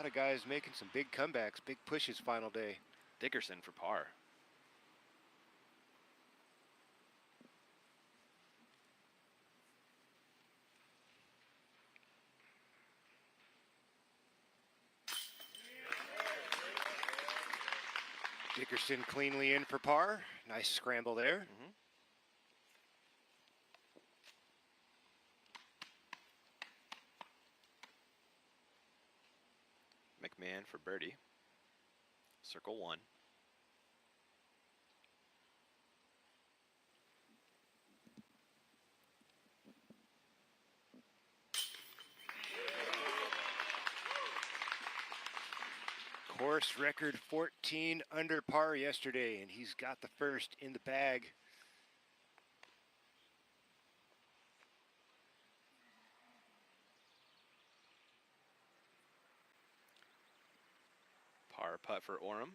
lot of guys making some big comebacks, big pushes final day. Dickerson for par. Dickerson cleanly in for par. Nice scramble there. McMahon for birdie. Circle one. Course record 14 under par yesterday, and he's got the first in the bag. Par putt for Oram.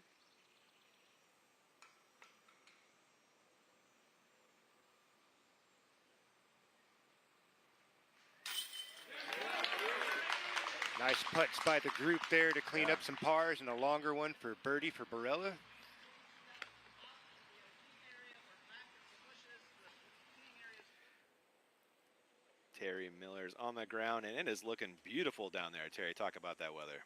Nice putts by the group there to clean up some pars, and a longer one for birdie for Barella. Terry Miller's on the ground, and it is looking beautiful down there. Terry, talk about that weather.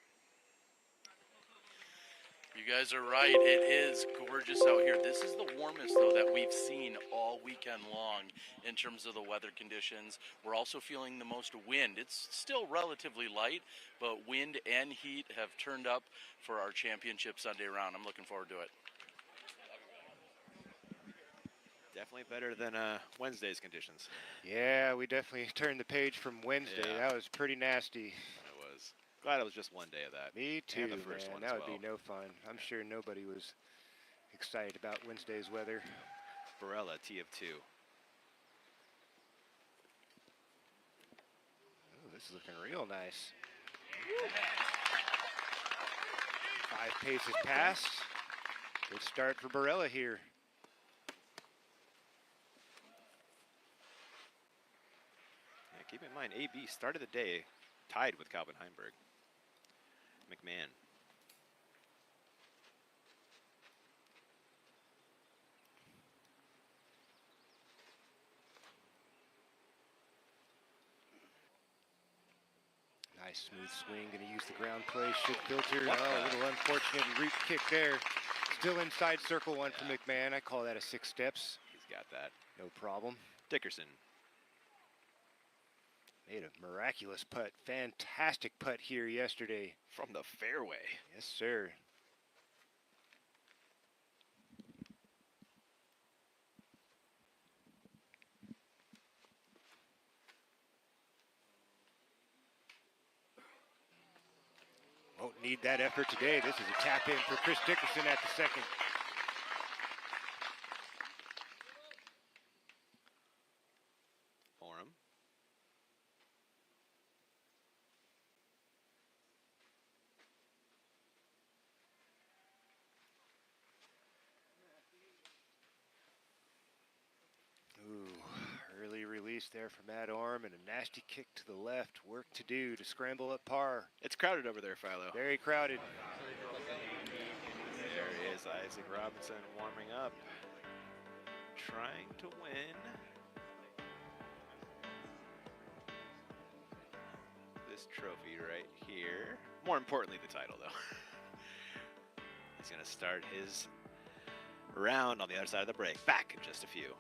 You guys are right. It is gorgeous out here. This is the warmest, though, that we've seen all weekend long in terms of the weather conditions. We're also feeling the most wind. It's still relatively light, but wind and heat have turned up for our championship Sunday round. I'm looking forward to it. Definitely better than Wednesday's conditions. Yeah, we definitely turned the page from Wednesday. Yeah. That was pretty nasty. It was. Glad it was just one day of that. Me too, and the first man. one That as would well. be no fun. I'm sure nobody was excited about Wednesday's weather. Barella, tee of two. Oh, this is looking real nice. 5 paces past. Good start for Barella here. Yeah, keep in mind, AB started the day tied with Calvin Heimberg. McMahon. Nice smooth swing, gonna use the ground play, should filter. Oh, a little unfortunate root kick there. Still inside circle one for McMahon. I call that a 6 steps. He's got that. No problem. Dickerson. Made a miraculous putt. Fantastic putt here yesterday. From the fairway. Yes, sir. Won't need that effort today. This is a tap in for Chris Dickerson at the second. Oram. Ooh, early release there from Matt Orm, and a nasty kick to the left. Work to do to scramble up par. It's crowded over there, Philo. Very crowded. There is Isaac Robinson warming up. Trying to win this trophy right here. More importantly, the title, though. He's going to start his round on the other side of the break. Back in just a few.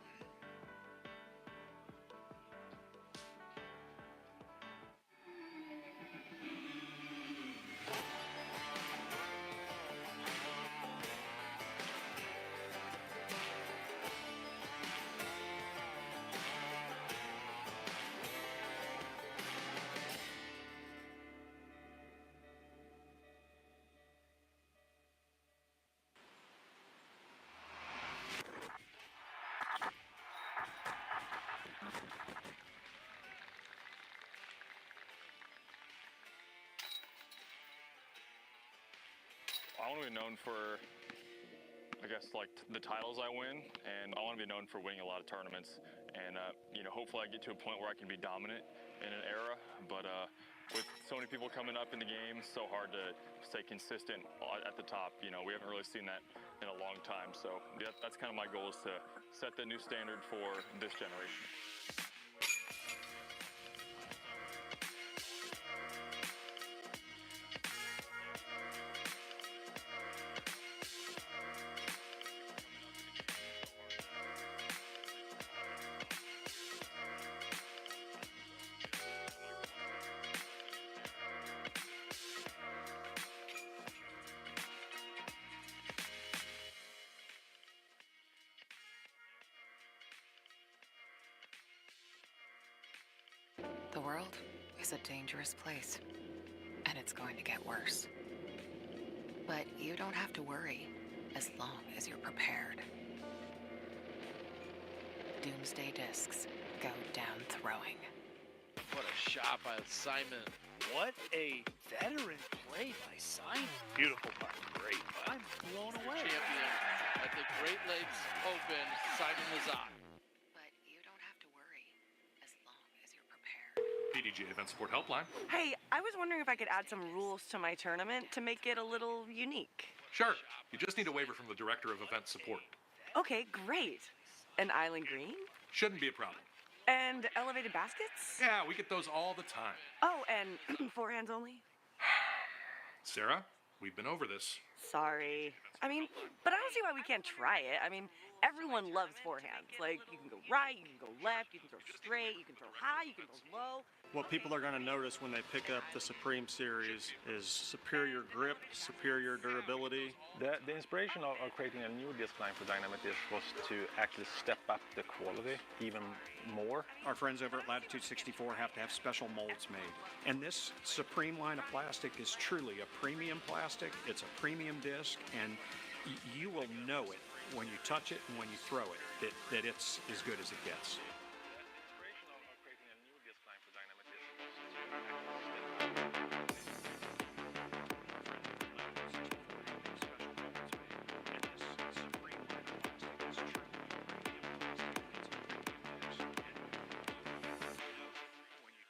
I want to be known for, I guess, like the titles I win, and I want to be known for winning a lot of tournaments. And hopefully I get to a point where I can be dominant in an era. But with so many people coming up in the game, so hard to stay consistent at the top. You know, we haven't really seen that in a long time. So yeah, that's kind of my goal, is to set the new standard for this generation. The world is a dangerous place, and it's going to get worse. But you don't have to worry as long as you're prepared. Doomsday Discs go down throwing. What a shot by Simon. What a veteran play by Simon. Beautiful putt. Great putt. I'm blown away. Champion at the Great Lakes Open, Simon Lazat. But you don't have to worry as long as you're prepared. PDGA Event Support Helpline. Hey, I was wondering if I could add some rules to my tournament to make it a little unique. Sure. You just need a waiver from the Director of Event Support. Okay, great. An island green? Shouldn't be a problem. And elevated baskets? Yeah, we get those all the time. Oh, and forehands only? Sarah, we've been over this. Sorry. I mean, but I don't see why we can't try it. I mean, everyone loves forehands. Like, you can go right, you can go left, you can throw straight, you can throw high, you can throw low. What people are going to notice when they pick up the Supreme Series is superior grip, superior durability. The inspiration of creating a new disc line for Dynamic Disc was to actually step up the quality even more. Our friends over at Latitude 64 have to have special molds made. And this Supreme line of plastic is truly a premium plastic. It's a premium disc, and you will know it when you touch it and when you throw it, that it's as good as it gets.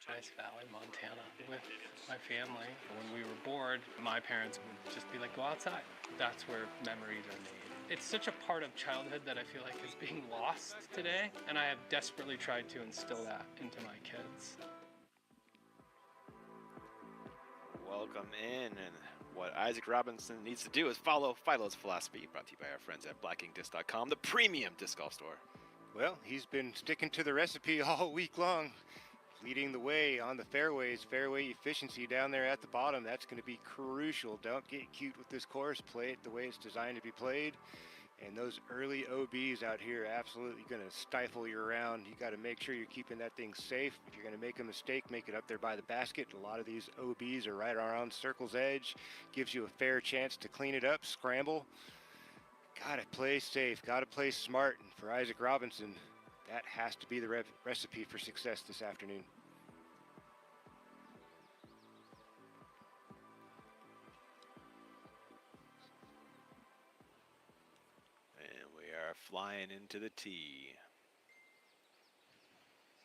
Nice Valley, Montana, with my family. When we were bored, my parents would just be like, go outside. That's where memories are made. It's such a part of childhood that I feel like is being lost today, and I have desperately tried to instill that into my kids. Welcome in, and what Isaac Robinson needs to do is follow Philo's philosophy, brought to you by our friends at BlackInkDisc.com, the premium disc golf store. Well, he's been sticking to the recipe all week long, leading the way on the fairways. Fairway efficiency down there at the bottom, that's going to be crucial. Don't get cute with this course. Play it the way it's designed to be played. And those early OBs out here are absolutely going to stifle you around. You got to make sure you're keeping that thing safe. If you're going to make a mistake, make it up there by the basket. A lot of these OBs are right around circle's edge. Gives you a fair chance to clean it up, scramble. Got to play safe. Got to play smart. And for Isaac Robinson, that has to be the recipe for success this afternoon. And we are flying into the tee.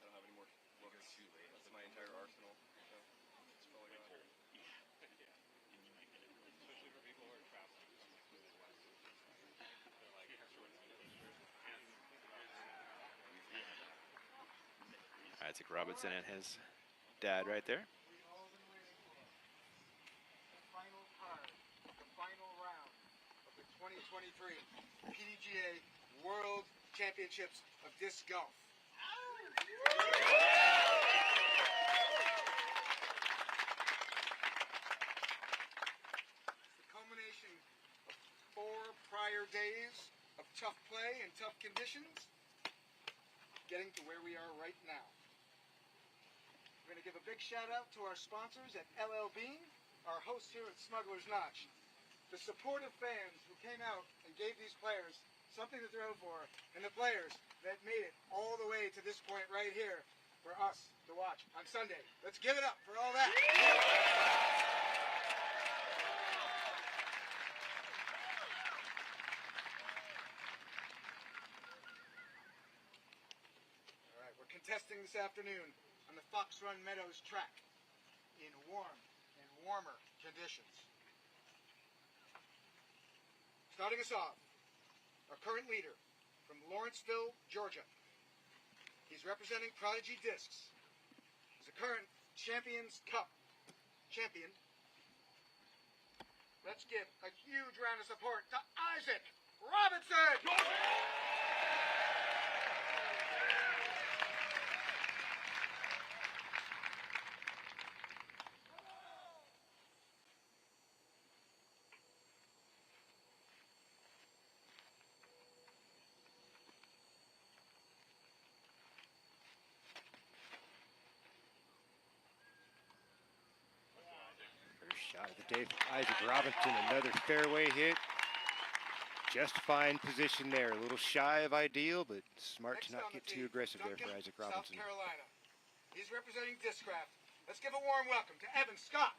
I don't have any more. That's my entire arsenal. Isaac Robinson and his dad right there. Final card, the final round of the 2023 PDGA World Championships of Disc Golf. The culmination of 4 prior days of tough play and tough conditions, getting to where we are right now. We're going to give a big shout out to our sponsors at LL Bean, our hosts here at Smuggler's Notch, the supportive fans who came out and gave these players something to throw for, and the players that made it all the way to this point right here for us to watch on Sunday. Let's give it up for all that. All right, we're contesting this afternoon on the Fox Run Meadows track in warm and warmer conditions. Starting us off, our current leader from Lawrenceville, Georgia. He's representing Prodigy Discs. He's a current Champions Cup champion. Let's give a huge round of support to Isaac Robinson! First shot of the day for Isaac Robinson, another fairway hit. Just fine position there. A little shy of ideal, but smart to not get too aggressive there for Isaac Robinson. South Carolina. He's representing Discraft. Let's give a warm welcome to Evan Scott.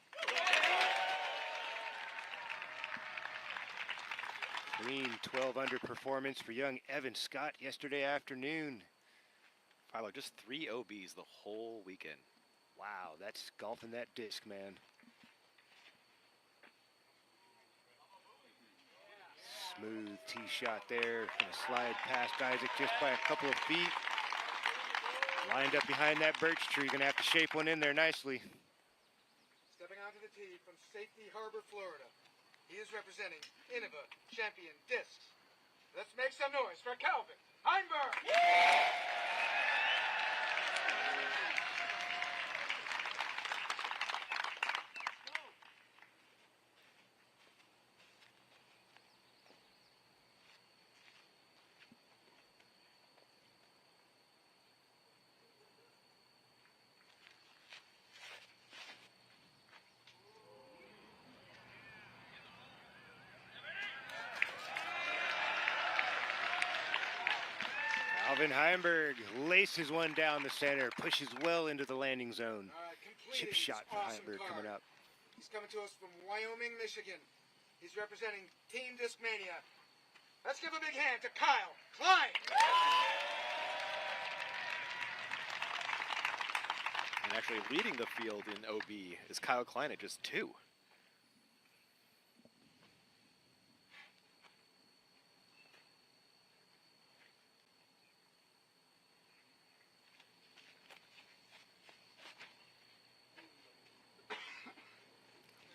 Clean 12 under performance for young Evan Scott yesterday afternoon. Philo, just 3 OBs the whole weekend. Wow, that's golfing that disc, man. Smooth tee shot there. Gonna slide past Isaac just by a couple of feet. Lined up behind that birch tree. Gonna have to shape one in there nicely. Stepping onto the tee from Safety Harbor, Florida. He is representing Innova Champion Discs. Let's make some noise for Calvin Heinberg! Calvin Heinberg laces one down the center, pushes well into the landing zone. Chip shot for Heinberg coming up. He's coming to us from Wyoming, Michigan. He's representing Team Discmania. Let's give a big hand to Kyle Klein. And actually leading the field in OB is Kyle Klein at just 2.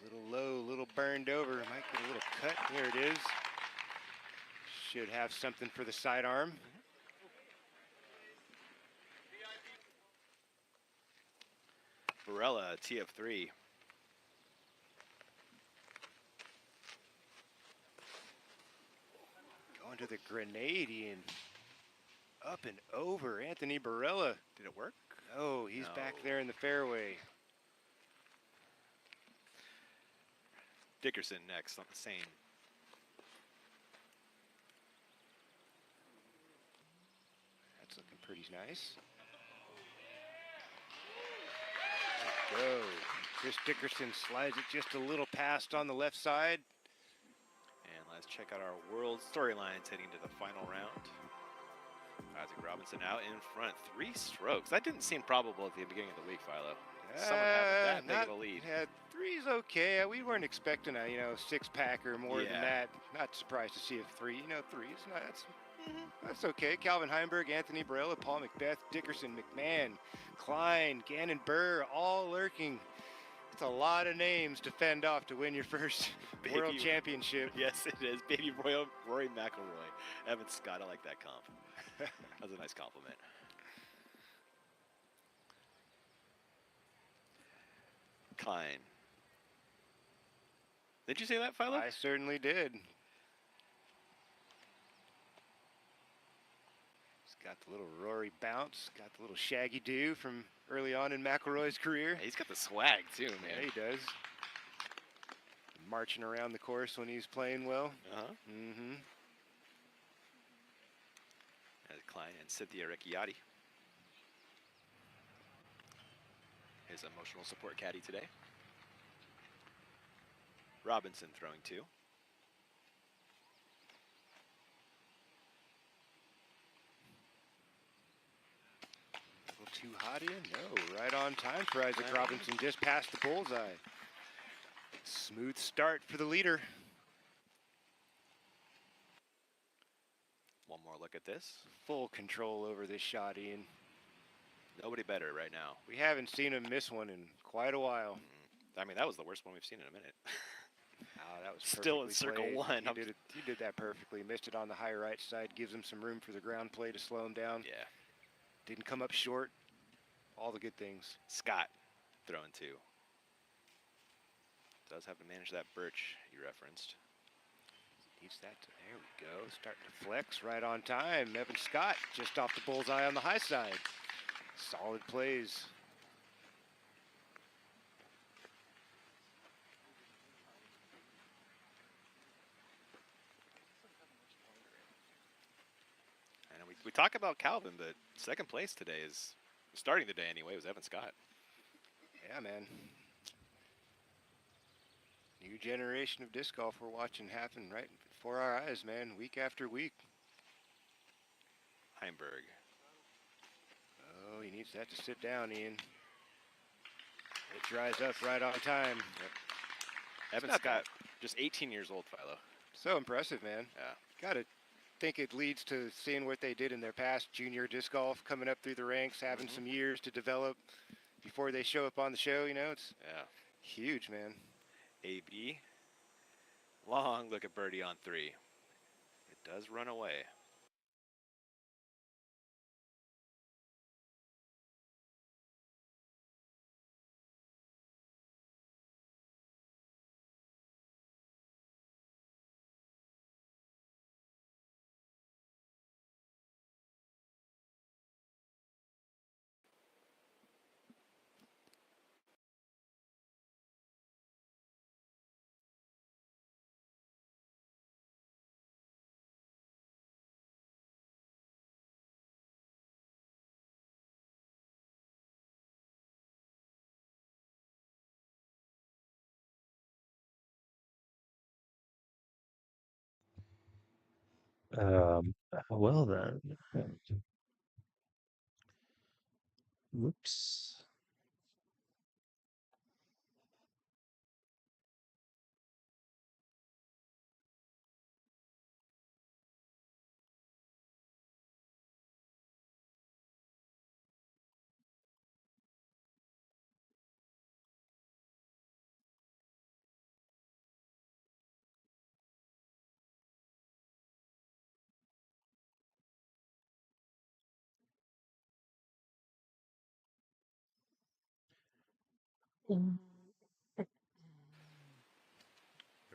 Little low, little burned over. Might get a little cut. There it is. Should have something for the sidearm. Barella, TF3. Going to the Grenadian. Up and over. Anthony Barella. Did it work? Oh, he's back there in the fairway. Dickerson next on the same. That's looking pretty nice. Let's go. Chris Dickerson slides it just a little past on the left side. And let's check out our world storylines heading to the final round. Isaac Robinson out in front, 3 strokes. That didn't seem probable at the beginning of the week, Philo. Someone having that big of a lead. Yeah, 3's okay. We weren't expecting a 6-pack or more than that. Not surprised to see a 3. 3's not. That's okay. Calvin Heinberg, Anthony Barella, Paul Macbeth, Dickerson, McMahon, Klein, Gannon Burr, all lurking. It's a lot of names to fend off to win your first world championship. Yes, it is. Baby Rory McIlroy. Evan Scott, I like that comp. That's a nice compliment. Klein. Did you say that, Philo? I certainly did. He's got the little Rory bounce, got the little shaggy do from early on in McIlroy's career. He's got the swag too, man. Yeah, he does. Marching around the course when he's playing well. As Klein and Cynthia Ricciardi. His emotional support caddy today. Robinson throwing 2. A little Too hot in? No, right on time for Isaac Robinson, just past the bullseye. Smooth start for the leader. One more look at this. Full control over this shot, Ian. Nobody better right now. We haven't seen him miss one in quite a while. I mean, that was the worst one we've seen in a minute. Oh, that was still in circle played. one. He did that perfectly. Missed it on the high right side. Gives him some room for the ground play to slow him down. Yeah. Didn't come up short. All the good things. Scott throwing two. Does have to manage that birch you referenced. Needs that. There we go. Starting to flex right on time. Evan Scott just off the bullseye on the high side. Solid plays. And we talk about Calvin, but second place today is, starting the day anyway, was Evan Scott. Yeah, man. New generation of disc golf we're watching happen right before our eyes, man, week after week. Heimberg. Oh, he needs that to sit down, Ian. It dries up right on time. Yep. Evan Scott, just 18 years old, Philo. So impressive, man. Yeah. Gotta think it leads to seeing what they did in their past junior disc golf, coming up through the ranks, having some years to develop before they show up on the show. You know, it's huge, man. AB. Long look at birdie on three. It does run away. Well then. Whoops. There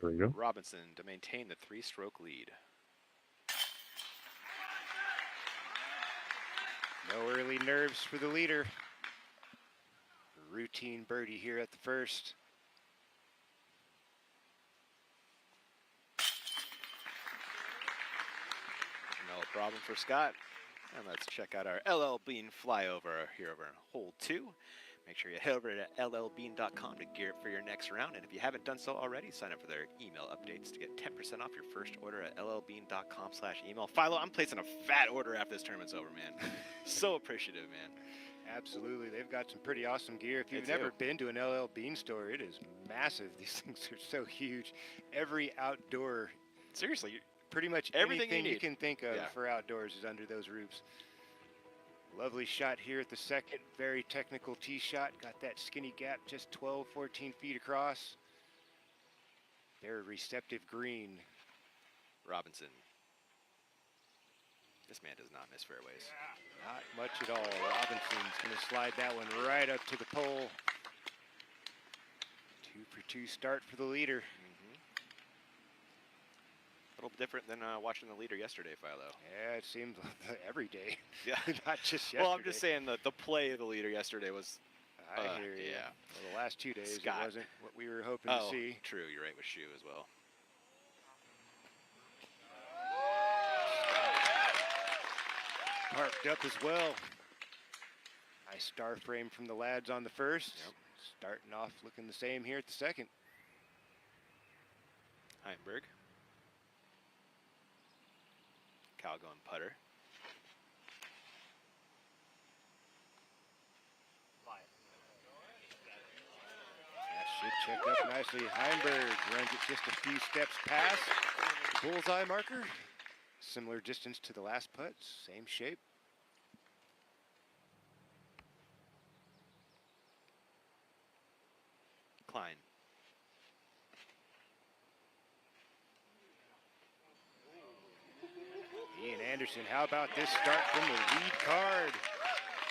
we go. Robinson to maintain the three-stroke lead. No early nerves for the leader. Routine birdie here at the first. No problem for Scott. And let's check out our LL Bean flyover here over in hole 2. Make sure you head over to llbean.com to gear up for your next round. And if you haven't done so already, sign up for their email updates to get 10% off your first order at llbean.com/email. Philo, I'm placing a fat order after this tournament's over, man. So appreciative, man. Absolutely. They've got some pretty awesome gear. If you've never been to an LL Bean store, it is massive. These things are so huge. Every outdoor. Seriously. Pretty much everything anything you you can think of Yeah. for outdoors is under those roofs. Lovely shot here at the second. Very technical tee shot. Got that skinny gap just 12, 14 feet across. Very receptive green. Robinson. This man does not miss fairways. Not much at all. Robinson's going to slide that one right up to the pole. 2 for 2 start for the leader. A little different than watching the leader yesterday, Philo. Yeah, it seems every day. Yeah. Not just yesterday. Well, I'm just saying the play of the leader yesterday was... I hear you. Yeah. Well, the last 2 days, Scott. it wasn't what we were hoping to see. True. You're right with Shoe as well. Parked up as well. Nice star frame from the lads on the first. Yep. Starting off looking the same here at the second. Heimberg. Cal going putter. Check up nicely. Heimberg runs it just a few steps past the bullseye marker. Similar distance to the last putt, same shape. Klein. Ian Anderson, how about this start from the lead card?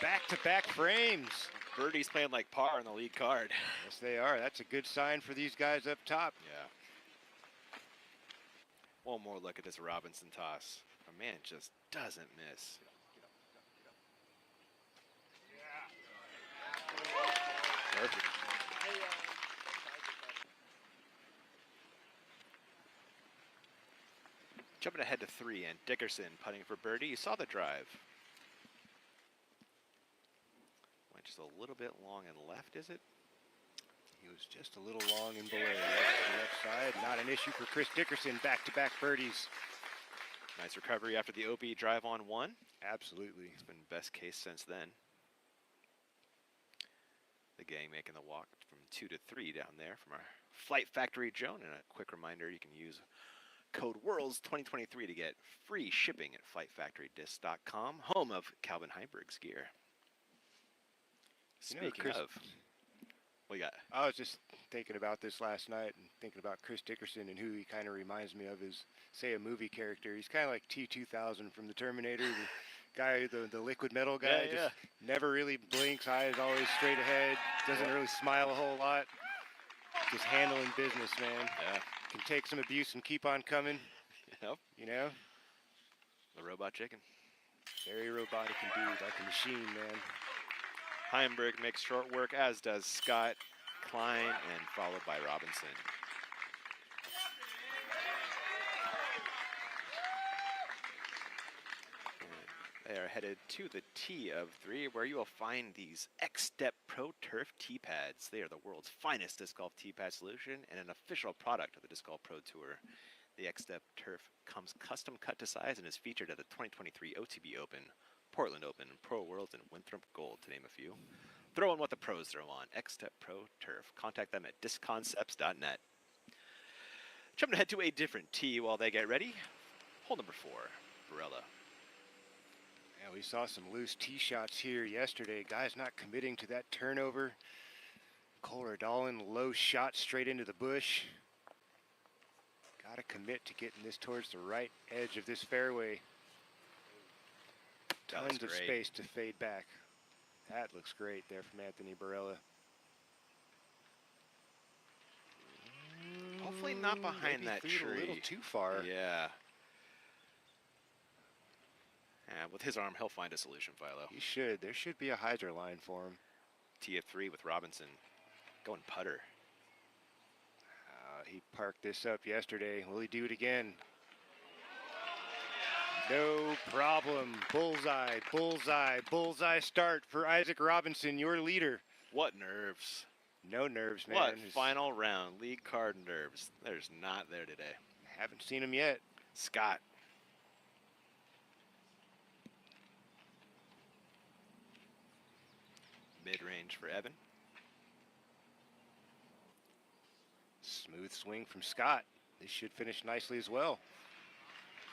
Back-to-back frames. Birdie's playing like par on the lead card. Yes, they are. That's a good sign for these guys up top. Yeah. One more look at this Robinson toss. A man just doesn't miss. Perfect. Jumping ahead to 3, and Dickerson putting for birdie. You saw the drive. Went just a little bit long and left, is it? He was just a little long and below. To the left side. Not an issue for Chris Dickerson. Back-to-back birdies. Nice recovery after the OB drive on 1. Absolutely. It's been best case since then. The gang making the walk from 2 to 3 down there from our Flight Factory Joan. And a quick reminder, you can use code WORLDS2023 to get free shipping at FlightFactoryDisc.com, home of Calvin Heimberg's gear. Speaking of, what you got? I was just thinking about this last night and thinking about Chris Dickerson and who he kind of reminds me of is, say, a movie character. He's kind of like T-2000 from the Terminator, the guy, the liquid metal guy, just never really blinks, eyes always straight ahead, doesn't really smile a whole lot, just handling business, man. Yeah. Can take some abuse and keep on coming. Yep. You know? The robot chicken. Very robotic indeed, like a machine, man. Heimberg makes short work, as does Scott, Klein, and followed by Robinson. And they are headed to the tee of 3, where you will find these X-Step Pro Turf tee pads. They are the world's finest disc golf tee pad solution and an official product of the Disc Golf Pro Tour. The X-Step Turf comes custom cut to size and is featured at the 2023 OTB Open, Portland Open, Pro Worlds, and Winthrop Gold, to name a few. Throw on what the pros throw on. X-Step Pro Turf. Contact them at discconcepts.net. Jumping ahead to a different tee while they get ready. Hole number 4, Barella. Yeah, we saw some loose tee shots here yesterday. Guys not committing to that turnover. Kohler Dahlin, low shot straight into the bush. Got to commit to getting this towards the right edge of this fairway. Tons of space to fade back. That looks great there from Anthony Barella. Hopefully not behind that tree. A little too far. Yeah. With his arm, he'll find a solution, Philo. He should. There should be a hyzer line for him. Tee of 3 with Robinson. Going putter. He parked this up yesterday. Will he do it again? No problem. Bullseye, bullseye, bullseye start for Isaac Robinson, your leader. What nerves? No nerves, man. What final round? League card nerves. There's not there today. Haven't seen him yet. Scott. Mid-range for Evan. Smooth swing from Scott. This should finish nicely as well.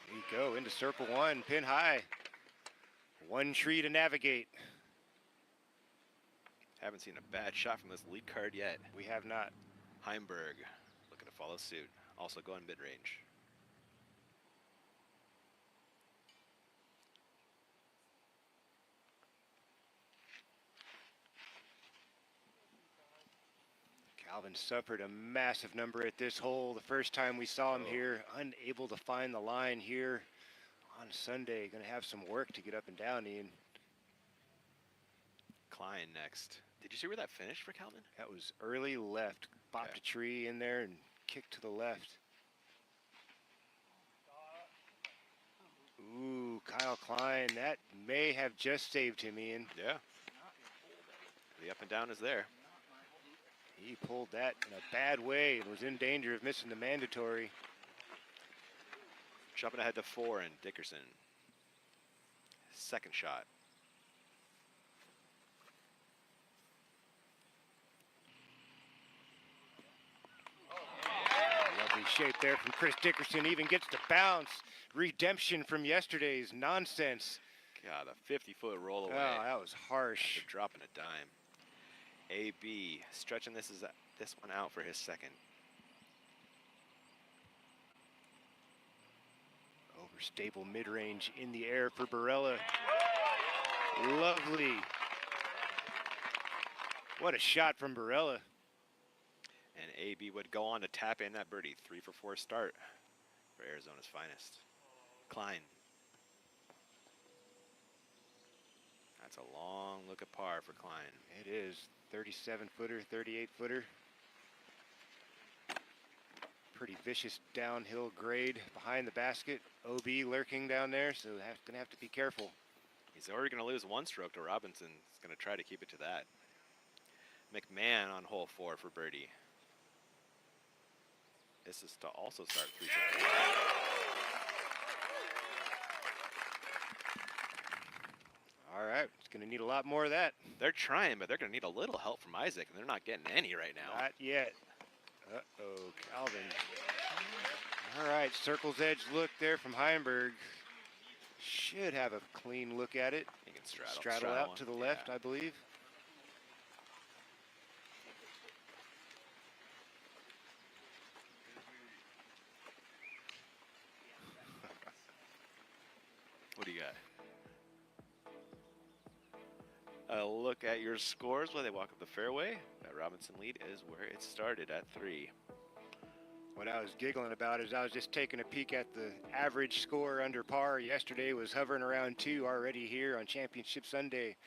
There you go, into circle 1, pin high. 1 tree to navigate. Haven't seen a bad shot from this lead card yet. We have not. Heimberg looking to follow suit. Also going mid-range. Calvin suffered a massive number at this hole. The first time we saw him here, unable to find the line here on Sunday. Going to have some work to get up and down, Ian. Klein next. Did you see where that finished for Calvin? That was early left. Bopped a tree in there and kicked to the left. Ooh, Kyle Klein. That may have just saved him, Ian. Yeah. The up and down is there. He pulled that in a bad way and was in danger of missing the mandatory. Jumping ahead to 4 and Dickerson. Second shot. shape there from Chris Dickerson. Even gets to bounce. Redemption from yesterday's nonsense. God, a 50-foot roll away. Oh, that was harsh. After dropping a dime. AB stretching this one out for his second. Overstable mid-range in the air for Barella. Lovely. What a shot from Barella. And AB would go on to tap in that birdie. 3 for 4 start for Arizona's finest. Klein. That's a long look at par for Klein. It is. 37-footer, 38-footer. Pretty vicious downhill grade behind the basket. OB lurking down there, so gonna have to be careful. He's already gonna lose 1 stroke to Robinson. He's gonna try to keep it to that. McMahon on hole 4 for birdie. This is to also start 3 for 4. All right, it's going to need a lot more of that. They're trying, but they're going to need a little help from Isaac, and they're not getting any right now. Not yet. Uh-oh, Calvin. All right, circle's edge look there from Heimberg. Should have a clean look at it. He can straddle out one. to the left, I believe. What do you got? A look at your scores while they walk up the fairway. That Robinson lead is where it started at 3. What I was giggling about is I was just taking a peek at the average score under par. Yesterday was hovering around 2 already here on Championship Sunday.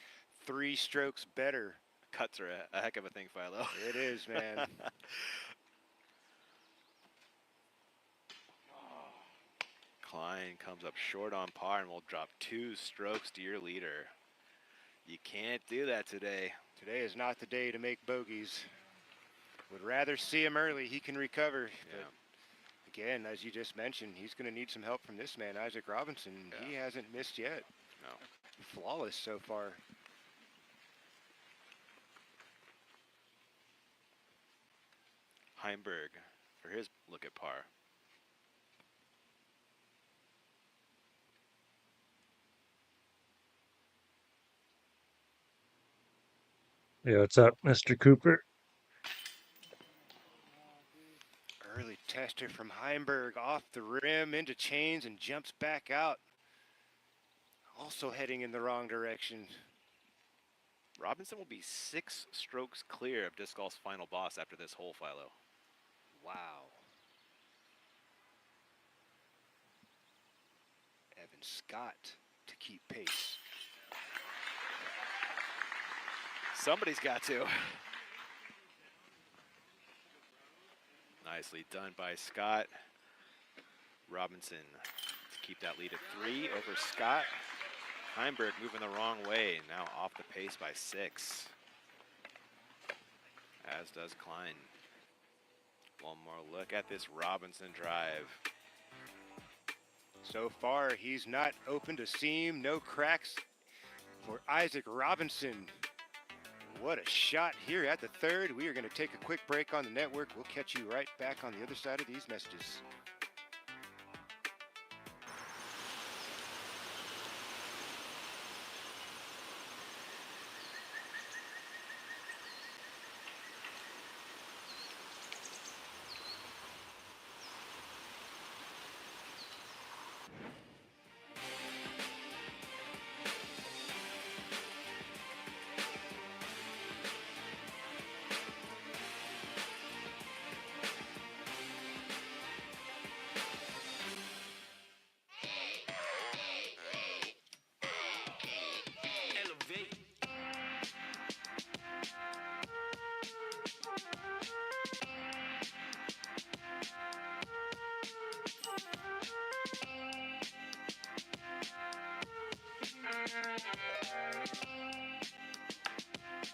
3 strokes better. Cuts are a heck of a thing, Philo. It is, man. Klein comes up short on par and will drop 2 strokes to your leader. You can't do that today. Today is not the day to make bogeys. Would rather see him early. He can recover. Yeah. But again, as you just mentioned, he's going to need some help from this man, Isaac Robinson. Yeah. He hasn't missed yet. No. Flawless so far. Heimberg for his look at par. Yeah, what's up, Mr. Cooper? Early tester from Heimberg off the rim into chains and jumps back out. Also heading in the wrong direction. Robinson will be 6 strokes clear of disc golf's final boss after this hole, Philo. Wow. Evan Scott to keep pace. Somebody's got to. Nicely done by Scott. Robinson to keep that lead at 3 over Scott. Heimberg moving the wrong way, now off the pace by 6. As does Klein. One more look at this Robinson drive. So far, he's not opened a seam, no cracks for Isaac Robinson. What a shot here at the 3rd. We are going to take a quick break on the network. We'll catch you right back on the other side of these messages.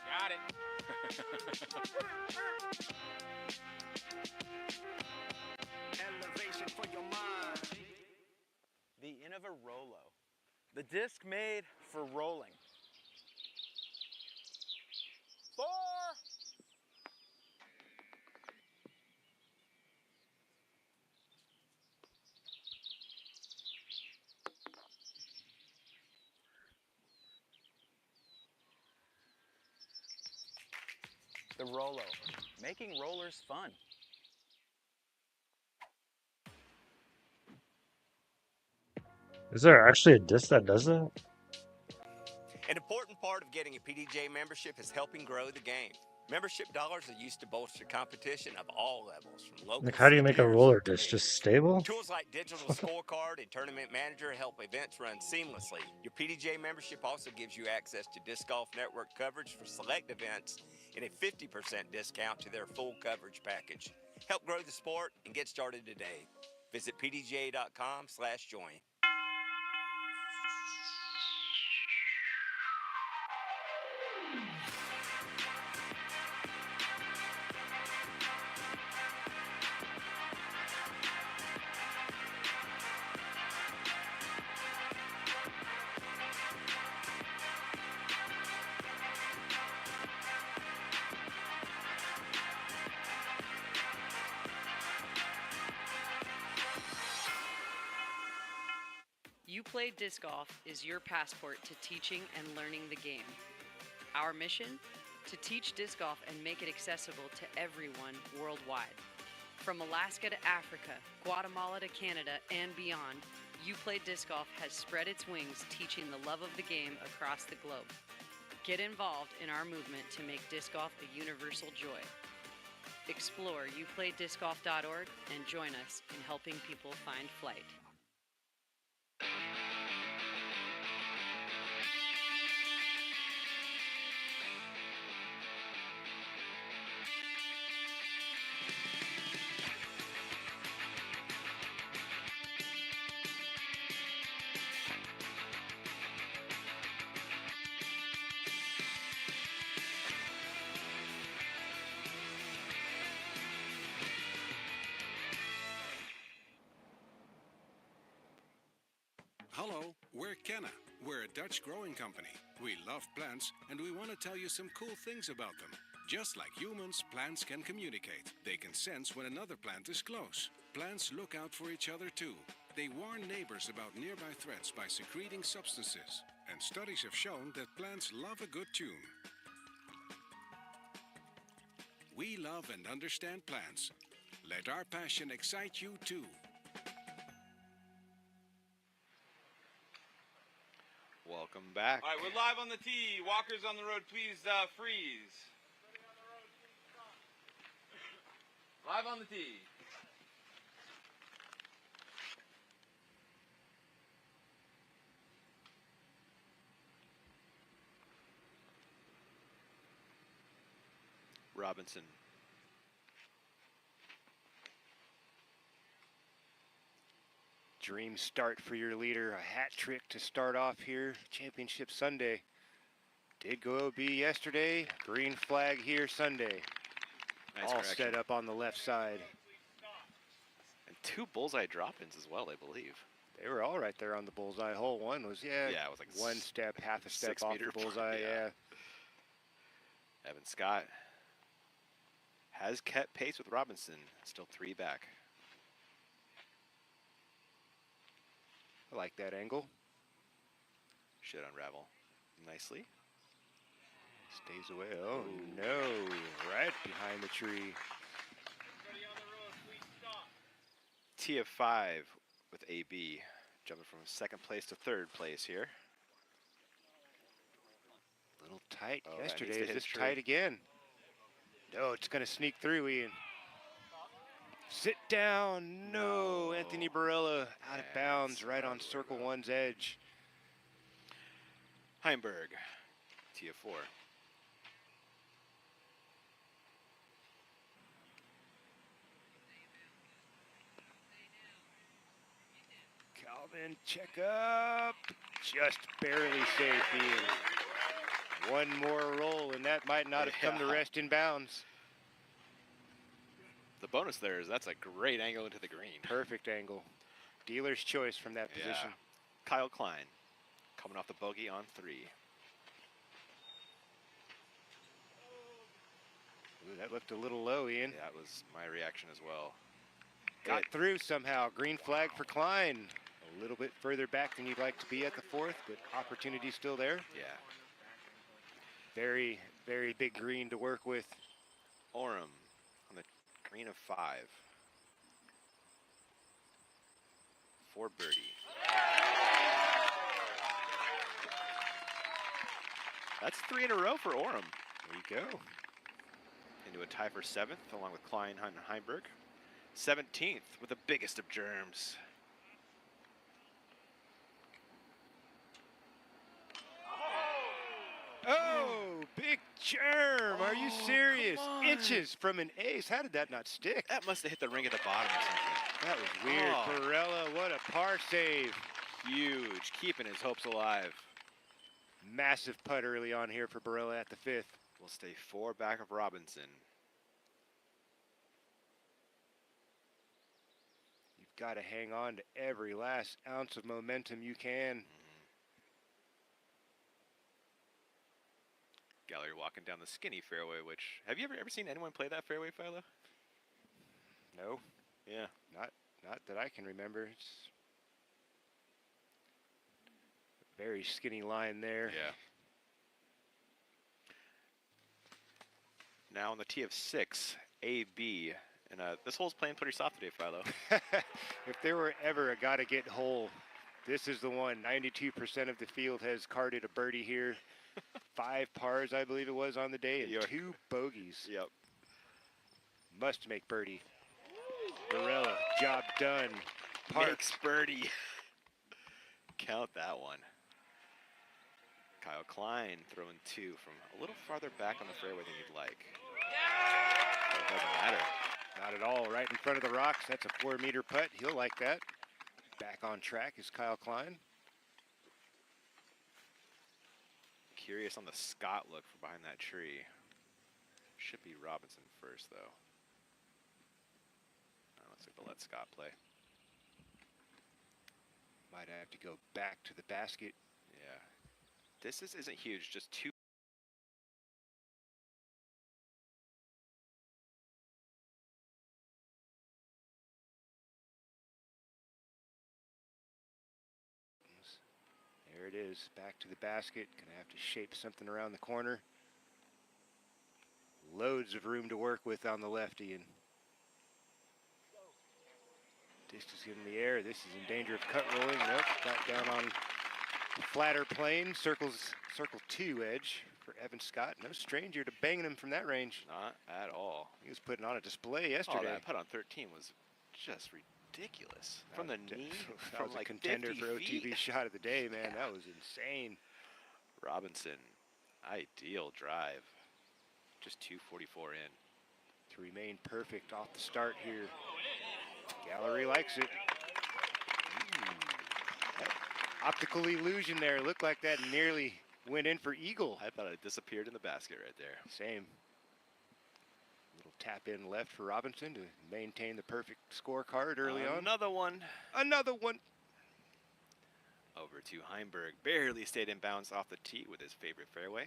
Got it. Elevation for your mind. The Innova Rolo. The disc made for rolling. 4. Rolo, making rollers fun. Is there actually a disc that does that? An important part of getting a PDGA membership is helping grow the game. Membership dollars are used to bolster competition of all levels, from local Like, how do you make a peers roller to disc just majors. stable? Tools like Digital Scorecard and Tournament Manager help events run seamlessly. Your PDGA membership also gives you access to Disc Golf Network coverage for select events and a 50% discount to their full coverage package. Help grow the sport and get started today. Visit pdga.com/join. You Play Disc Golf is your passport to teaching and learning the game. Our mission? To teach disc golf and make it accessible to everyone worldwide. From Alaska to Africa, Guatemala to Canada, and beyond, You Play Disc Golf has spread its wings teaching the love of the game across the globe. Get involved in our movement to make disc golf a universal joy. Explore youplaydiscgolf.org and join us in helping people find flight. Hello, we're Kenna. We're a Dutch growing company. We love plants and we want to tell you some cool things about them. Just like humans, plants can communicate. They can sense when another plant is close. Plants look out for each other too. They warn neighbors about nearby threats by secreting substances. And studies have shown that plants love a good tune. We love and understand plants. Let our passion excite you too. Welcome back. All right, we're live on the tee. Walkers on the road, please freeze. Live on the tee. Robinson. Dream start for your leader, a hat trick to start off here, Championship Sunday. Did go OB yesterday, green flag here Sunday. Nice all correction. set up on the left side. And 2 bullseye drop-ins as well, I believe. They were all right there on the bullseye hole. One was, Yeah, it was like one step, half a step 6 off meter the bullseye, yeah. Evan Scott has kept pace with Robinson, still 3 back. I like that angle. Should unravel nicely. Stays away. Oh, no. Right behind the tree. T of 5 with AB, jumping from 2nd place to 3rd place here. A little tight Oh, that yesterday. needs to Is hit this a tree. tight again? No, it's going to sneak through, Ian. Sit down. No. Anthony Barella out of bounds right on circle 1's edge. Heimberg, T of 4. Calvin, check up. Just barely safe, Ian. One more roll, and that might not have come to rest in bounds. The bonus there is that's a great angle into the green. Perfect angle. Dealer's choice from that position. Kyle Klein coming off the bogey on 3. Ooh, that looked a little low, Ian. Yeah, that was my reaction as well. Got through somehow. Green flag for Klein. A little bit further back than you'd like to be at the 4th, but opportunity still there. Yeah. Very, very big green to work with. Orem on the green of 5. For birdie. That's 3 in a row for Orem. There you go. Into a tie for 7th, along with Klein and Heimberg. 17th with the biggest of germs. Oh, big germ. Are you serious? Inches from an ace. How did that not stick? That must have hit the ring at the bottom or something. That was weird. Barella, what a par save. Huge, keeping his hopes alive. Massive putt early on here for Barella at the 5th. Will stay 4 back of Robinson. You've got to hang on to every last ounce of momentum you can. Gallery walking down the skinny fairway, which, have you ever seen anyone play that fairway, Philo? No. Yeah. Not that I can remember. It's a very skinny line there. Yeah. Now on the tee of 6, AB. And this hole's playing pretty soft today, Philo. If there were ever a gotta get hole, this is the one. 92% of the field has carded a birdie here. 5 pars, I believe it was, on the day, and 2 bogeys. Yep. Must make birdie. Barella, job done. Makes birdie. Count that one. Kyle Klein throwing 2 from a little farther back on the fairway than you'd like. But it doesn't matter. Not at all. Right in front of the rocks. That's a 4-meter putt. He'll like that. Back on track is Kyle Klein. Curious on the Scott look from behind that tree. Should be Robinson first, though. Looks like they'll let Scott play. Might have to go back to the basket. Yeah. This isn't huge, just 2. There it is, back to the basket. Gonna have to shape something around the corner. Loads of room to work with on the lefty, and disc is in the air. This is in danger of cut rolling. Nope, got down on the flatter plane. Circle 2 edge for Evan Scott. No stranger to banging him from that range. Not at all. He was putting on a display yesterday. Oh, that putt on 13 was just ridiculous. From the knee, that from was like a contender 50 for OTV feet. shot of the day, man. That was insane. Robinson, ideal drive. Just 244 in. To remain perfect off the start here. Gallery likes it. That optical illusion there. Looked like that nearly went in for eagle. I thought it disappeared in the basket right there. Same. Little tap in left for Robinson to maintain the perfect scorecard early on. Another one. Another one. Over to Heimberg. Barely stayed in bounds off the tee with his favorite fairway.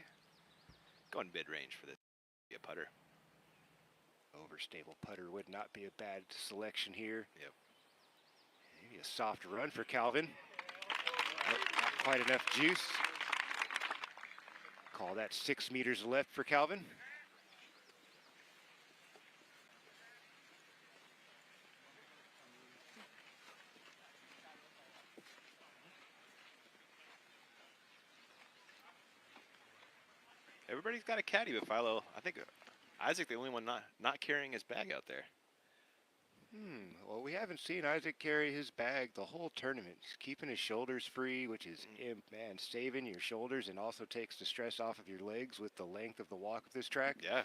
Going mid-range for this. Be a putter. Overstable putter would not be a bad selection here. Yep. Maybe a soft run for Calvin. Nope, not quite enough juice. Call that 6 meters left for Calvin. Everybody's got a caddy, but Philo, I think Isaac the only one not carrying his bag out there. Well, we haven't seen Isaac carry his bag the whole tournament. He's keeping his shoulders free, which is, man, saving your shoulders and also takes the stress off of your legs with the length of the walk of this track. Yeah.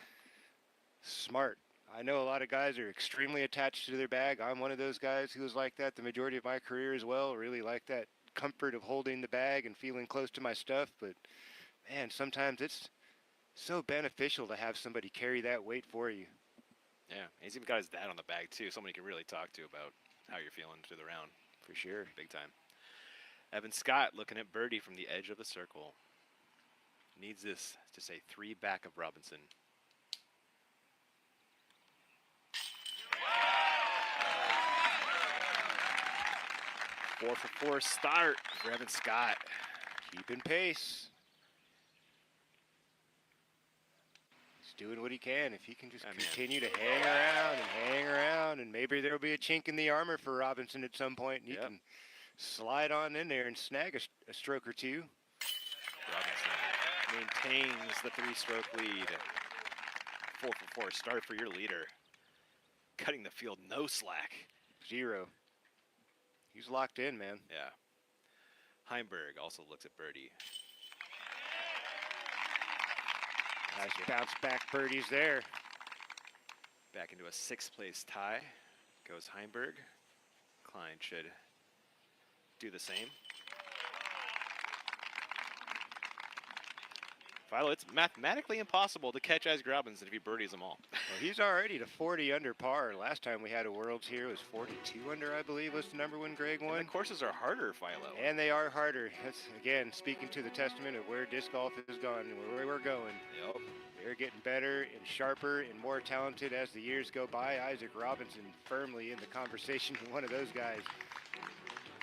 Smart. I know a lot of guys are extremely attached to their bag. I'm one of those guys who was like that the majority of my career as well. Really like that comfort of holding the bag and feeling close to my stuff. But, man, sometimes it's so beneficial to have somebody carry that weight for you. Yeah, he's even got his dad on the bag too, someone you can really talk to about how you're feeling through the round. For sure. Big time. Evan Scott looking at birdie from the edge of the circle. Needs this to say 3 back of Robinson. Four for 4 start for Evan Scott. Keeping pace. He's doing what he can. If he can just continue to hang around, and maybe there'll be a chink in the armor for Robinson at some point, and he can slide on in there and snag a stroke or two. Robinson maintains the 3-stroke lead. 4 for 4 start for your leader. Cutting the field, no slack. 0. He's locked in, man. Yeah. Heimberg also looks at birdie. Nice bounce back birdies there. Back into a 6th place tie goes Heimberg. Klein should do the same. Philo, it's mathematically impossible to catch Isaac Robinson if he birdies them all. Well, he's already to 40 under par. Last time we had a Worlds here was 42 under, I believe, was the number when Greg won. And the courses are harder, Philo. And they are harder. That's, again, speaking to the testament of where disc golf has gone and where we're going. Yep. They're getting better and sharper and more talented as the years go by. Isaac Robinson firmly in the conversation, one of those guys.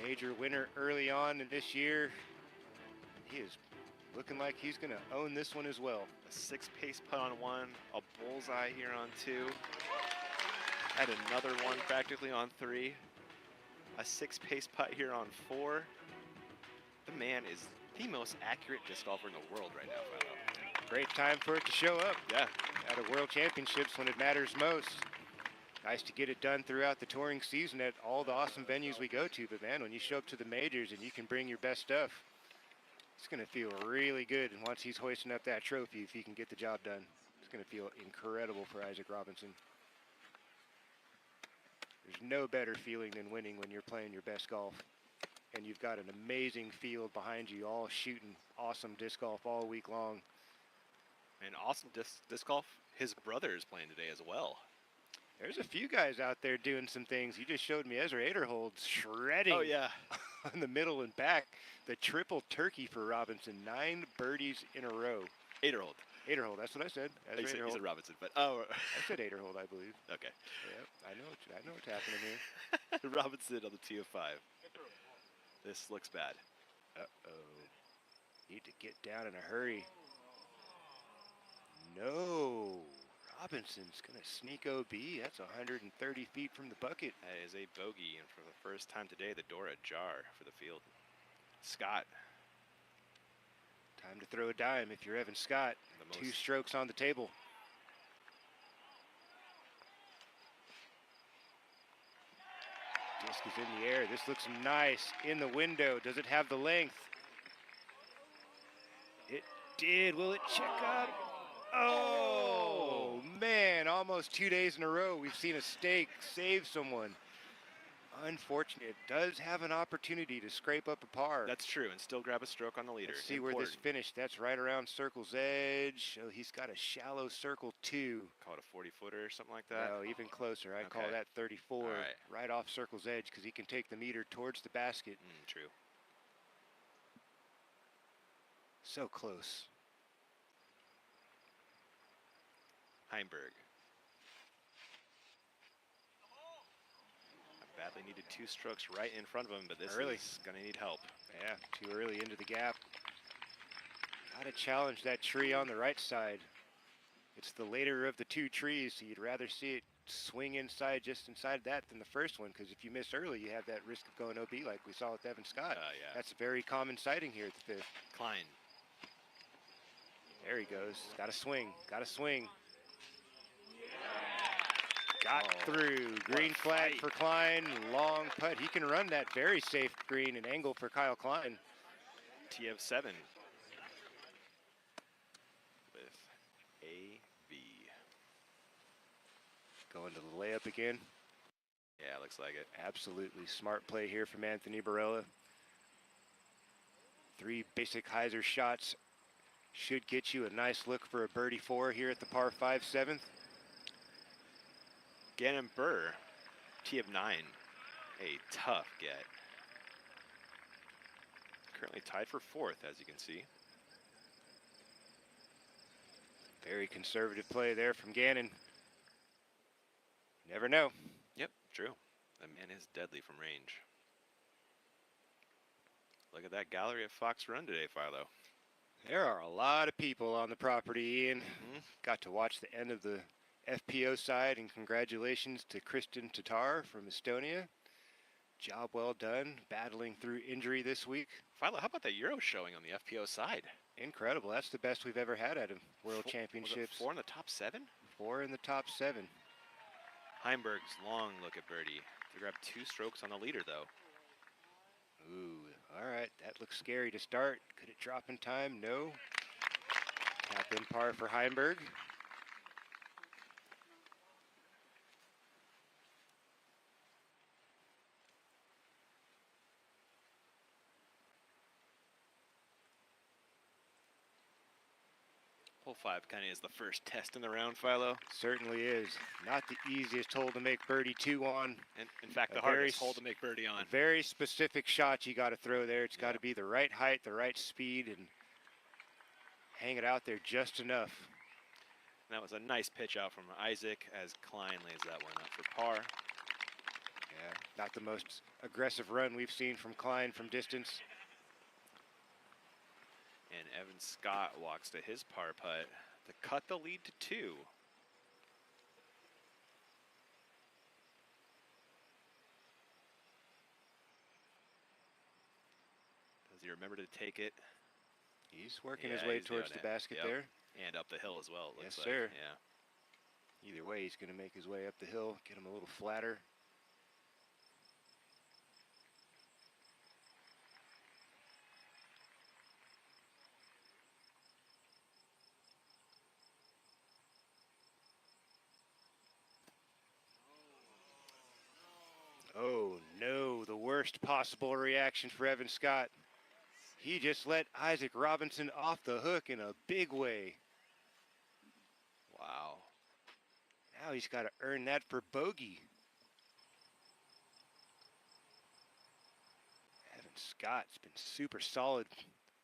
Major winner early on in this year. He is looking like he's going to own this one as well. A 6 pace putt on 1, a bullseye here on 2. Had another one practically on 3. A 6 pace putt here on 4. The man is the most accurate disc golfer in the world right now, Philo. Great time for it to show up. Yeah. At a World Championships when it matters most. Nice to get it done throughout the touring season at all the awesome venues we go to, but man, when you show up to the majors and you can bring your best stuff, it's going to feel really good. And once he's hoisting up that trophy, if he can get the job done, it's going to feel incredible for Isaac Robinson. There's no better feeling than winning when you're playing your best golf. And you've got an amazing field behind you, all shooting awesome disc golf all week long. And awesome disc golf. His brother is playing today as well. There's a few guys out there doing some things. You just showed me Ezra Aderhold's shredding. Oh, yeah. On the middle and back. The triple turkey for Robinson. 9 birdies in a row. Aderhold. Aderhold, that's what I said. You said Robinson, but oh. I said Aderhold, I believe. Okay. Yep, I know what's happening here. Robinson on the tee of 5. This looks bad. Uh-oh. Need to get down in a hurry. No. Robinson's going to sneak OB. That's 130 feet from the bucket. That is a bogey, and for the first time today, the door ajar for the field. Scott. Time to throw a dime if you're Evan Scott. 2 strokes on the table. Disc is in the air. This looks nice in the window. Does it have the length? It did. Will it check up? Oh, man. Almost 2 days in a row we've seen a stake save someone. Unfortunate. It does have an opportunity to scrape up a par. That's true, and still grab a stroke on the leader. Let's see where this finished. That's right around circle's edge. Oh, he's got a shallow circle 2. Call it a 40-footer or something like that? No, even closer. I'd call that 34. Right off circle's edge because he can take the meter towards the basket. True. So close. Heimberg. Badly needed 2 strokes right in front of him, but this is going to need help. Yeah, too early into the gap. Got to challenge that tree on the right side. It's the later of the 2 trees, so you'd rather see it swing inside, just inside that, than the first one, because if you miss early, you have that risk of going OB like we saw with Evan Scott. Yeah. That's a very common sighting here at the 5th. Klein. There he goes. Got to swing. Got to swing. Got through. Green flag for Klein. Long putt. He can run that very safe green and angle for Kyle Klein. T of 7 with A-B. Going to the layup again. Yeah, looks like it. Absolutely smart play here from Anthony Barella. 3 basic hyzer shots should get you a nice look for a birdie 4 here at the par 5 7th. Gannon Burr, T of 9, a tough get. Currently tied for 4th, as you can see. Very conservative play there from Gannon. Never know. Yep, true. The man is deadly from range. Look at that gallery at Fox Run today, Philo. There are a lot of people on the property, Ian. Got to watch the end of the FPO side, and congratulations to Kristen Tatar from Estonia. Job well done, battling through injury this week. Philo, how about that Euro showing on the FPO side? Incredible. That's the best we've ever had at a World Championships. Was it 4 in the top 7? 4 in the top 7. Heimberg's long look at birdie. To grab 2 strokes on the leader, though. Ooh, all right. That looks scary to start. Could it drop in time? No. Tap in par for Heimberg. Hole 5 kind of is the first test in the round, Philo. Certainly is. Not the easiest hole to make birdie 2 on. And in fact, the hardest hole to make birdie on. Very specific shot you got to throw there. It's got to be the right height, the right speed, and hang it out there just enough. And that was a nice pitch out from Isaac as Klein lays that one up for par. Yeah, not the most aggressive run we've seen from Klein from distance. And Evan Scott walks to his par putt to cut the lead to 2. Does he remember to take it? He's working his way towards the basket there. And up the hill as well, it looks yes, like. sir. Yeah. Either way, he's going to make his way up the hill, get him a little flatter. Oh no, the worst possible reaction for Evan Scott. He just let Isaac Robinson off the hook in a big way. Wow. Now he's got to earn that for bogey. Evan Scott's been super solid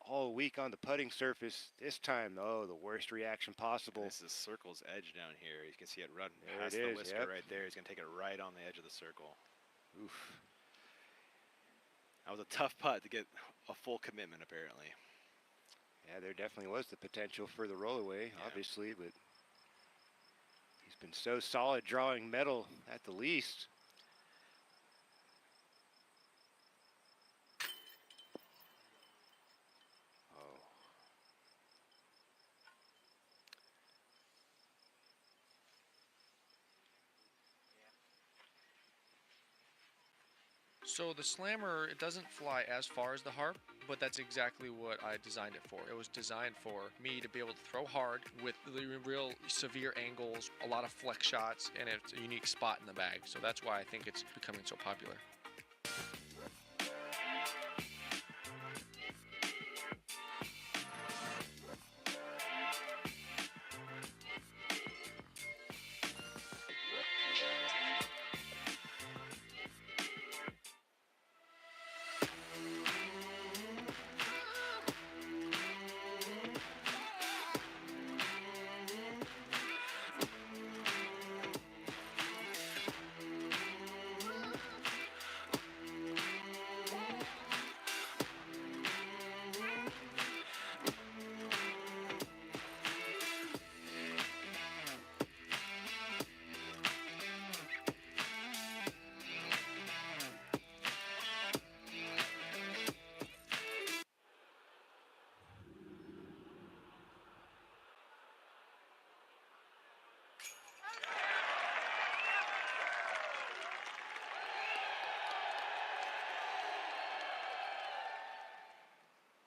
all week on the putting surface. This time, oh, the worst reaction possible. This is circle's edge down here. You can see it run There past it the is, whisker yep. right there. He's going to take it right on the edge of the circle. Oof. That was a tough putt to get a full commitment, apparently. Yeah, there definitely was the potential for the rollaway, obviously, but he's been so solid drawing metal at the least. Oh. So the slammer, it doesn't fly as far as the harp, but that's exactly what I designed it for. It was designed for me to be able to throw hard with the real severe angles, a lot of flex shots, and it's a unique spot in the bag. So that's why I think it's becoming so popular.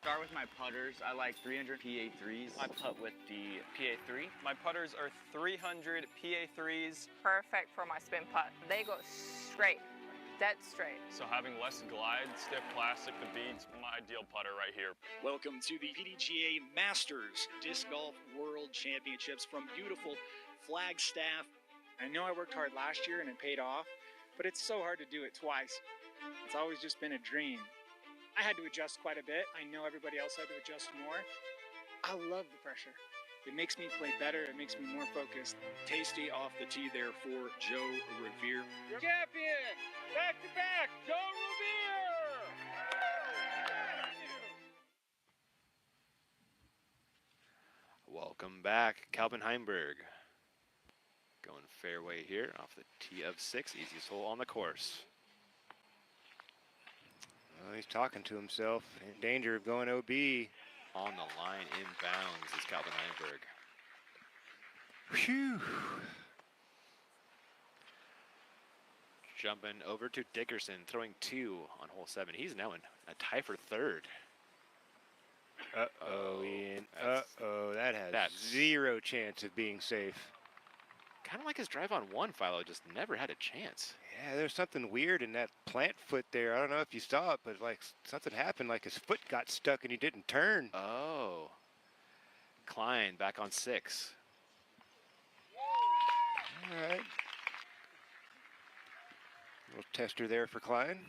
Start with my putters. I like 300 PA3s. I putt with the PA3. My putters are 300 PA3s. Perfect for my spin putt. They go straight, dead straight. So having less glide, stiff plastic, the beads, my ideal putter right here. Welcome to the PDGA Masters Disc Golf World Championships from beautiful Flagstaff. I know I worked hard last year and it paid off, but it's so hard to do it twice. It's always just been a dream. I had to adjust quite a bit. I know everybody else had to adjust more. I love the pressure. It makes me play better. It makes me more focused. Tasty off the tee there for Joe Revere. Champion! Back to back, Joe Revere! Welcome back, Calvin Heimberg. Going fairway here off the tee of 6, easiest hole on the course. Well, he's talking to himself. In danger of going OB. On the line, inbounds is Calvin Heimberg. Phew. Jumping over to Dickerson, throwing 2 on hole 7. He's now in a tie for 3rd. Uh-oh, Ian. Uh-oh, that has zero chance of being safe. Kind of like his drive on 1, Philo, just never had a chance. Yeah, there's something weird in that plant foot there. I don't know if you saw it, but like something happened, like his foot got stuck and he didn't turn. Oh. Klein back on 6. All right. Little tester there for Klein.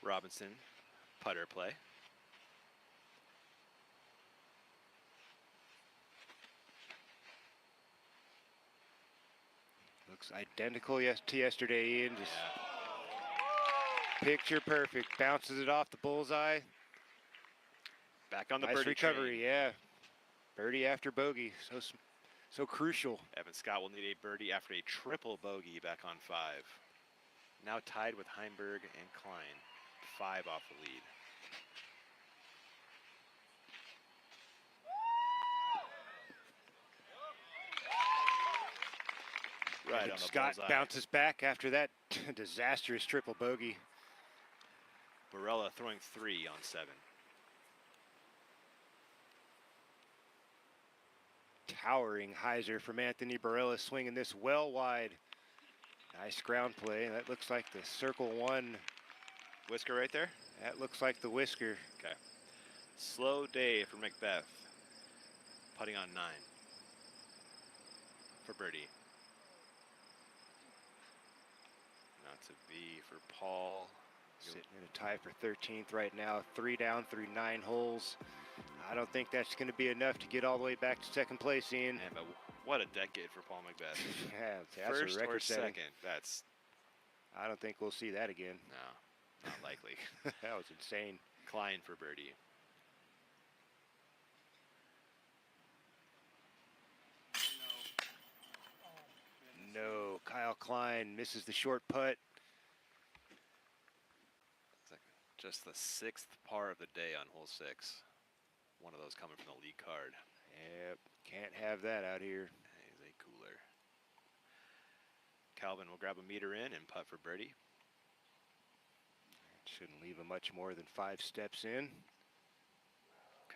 Robinson, putter play. Looks identical to yesterday, Ian. Just picture perfect. Bounces it off the bullseye. Back on the nice birdie recovery, train. yeah. Birdie after bogey, so crucial. Evan Scott will need a birdie after a triple bogey back on 5. Now tied with Heimberg and Klein. 5 off the lead. Right on the Scott bullseye. bounces back after that disastrous triple bogey. Barella throwing 3 on 7. Towering hyzer from Anthony Barella, swinging this well wide. Nice ground play. That looks like the circle 1. Whisker right there? That looks like the whisker. Okay. Slow day for Macbeth. Putting on 9. For birdie. Not to be for Paul. Sitting in a tie for 13th right now. 3 down through 9 holes. I don't think that's going to be enough to get all the way back to second place, Ian. Man, but what a decade for Paul Macbeth. Yeah, that's First a record or setting. second, that's... I don't think we'll see that again. No, not likely. That was insane. Klein for birdie. No, Kyle Klein misses the short putt. Just the 6th par of the day on hole 6. One of those coming from the lead card. Yep, can't have that out here. He's a cooler. Calvin will grab a meter in and putt for birdie. Shouldn't leave him much more than 5 steps in.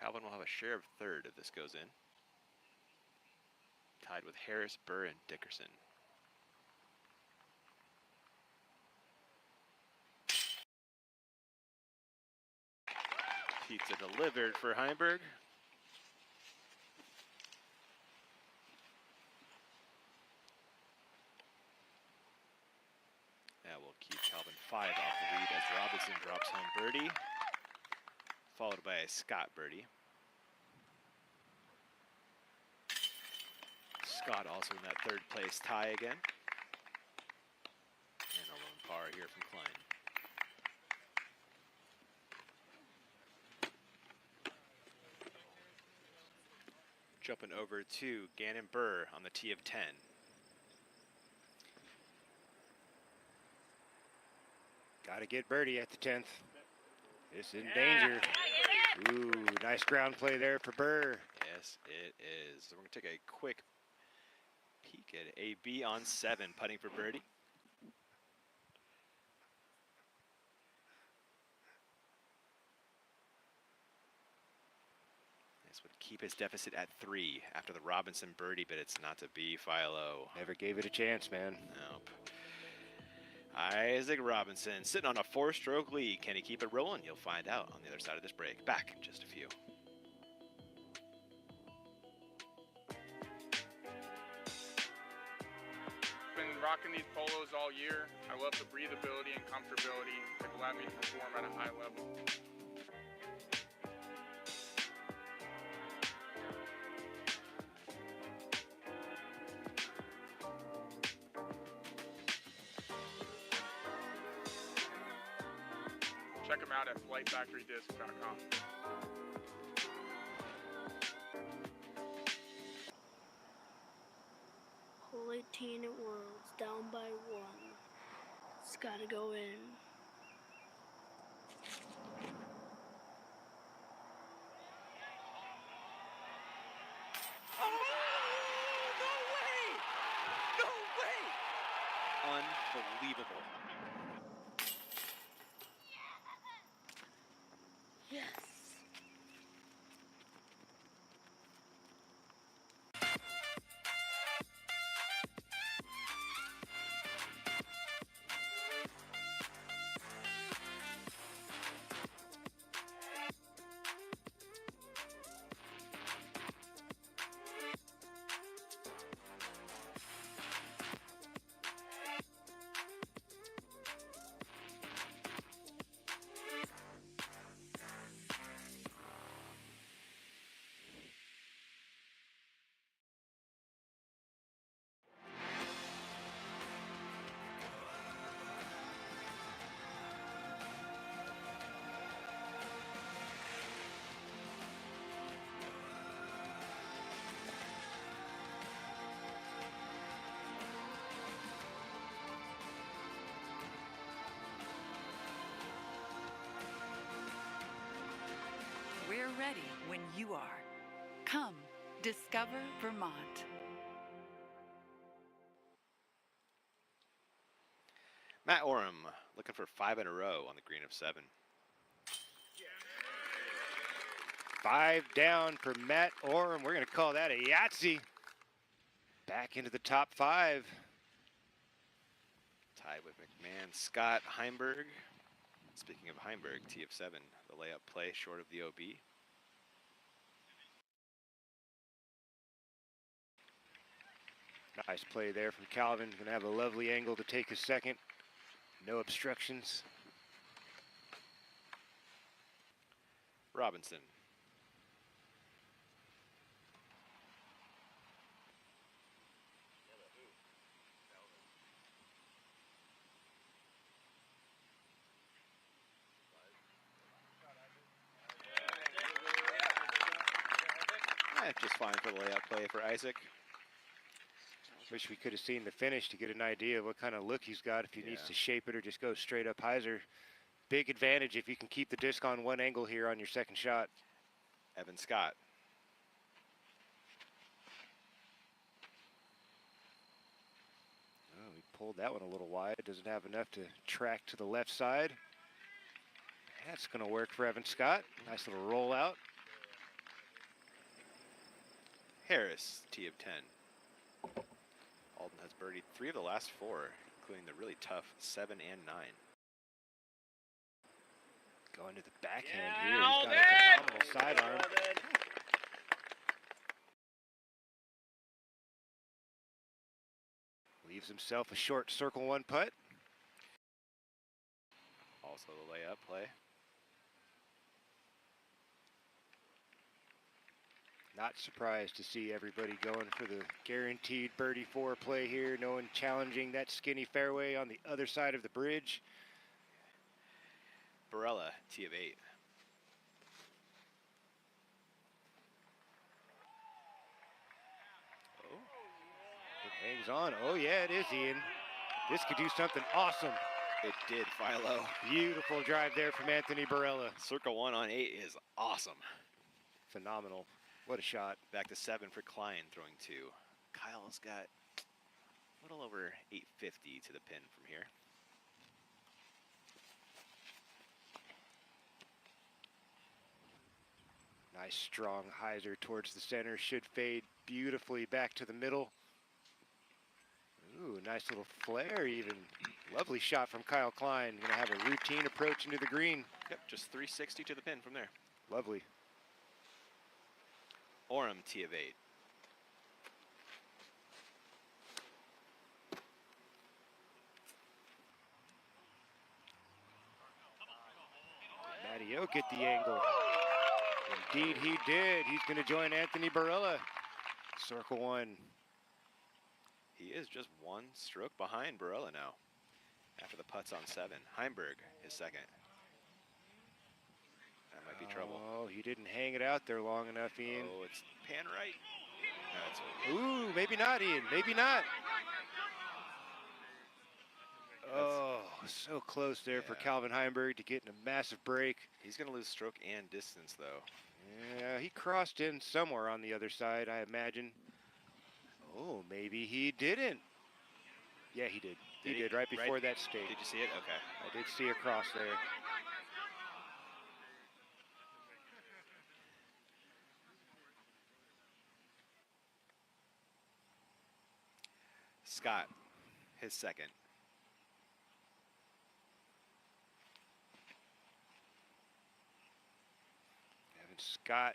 Calvin will have a share of 3rd if this goes in. Tied with Harris, Burr, and Dickerson. Pizza delivered for Heimberg. That will keep Calvin 5 off the lead as Robinson drops home birdie, followed by a Scott birdie. Scott also in that 3rd place tie again. And a lone par here from Klein. Jumping over to Gannon Burr on the tee of 10. Got to get birdie at the 10th. It's in danger. Ooh, nice ground play there for Burr. Yes, it is. So we're going to take a quick peek at AB on 7, putting for birdie. This would keep his deficit at 3 after the Robinson birdie, but it's not to be. Philo. Never gave it a chance, man. Nope. Isaac Robinson sitting on a 4-stroke lead. Can he keep it rolling? You'll find out on the other side of this break. Back in just a few. Been rocking these polos all year. I love the breathability and comfortability. They've allowed me to perform at a high level. Check them out at flightfactorydisc.com. routine at Worlds, down by 1. It's gotta go in. Unbelievable. Yes. We're ready when you are. Come, discover Vermont. Matt Oram looking for 5 in a row on the green of 7. 5 down for Matt Oram. We're going to call that a Yahtzee. Back into the top 5. Tied with McMahon, Scott, Heimberg. Speaking of Heimberg, T of 7, the layup play short of the OB. Nice play there from Calvin. Going to have a lovely angle to take his second. No obstructions. Robinson. Just fine for the layup play for Isaac. Wish we could have seen the finish to get an idea of what kind of look he's got, if he needs to shape it or just go straight up hyzer. Big advantage if you can keep the disc on one angle here on your second shot. Evan Scott. Oh, he pulled that one a little wide. Doesn't have enough to track to the left side. That's going to work for Evan Scott. Nice little rollout. Harris, T of 10. Alden has birdied 3 of the last 4, including the really tough 7 and 9. Going to the backhand here. He's got a phenomenal sidearm. Leaves himself a short circle 1 putt. Also the layup play. Not surprised to see everybody going for the guaranteed birdie 4 play here. No one challenging that skinny fairway on the other side of the bridge. Barella, T of 8. Oh, it hangs on. Oh yeah, it is, Ian. This could do something awesome. It did, Philo. Beautiful drive there from Anthony Barella. Circle 1 on 8 is awesome. Phenomenal. What a shot. Back to 7 for Klein, throwing 2. Kyle's got a little over 850 to the pin from here. Nice strong hyzer towards the center. Should fade beautifully back to the middle. Ooh, nice little flare even. Lovely shot from Kyle Klein. Gonna have a routine approach into the green. Yep, just 360 to the pin from there. Lovely. Oram, T of 8. Matty O get the angle. Indeed he did. He's going to join Anthony Barella. Circle 1. He is just 1 stroke behind Barella now. After the putts on 7. Heimberg, his second. That might be trouble. Oh, he didn't hang it out there long enough, Ian. Oh, it's pan right. Ooh, maybe not, Ian. Maybe not. so close there for Yeah. Calvin Heimberg to get in a massive break. He's going to lose stroke and distance, though. Yeah, he crossed in somewhere on the other side, I imagine. Oh, maybe he didn't. Yeah, he did. He did right before that stake. Did you see it? Okay. I did see a cross there. Scott, his second. Evan Scott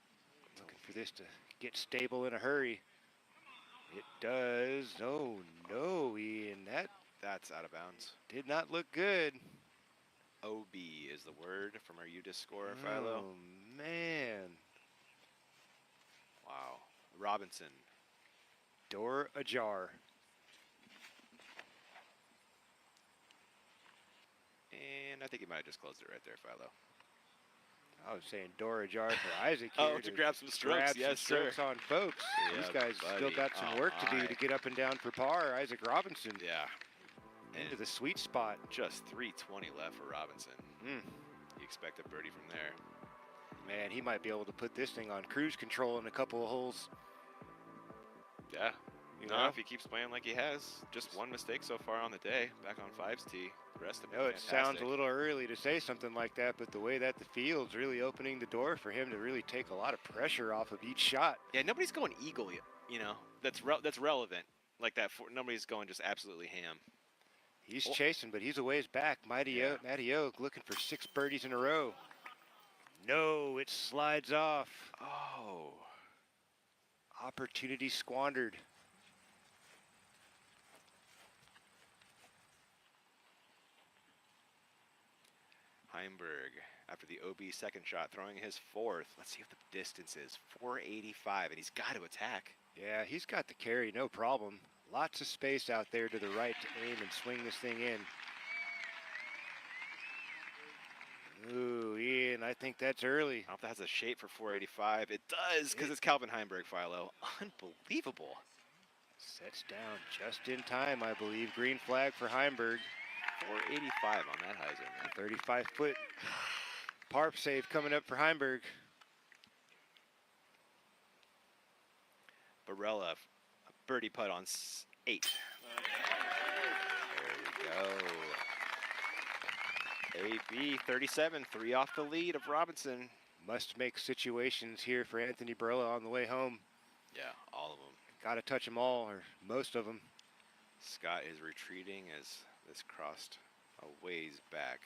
looking for this to get stable in a hurry. It does. Oh, no, Ian. That's out of bounds. Did not look good. OB is the word from our UDIS scorer, Philo. Oh, man. Wow. Robinson. Door ajar. And I think he might have just closed it right there, Philo. I was saying door ajar for Isaac Oh, here to grab some strokes. grab Yes, some strokes sir. on folks. Yeah, These guys still buddy. got some Oh, work to do my. to get up and down for par. Isaac Robinson. Yeah. Into the sweet spot. Just 320 left for Robinson. Mm. You expect a birdie from there. Man, he might be able to put this thing on cruise control in a couple of holes. Yeah. You No, know? if he keeps playing like he has, just one mistake so far on the day, back on fives tee. The rest of I know it fantastic. sounds a little early to say something like that, but the way that the field's really opening the door for him to really take a lot of pressure off of each shot. Yeah, nobody's going eagle yet. You know, that's relevant. Like that. Nobody's going just absolutely ham. He's chasing, but he's a ways back. Matty Oak looking for 6 birdies in a row. No, it slides off. Oh. Opportunity squandered. Heimberg, after the OB second shot, throwing his fourth. Let's see what the distance is. 485, and he's got to attack. Yeah, he's got the carry, no problem. Lots of space out there to the right to aim and swing this thing in. Ooh, Ian, I think that's early. I don't know if that has a shape for 485. It does, because it's Calvin Heimberg, Philo. Unbelievable. Sets down just in time, I believe. Green flag for Heimberg. 485 on that hyzer, man. 35-foot par save coming up for Heimberg. Barella, a birdie putt on 8. There we go. AB 37, 3 off the lead of Robinson. Must make situations here for Anthony Barella on the way home. Yeah, all of them. Got to touch them all, or most of them. Scott is retreating as this crossed a ways back.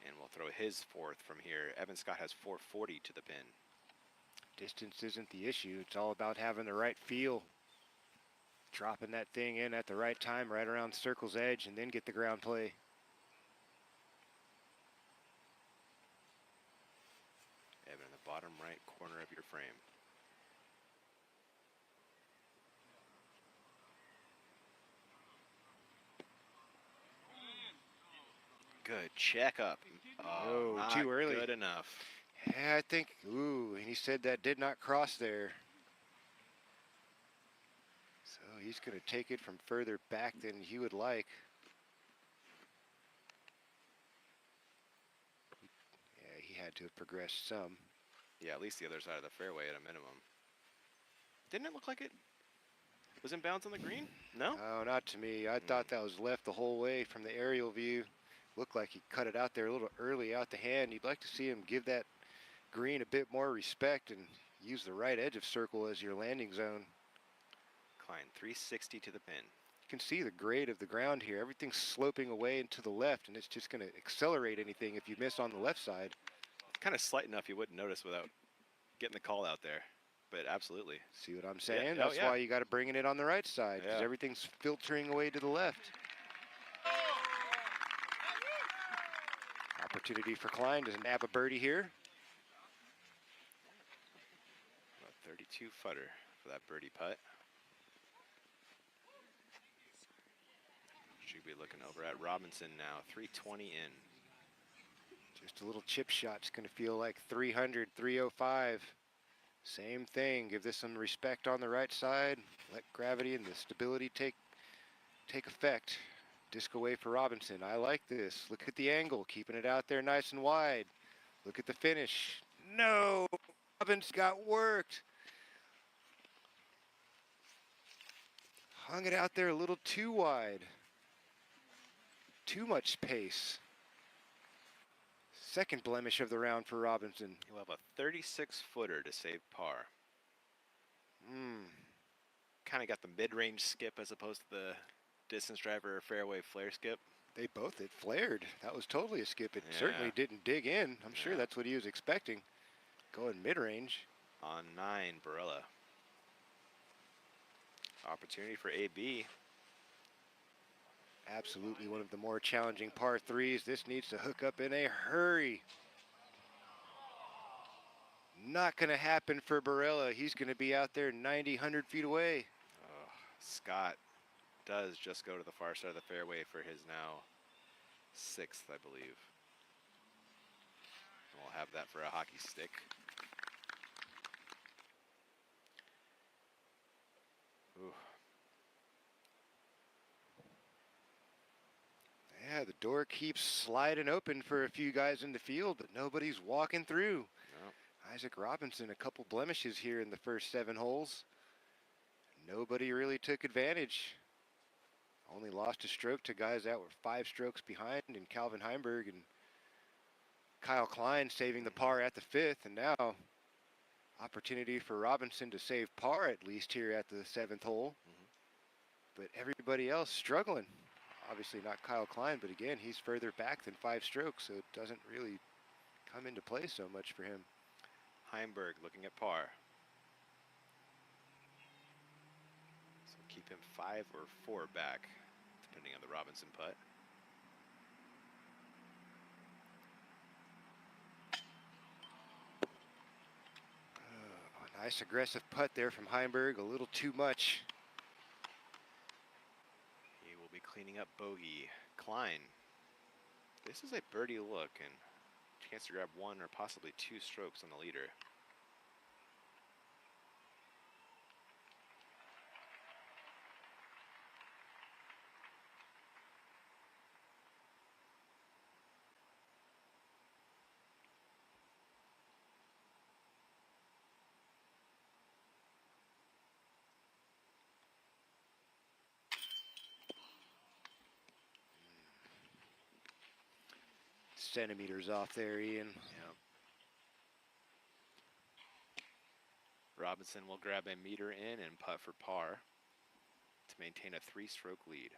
And we'll throw his fourth from here. Evan Scott has 440 to the pin. Distance isn't the issue. It's all about having the right feel. Dropping that thing in at the right time, right around circle's edge, and then get the ground play. Evan in the bottom right corner of your frame. Good checkup. Oh, No, not too early. Good enough. Yeah, I think, ooh, and he said that did not cross there. So he's going to take it from further back than he would like. Yeah, he had to have progressed some. Yeah, at least the other side of the fairway at a minimum. Didn't it look like it was in bounds on the green? No? No, not to me. I thought that was left the whole way from the aerial view. Looked like he cut it out there a little early out the hand. You'd like to see him give that green a bit more respect and use the right edge of circle as your landing zone. Klein, 360 to the pin. You can see the grade of the ground here. Everything's sloping away and to the left, and it's just going to accelerate anything if you miss on the left side. It's kind of slight enough you wouldn't notice without getting the call out there. But absolutely. See what I'm saying? Yeah. That's why you got to bring it on the right side, because Yeah. everything's filtering away to the left. Opportunity for Klein to nab a birdie here. A 32 footer for that birdie putt. Should be looking over at Robinson now. 320 in. Just a little chip shot. It's going to feel like 300, 305. Same thing. Give this some respect on the right side. Let gravity and the stability take effect. Disc away for Robinson. I like this. Look at the angle, keeping it out there nice and wide. Look at the finish. No, Robbins got worked. Hung it out there a little too wide. Too much pace. Second blemish of the round for Robinson. He'll have a 36-footer to save par. Kind of got the mid-range skip as opposed to the distance driver fairway flare skip. They both, it flared. That was totally a skip. It Yeah. certainly didn't dig in. I'm sure Yeah. that's what he was expecting. Going mid-range. On 9, Barella. Opportunity for AB. Absolutely one of the more challenging par threes. This needs to hook up in a hurry. Not going to happen for Barella. He's going to be out there 90, 100 feet away. Oh, Scott does just go to the far side of the fairway for his now 6th, I believe. We'll have that for a hockey stick. Ooh. Yeah, the door keeps sliding open for a few guys in the field, but nobody's walking through. No. Isaac Robinson, a couple blemishes here in the first 7 holes. Nobody really took advantage. Only lost a stroke to guys that were 5 strokes behind, and Calvin Heimberg and Kyle Klein saving the par at the 5th, and now opportunity for Robinson to save par at least here at the 7th hole. But everybody else struggling. Obviously not Kyle Klein, but again, he's further back than 5 strokes, so it doesn't really come into play so much for him. Heimberg looking at par. So keep him 5 or 4 back, depending on the Robinson putt. A nice aggressive putt there from Heimberg, a little too much. He will be cleaning up bogey. Klein. This is a birdie look and chance to grab 1 or possibly 2 strokes on the leader. Centimeters off there, Ian. Yep. Robinson will grab a meter in and putt for par to maintain a 3-stroke lead.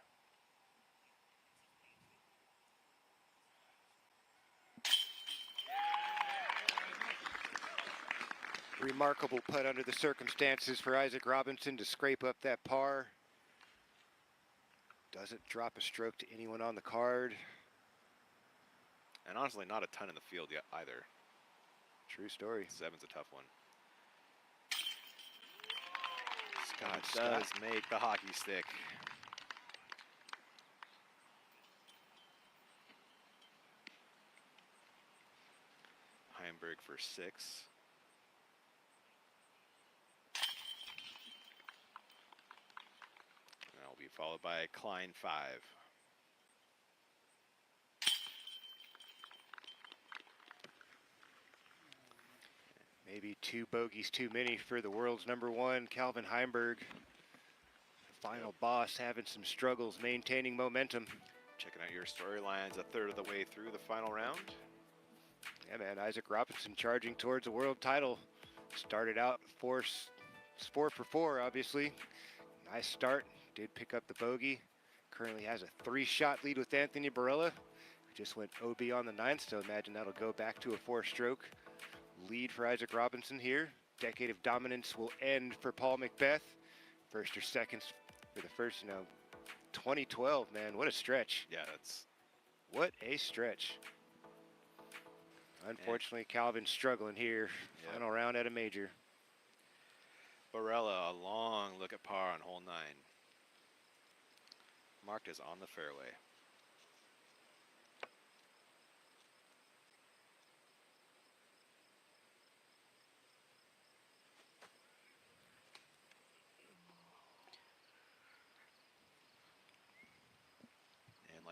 Remarkable putt under the circumstances for Isaac Robinson to scrape up that par. Doesn't drop a stroke to anyone on the card. And honestly, not a ton in the field yet either. True story. 7's a tough one. Scott does make the hockey stick. Heimberg for 6. And that'll be followed by Klein 5. Maybe 2 bogeys too many for the world's #1, Calvin Heimberg. Final boss having some struggles maintaining momentum. Checking out your storylines a third of the way through the final round. Yeah, man, Isaac Robinson charging towards a world title. Started out 4 for 4, obviously. Nice start, did pick up the bogey. Currently has a 3-shot lead with Anthony Barella, who just went OB on the 9th, so imagine that'll go back to a 4-stroke lead for Isaac Robinson here. Decade of dominance will end for Paul Macbeth. First or second for the first, 2012, man, what a stretch. Yeah, that's... What a stretch. Unfortunately, Calvin struggling here. Yep. Final round at a major. Barella, a long look at par on hole 9. Marked as on the fairway.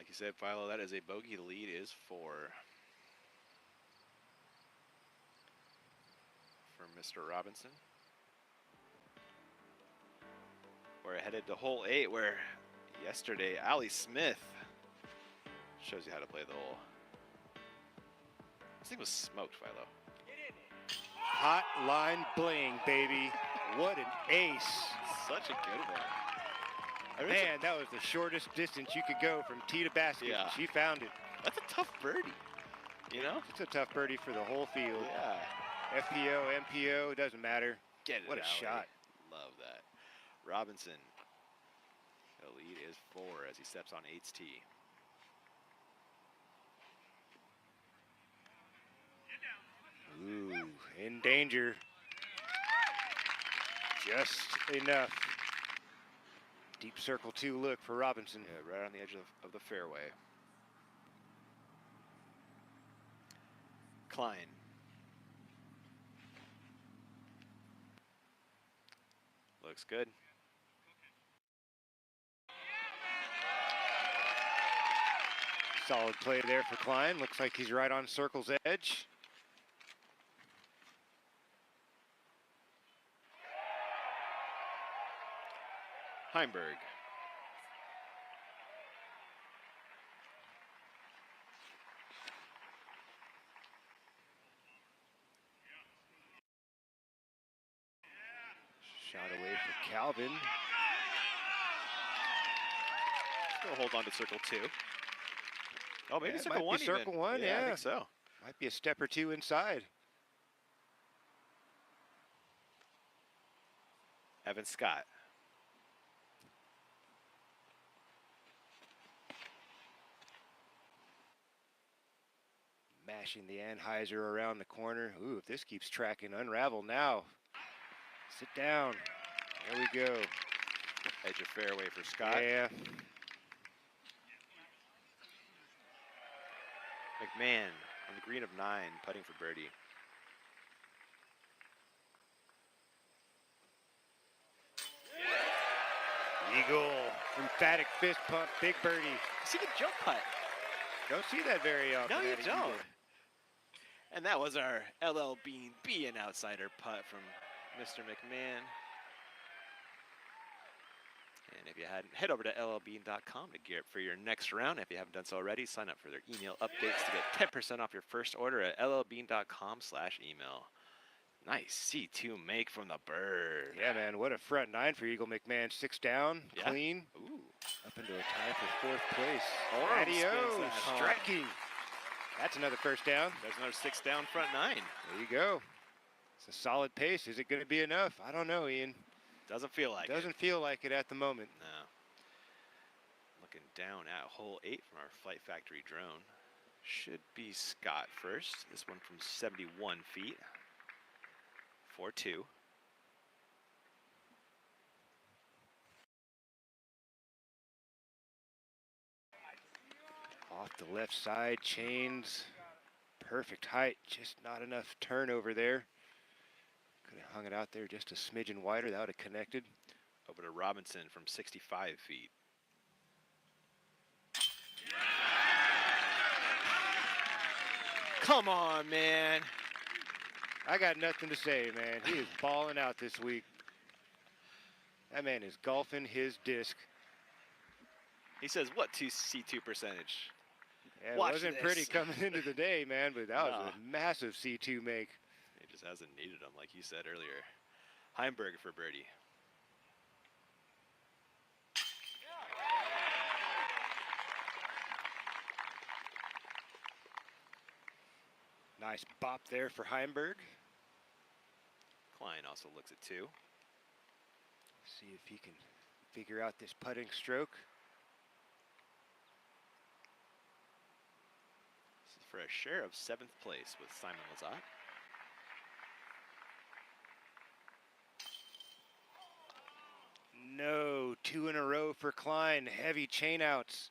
you said, Philo, that is a bogey. The lead is 4 for Mr. Robinson. We're headed to hole 8, where yesterday Allie Smith shows you how to play the hole. This thing was smoked, Philo. Hot line bling, baby. What an ace. Such a good one. Man, that was the shortest distance you could go from tee to basket. Yeah. She found it. That's a tough birdie, you know? It's a tough birdie for the whole field. Yeah. FPO, MPO, doesn't matter. Get it, What a Allie. shot. Love that. Robinson. The lead is 4 as he steps on 8's tee. Ooh, in danger. Just enough. Deep circle 2 look for Robinson. Yeah, right on the edge of the fairway. Klein. Looks good. Solid play there for Klein. Looks like he's right on circle's edge. Heimberg. Shot away for Calvin. Still hold on to circle 2. Oh, maybe Yeah, circle might 1 be circle even. 1, yeah. I think so. Might be a step or 2 inside. Evan Scott. Mashing the Anheuser around the corner. Ooh, if this keeps tracking, unravel now. Sit down. There we go. Edge of fairway for Scott. Yeah. McMahon on the green of 9, putting for birdie. Eagle. Emphatic fist pump. Big birdie. See the jump putt. Don't see that very often. No, you at an don't. eagle. And that was our LL Bean be an outsider putt from Mr. McMahon. And if you hadn't, head over to llbean.com to gear up for your next round. If you haven't done so already, sign up for their email updates to get 10% off your first order at llbean.com/email. Nice C2 make from the bird. Yeah, man, what a front 9 for Eagle McMahon. 6 down, Yeah. clean. Ooh. Up into a tie for 4th place. Arm spins Adios, that home. striking. That's another first down. There's another 6 down front 9. There you go. It's a solid pace. Is it going to be enough? I don't know, Ian. Doesn't feel like Doesn't feel like it at the moment. No. Looking down at hole 8 from our Flight Factory drone. Should be Scott first. This one from 71 feet. 4-2. Off the left side, chains. Perfect height, just not enough turn over there. Could have hung it out there just a smidgen wider. That would have connected. Over to Robinson from 65 feet. Come on, man. I got nothing to say, man. He is balling out this week. That man is golfing his disc. He says, what C2 percentage? Yeah, it Watch wasn't this. pretty coming into the day, man, but that was a massive C2 make. He just hasn't needed them, like you said earlier. Heimberg for birdie. Nice bop there for Heimberg. Klein also looks at 2. See if he can figure out this putting stroke. This is for a share of 7th place with Simon Lazat. No, 2 in a row for Klein. Heavy chain outs.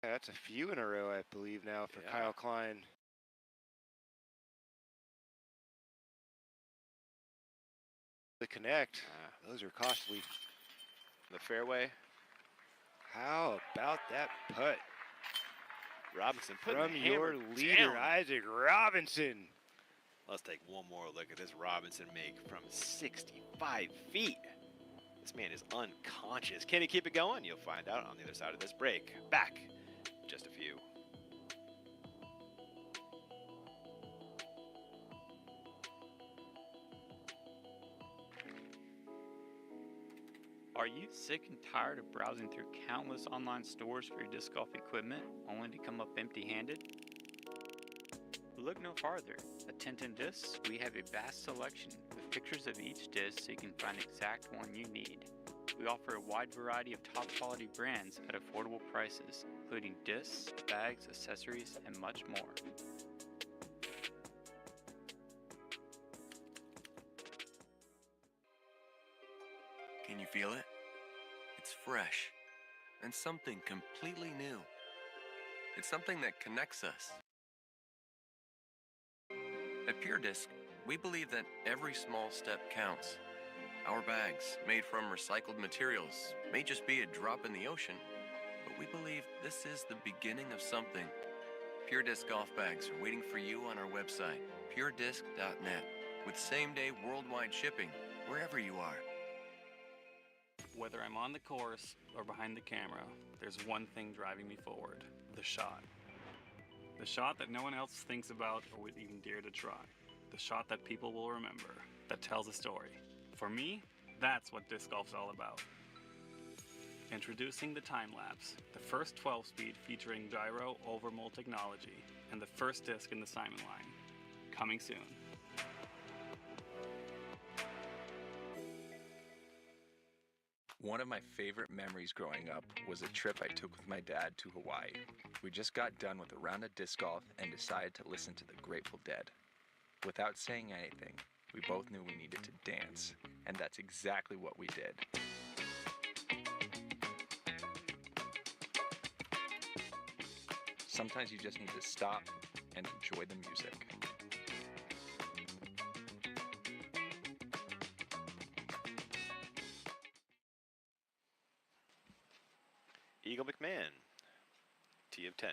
Yeah, that's a few in a row, I believe, now for Kyle Klein. The connect. Those are costly. The fairway. How about that putt Robinson putting from the your hammer leader, down. Isaac Robinson? Let's take one more look at this Robinson make from 65 feet. This man is unconscious. Can he keep it going? You'll find out on the other side of this break. Back in just a few. Are you sick and tired of browsing through countless online stores for your disc golf equipment only to come up empty-handed? Look no farther. At Tintin Discs, we have a vast selection with pictures of each disc so you can find the exact one you need. We offer a wide variety of top-quality brands at affordable prices, including discs, bags, accessories, and much more. Can you feel it? It's fresh and something completely new. It's something that connects us. At Pure Disc, we believe that every small step counts. Our bags, made from recycled materials, may just be a drop in the ocean, but we believe this is the beginning of something. Pure Disc golf bags are waiting for you on our website, puredisc.net, with same-day worldwide shipping wherever you are. Whether I'm on the course or behind the camera, there's one thing driving me forward: the shot. The shot that no one else thinks about or would even dare to try. The shot that people will remember, that tells a story. For me, that's what disc golf's all about. Introducing the time lapse, the first 12-speed featuring gyro overmold technology, and the first disc in the Simon line. Coming soon. One of my favorite memories growing up was a trip I took with my dad to Hawaii. We just got done with a round of disc golf and decided to listen to the Grateful Dead. Without saying anything, we both knew we needed to dance, and that's exactly what we did. Sometimes you just need to stop and enjoy the music. Eagle McMahon, T of 10.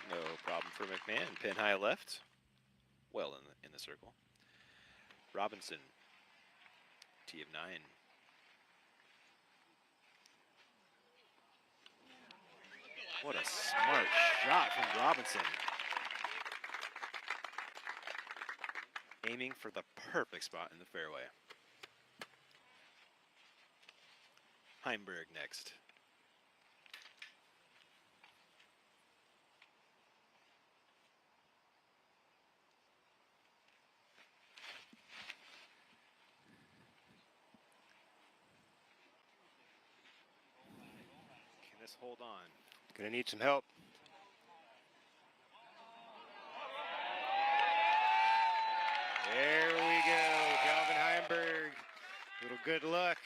No problem for McMahon. Pin high left. Well in the circle. Robinson, T of 9. What a smart shot from Robinson. Aiming for the perfect spot in the fairway. Heimberg next. Can this hold on? Gonna need some help. There we go, Calvin Heimberg. Little good luck.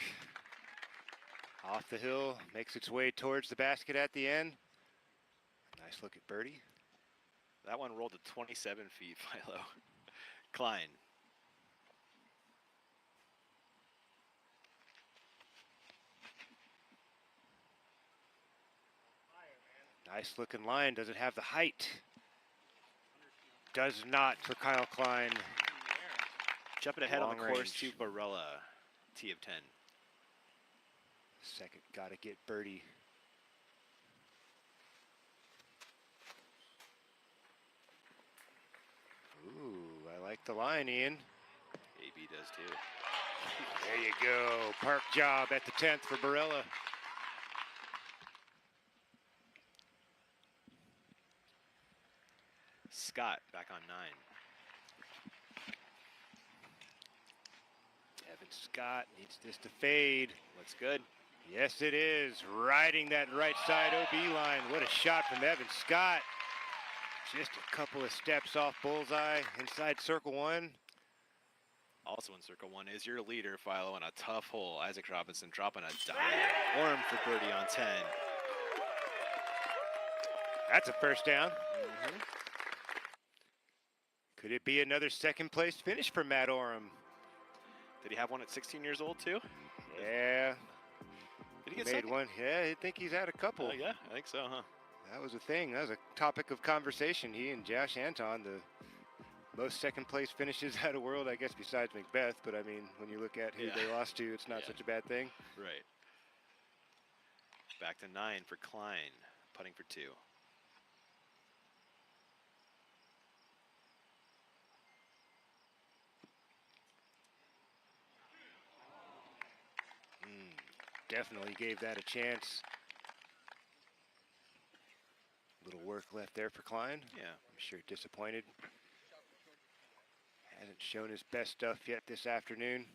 Off the hill, makes its way towards the basket at the end. Nice look at birdie. That one rolled to 27 feet, Philo. Klein. Nice looking line, doesn't have the height. Does not for Kyle Klein. Jumping ahead on the Long course to range. Varela, T of 10. Second, gotta get birdie. Ooh, I like the line, Ian. AB does too. There you go. Park job at the 10th for Barella. Scott back on 9. Evan Scott needs this to fade. Looks good. Yes, it is. Riding that right side OB line. What a shot from Evan Scott. Just a couple of steps off bullseye inside circle 1. Also in circle 1 is your leader, Philo, on a tough hole. Isaac Robinson dropping a diamond. Orm for birdie on 10. That's a first down. Could it be another second place finish for Matt Oram? Did he have one at 16 years old too? Yeah. Did he get made second? one. Yeah, I think he's had a couple. Yeah, I think so, huh? That was a thing. That was a topic of conversation. He and Josh Anton, the most second place finishes out of world, I guess, besides Macbeth. But I mean, when you look at who they lost to, it's not such a bad thing. Right. Back to 9 for Klein, putting for 2. Definitely gave that a chance. Little work left there for Klein. Yeah. I'm sure disappointed. Hasn't shown his best stuff yet this afternoon.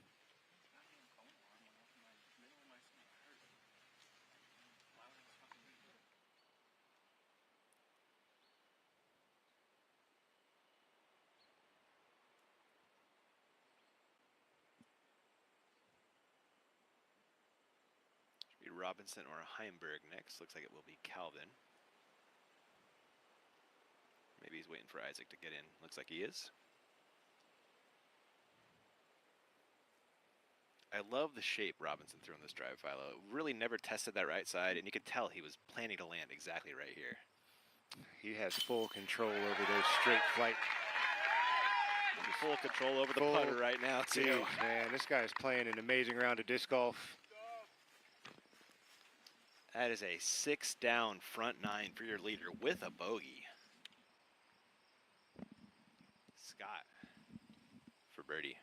Should be Robinson or Heimberg next. Looks like it will be Calvin. Maybe he's waiting for Isaac to get in. Looks like he is. I love the shape Robinson threw in this drive, Philo. Really never tested that right side, and you could tell he was planning to land exactly right here. He has full control over those straight flight. Full control over the putter right now, too. Dude, man, this guy's playing an amazing round of disc golf. That is a 6-down front 9 for your leader with a bogey. Scott for birdie.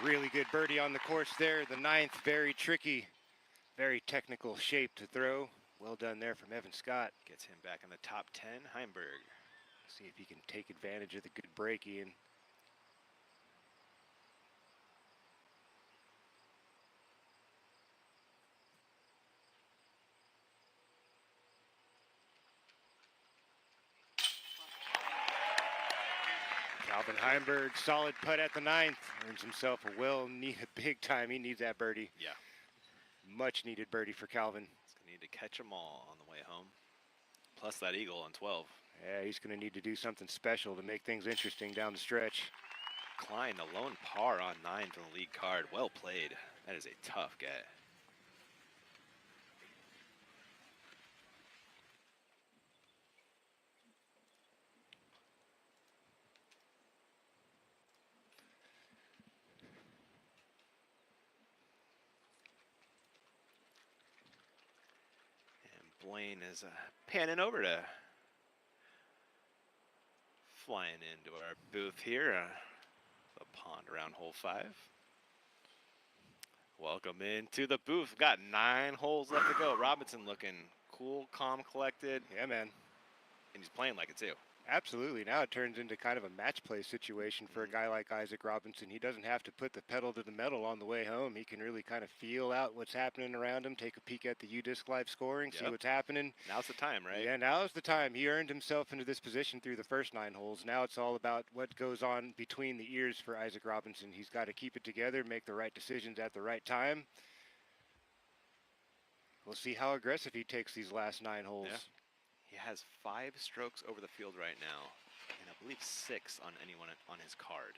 Really good birdie on the course there. The 9th, very tricky, very technical shape to throw. Well done there from Evan Scott. Gets him back in the top 10. Heimberg. See if he can take advantage of the good break, Ian. Calvin Heimberg, solid putt at the 9th. Earns himself a big time. He needs that birdie. Yeah. Much needed birdie for Calvin. He's going to need to catch them all on the way home. Plus that eagle on 12. Yeah, he's going to need to do something special to make things interesting down the stretch. Klein, the lone par on 9 from the lead card. Well played. That is a tough get. Blaine is panning over to flying into our booth here, the pond around hole 5. Welcome into the booth. We've got 9 holes left to go. Robinson looking cool, calm, collected. Yeah, man. And he's playing like it too. Absolutely. Now it turns into kind of a match play situation for a guy like Isaac Robinson. He doesn't have to put the pedal to the metal on the way home. He can really kind of feel out what's happening around him, take a peek at the UDisc live scoring, see what's happening. Now's the time, right? Yeah, now's the time. He earned himself into this position through the first 9 holes. Now it's all about what goes on between the ears for Isaac Robinson. He's got to keep it together, make the right decisions at the right time. We'll see how aggressive he takes these last 9 holes. Yeah. He has 5 strokes over the field right now, and I believe 6 on anyone on his card.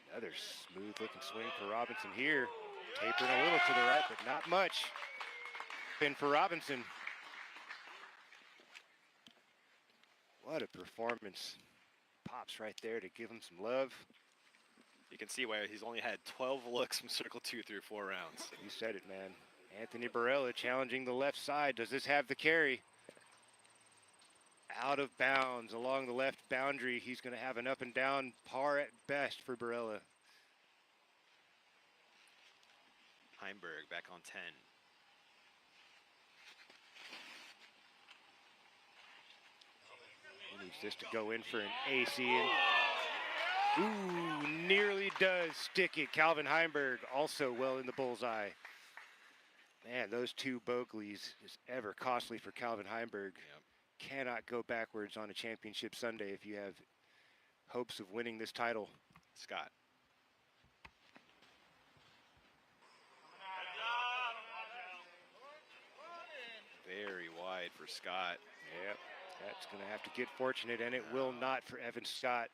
Another smooth looking swing for Robinson here. Tapering a little to the right, but not much. Pin for Robinson. What a performance. Pops right there to give him some love. You can see why he's only had 12 looks from circle 2 through 4 rounds. You said it, man. Anthony Barella challenging the left side. Does this have the carry? Out of bounds along the left boundary. He's going to have an up and down par at best for Barella. Heimberg back on 10. He needs this to go in for an AC. Ooh, nearly does stick it. Calvin Heimberg also well in the bullseye. Man, those 2 bogeys is ever costly for Calvin Heimberg. Yep. Cannot go backwards on a championship Sunday if you have hopes of winning this title. Scott. tight for Scott. Yep, that's going to have to get fortunate, and it will not for Evan Scott.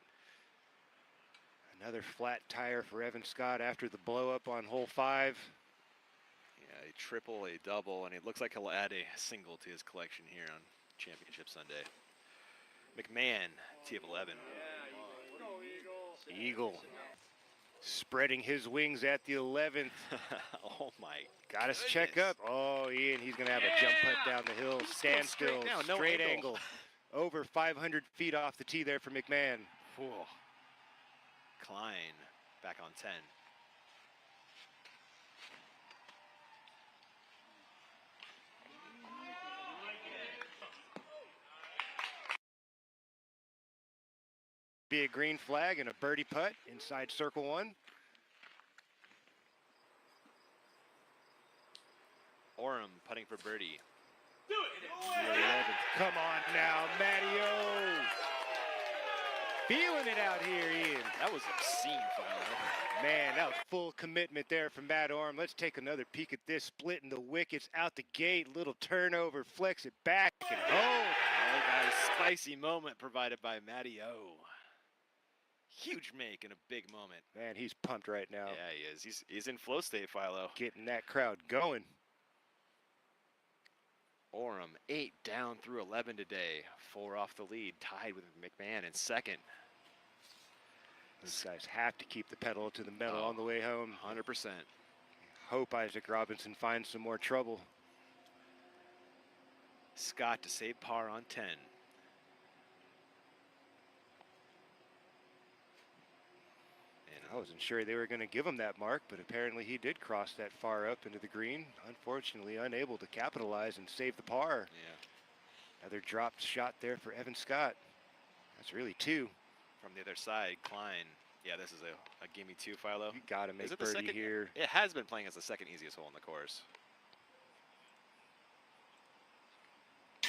Another flat tire for Evan Scott after the blow up on hole 5. Yeah, a triple, a double, and it looks like he'll add a single to his collection here on Championship Sunday. McMahon, tee of 11. Eagle spreading his wings at the 11th. Oh my. Got us check up. Oh, Ian, he's going to have a jump putt down the hill. Stand still, now, no straight angle. angle. Over 500 feet off the tee there for McMahon. Whew. Klein back on 10. Be a green flag and a birdie putt inside circle 1. Oram putting for birdie. The 11th. Come on now, Matty-O. Feeling it out here, Ian. That was obscene, Philo. Man, that was full commitment there from Matt Oram. Let's take another peek at this. Splitting the wickets out the gate. Little turnover, flex it back and home. Oh, guys, spicy moment provided by Matty-O. Huge make in a big moment. Man, he's pumped right now. Yeah, he is. He's in flow state, Philo. Getting that crowd going. Oram 8 down through 11 today. 4 off the lead, tied with McMahon in second. These guys have to keep the pedal to the metal on the way home. 100%. Hope Isaac Robinson finds some more trouble. Scott to save par on 10. I wasn't sure they were going to give him that mark, but apparently he did cross that far up into the green. Unfortunately, unable to capitalize and save the par. Yeah. Another dropped shot there for Evan Scott. That's really 2. From the other side, Klein. Yeah, this is a gimme 2, Philo. You got to make Is it birdie the second here. It has been playing as the second easiest hole in the course.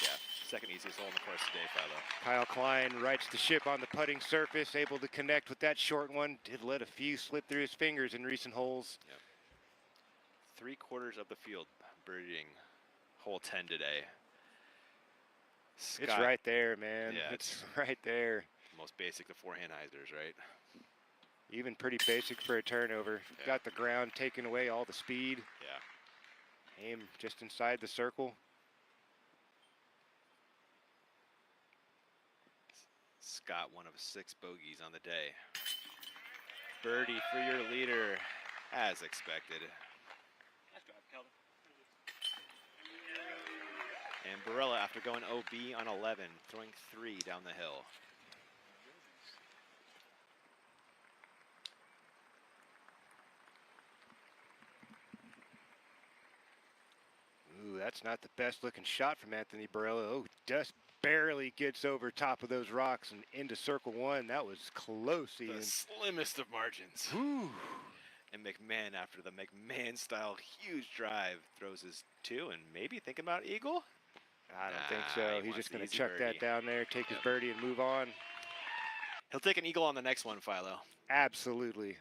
Yeah, second easiest hole in the course today, Philo. Kyle Klein rights the ship on the putting surface, able to connect with that short one. Did let a few slip through his fingers in recent holes. Yep. 3/4 of the field birdieing hole 10 today. Scott, It's right there, man. Yeah, it's right there. Most basic, the forehand hyzers, right? Even pretty basic for a turnover. Yeah. Got the ground taking away all the speed. Yeah. Aim just inside the circle. Scott, one of 6 bogeys on the day. Birdie for your leader, as expected. Nice drive, Calvin. And Barella, after going OB on 11, throwing 3 down the hill. Ooh, that's not the best looking shot from Anthony Barella. Oh, just barely gets over top of those rocks and into circle 1. That was close, Ian. The slimmest of margins. Whew. And McMahon, after the McMahon-style huge drive, throws his 2 and maybe think about eagle? I don't think so. He He's wants just the going to easy chuck birdie. that down there, take his birdie, and move on. He'll take an eagle on the next one, Philo. Absolutely.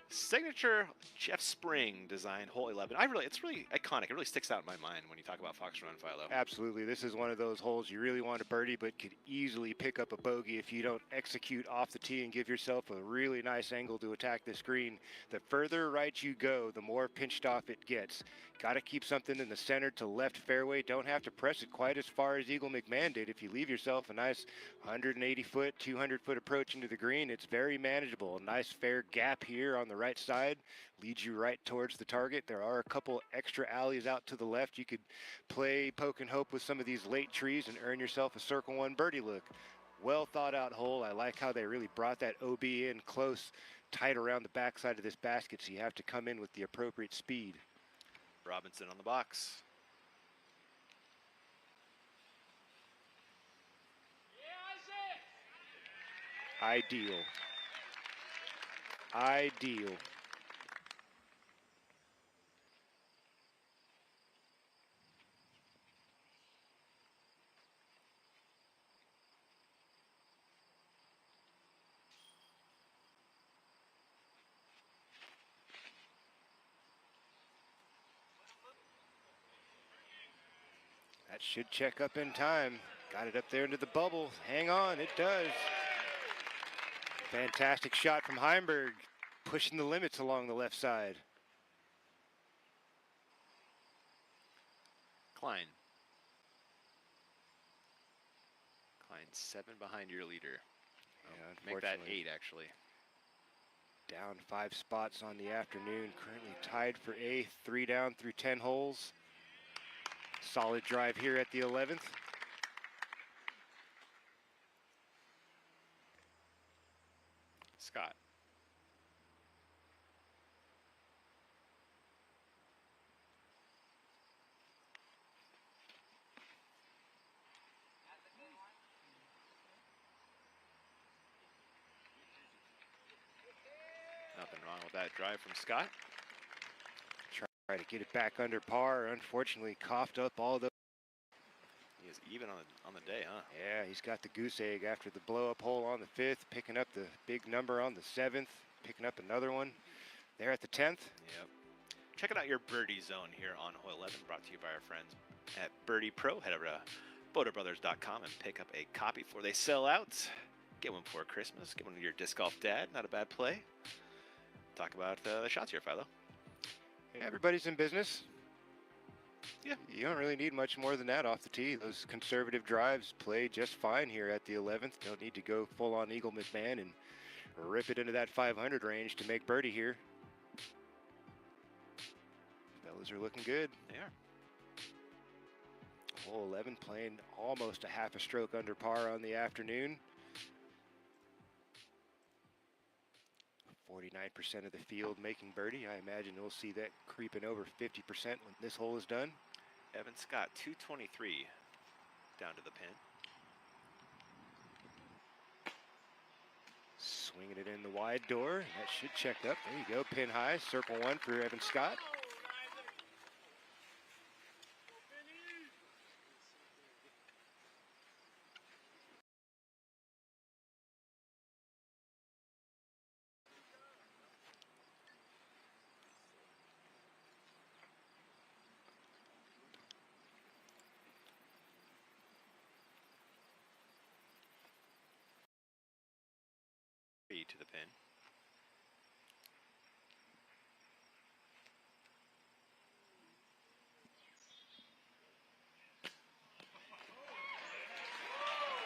Signature Jeff Spring design hole 11. It's really iconic. It really sticks out in my mind when you talk about Fox Run, Philo. Absolutely. This is one of those holes you really want a birdie, but could easily pick up a bogey if you don't execute off the tee and give yourself a really nice angle to attack this green. The further right you go, the more pinched off it gets. Got to keep something in the center to left fairway. Don't have to press it quite as far as Eagle McMahon did. If you leave yourself a nice 180-foot, 200-foot approach into the green, it's very manageable. A nice fair gap here on the right side leads you right towards the target. There are a couple extra alleys out to the left. You could play poke and hope with some of these late trees and earn yourself a circle 1 birdie look. Well thought out hole. I like how they really brought that OB in close, tight around the backside of this basket, so you have to come in with the appropriate speed. Robinson on the box. Ideal. Ideal. That should check up in time. Got it up there into the bubble. Hang on, it does. Fantastic shot from Heimberg, pushing the limits along the left side. Klein. Klein 7 behind your leader. Yeah, Make that unfortunately. 8 actually. Down 5 spots on the afternoon. Currently tied for 8th. 3 down through 10 holes. Solid drive here at the 11th. Scott. Nothing wrong with that drive from Scott. Try to get it back under par. Unfortunately, coughed up all the. He is even on the day, huh? Yeah, he's got the goose egg after the blow-up hole on the 5th, picking up the big number on the 7th, picking up another one there at the 10th. Yep. Check out your birdie zone here on hole 11, brought to you by our friends at Birdie Pro. Head over to BoaterBrothers.com and pick up a copy before they sell out. Get one for Christmas. Get one to your disc golf dad. Not a bad play. Talk about the shots here, Philo. Yeah, everybody's in business. Yeah. You don't really need much more than that off the tee. Those conservative drives play just fine here at the 11th. Don't need to go full-on Eagle McMahon and rip it into that 500 range to make birdie here. Fellas are looking good. They are. Hole 11 playing almost a half a stroke under par on the afternoon. 49% of the field making birdie. I imagine we'll see that creeping over 50% when this hole is done. Evan Scott, 223 down to the pin. Swinging it in the wide door. That should check up. There you go. Pin high. Circle 1 for Evan Scott. To the pin.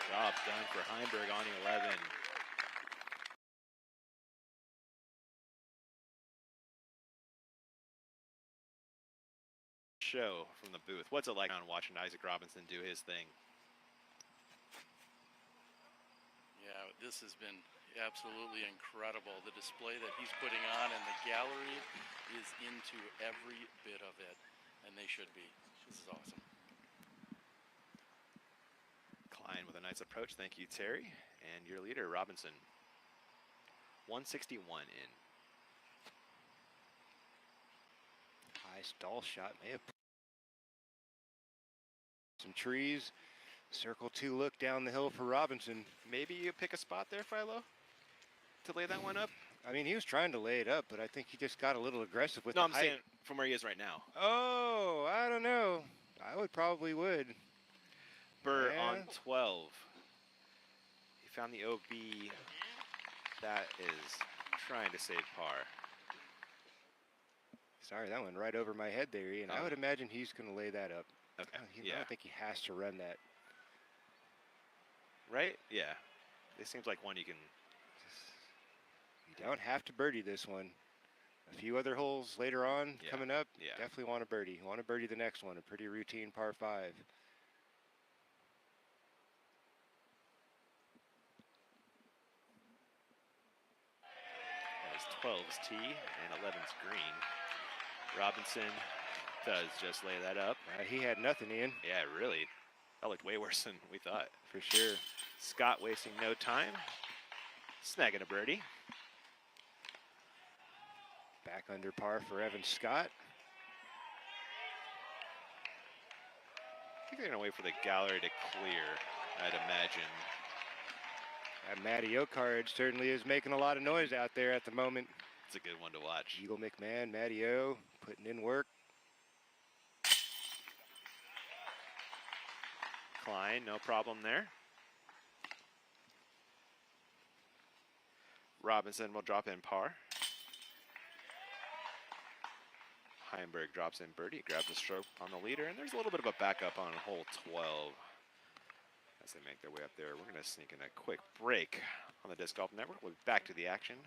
Job done for Heimberg on 11. Show from the booth. What's it like on watching Isaac Robinson do his thing? Yeah, this has been absolutely incredible. The display that he's putting on, and the gallery is into every bit of it, and they should be. This is awesome. Klein with a nice approach. Thank you, Terry. And your leader, Robinson. 161 in. High stall shot may have some trees. Circle 2 look down the hill for Robinson. Maybe you pick a spot there, Philo, to lay that one up? I mean, he was trying to lay it up, but I think he just got a little aggressive with no, the I'm height. saying from where he is right now. Oh, I don't know. I would. Burr Yeah. on 12. He found the OB. That is trying to save par. Sorry, that went right over my head there, Ian. I would imagine he's going to lay that up. Okay. I don't think he has to run that. Right? Yeah. It seems like one you can. You don't have to birdie this one. A few other holes later on coming up. Yeah. Definitely want to birdie. You want to birdie the next one. A pretty routine par 5. That is 12's tee and 11's green. Robinson does just lay that up. He had nothing, Ian. Yeah, really. That looked way worse than we thought. For sure. Scott wasting no time. Snagging a birdie. Back under par for Evan Scott. I think they're going to wait for the gallery to clear, I'd imagine. That Matty O card certainly is making a lot of noise out there at the moment. It's a good one to watch. Eagle McMahon, Matty O, putting in work. decline, no problem there. Robinson will drop in par. Heinberg drops in birdie, grabs a stroke on the leader, and there's a little bit of a backup on hole 12. As they make their way up there, we're going to sneak in a quick break on the Disc Golf Network. We'll be back to the action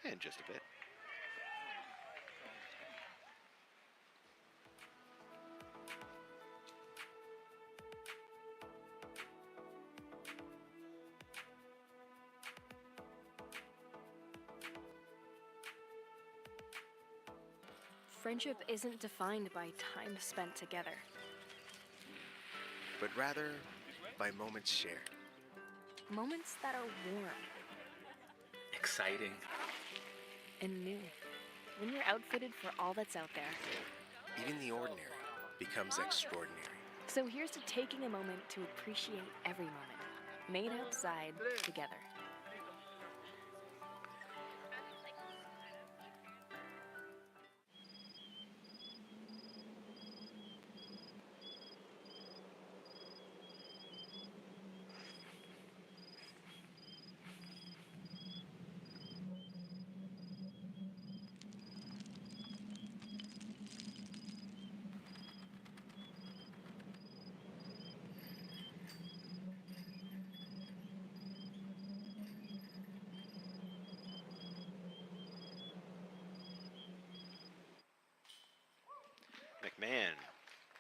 in just a bit. Friendship isn't defined by time spent together, but rather by moments shared. moments that are warm Exciting. and new. When you're outfitted for all that's out there. Even the ordinary becomes extraordinary. So here's to taking a moment to appreciate every moment, made outside together. McMahon,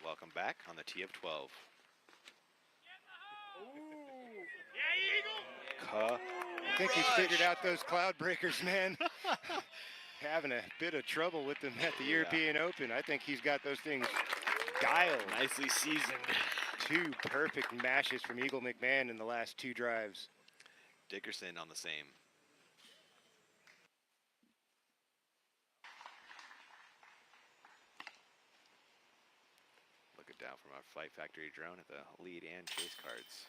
welcome back on the tee of 12. I think he's figured out those cloud breakers, man. Having a bit of trouble with them at the European Open. I think he's got those things dialed. Nicely seasoned. 2 perfect mashes from Eagle McMahon in the last 2 drives. Dickerson on the same. Looking down from our Flight Factory drone at the lead and chase cards.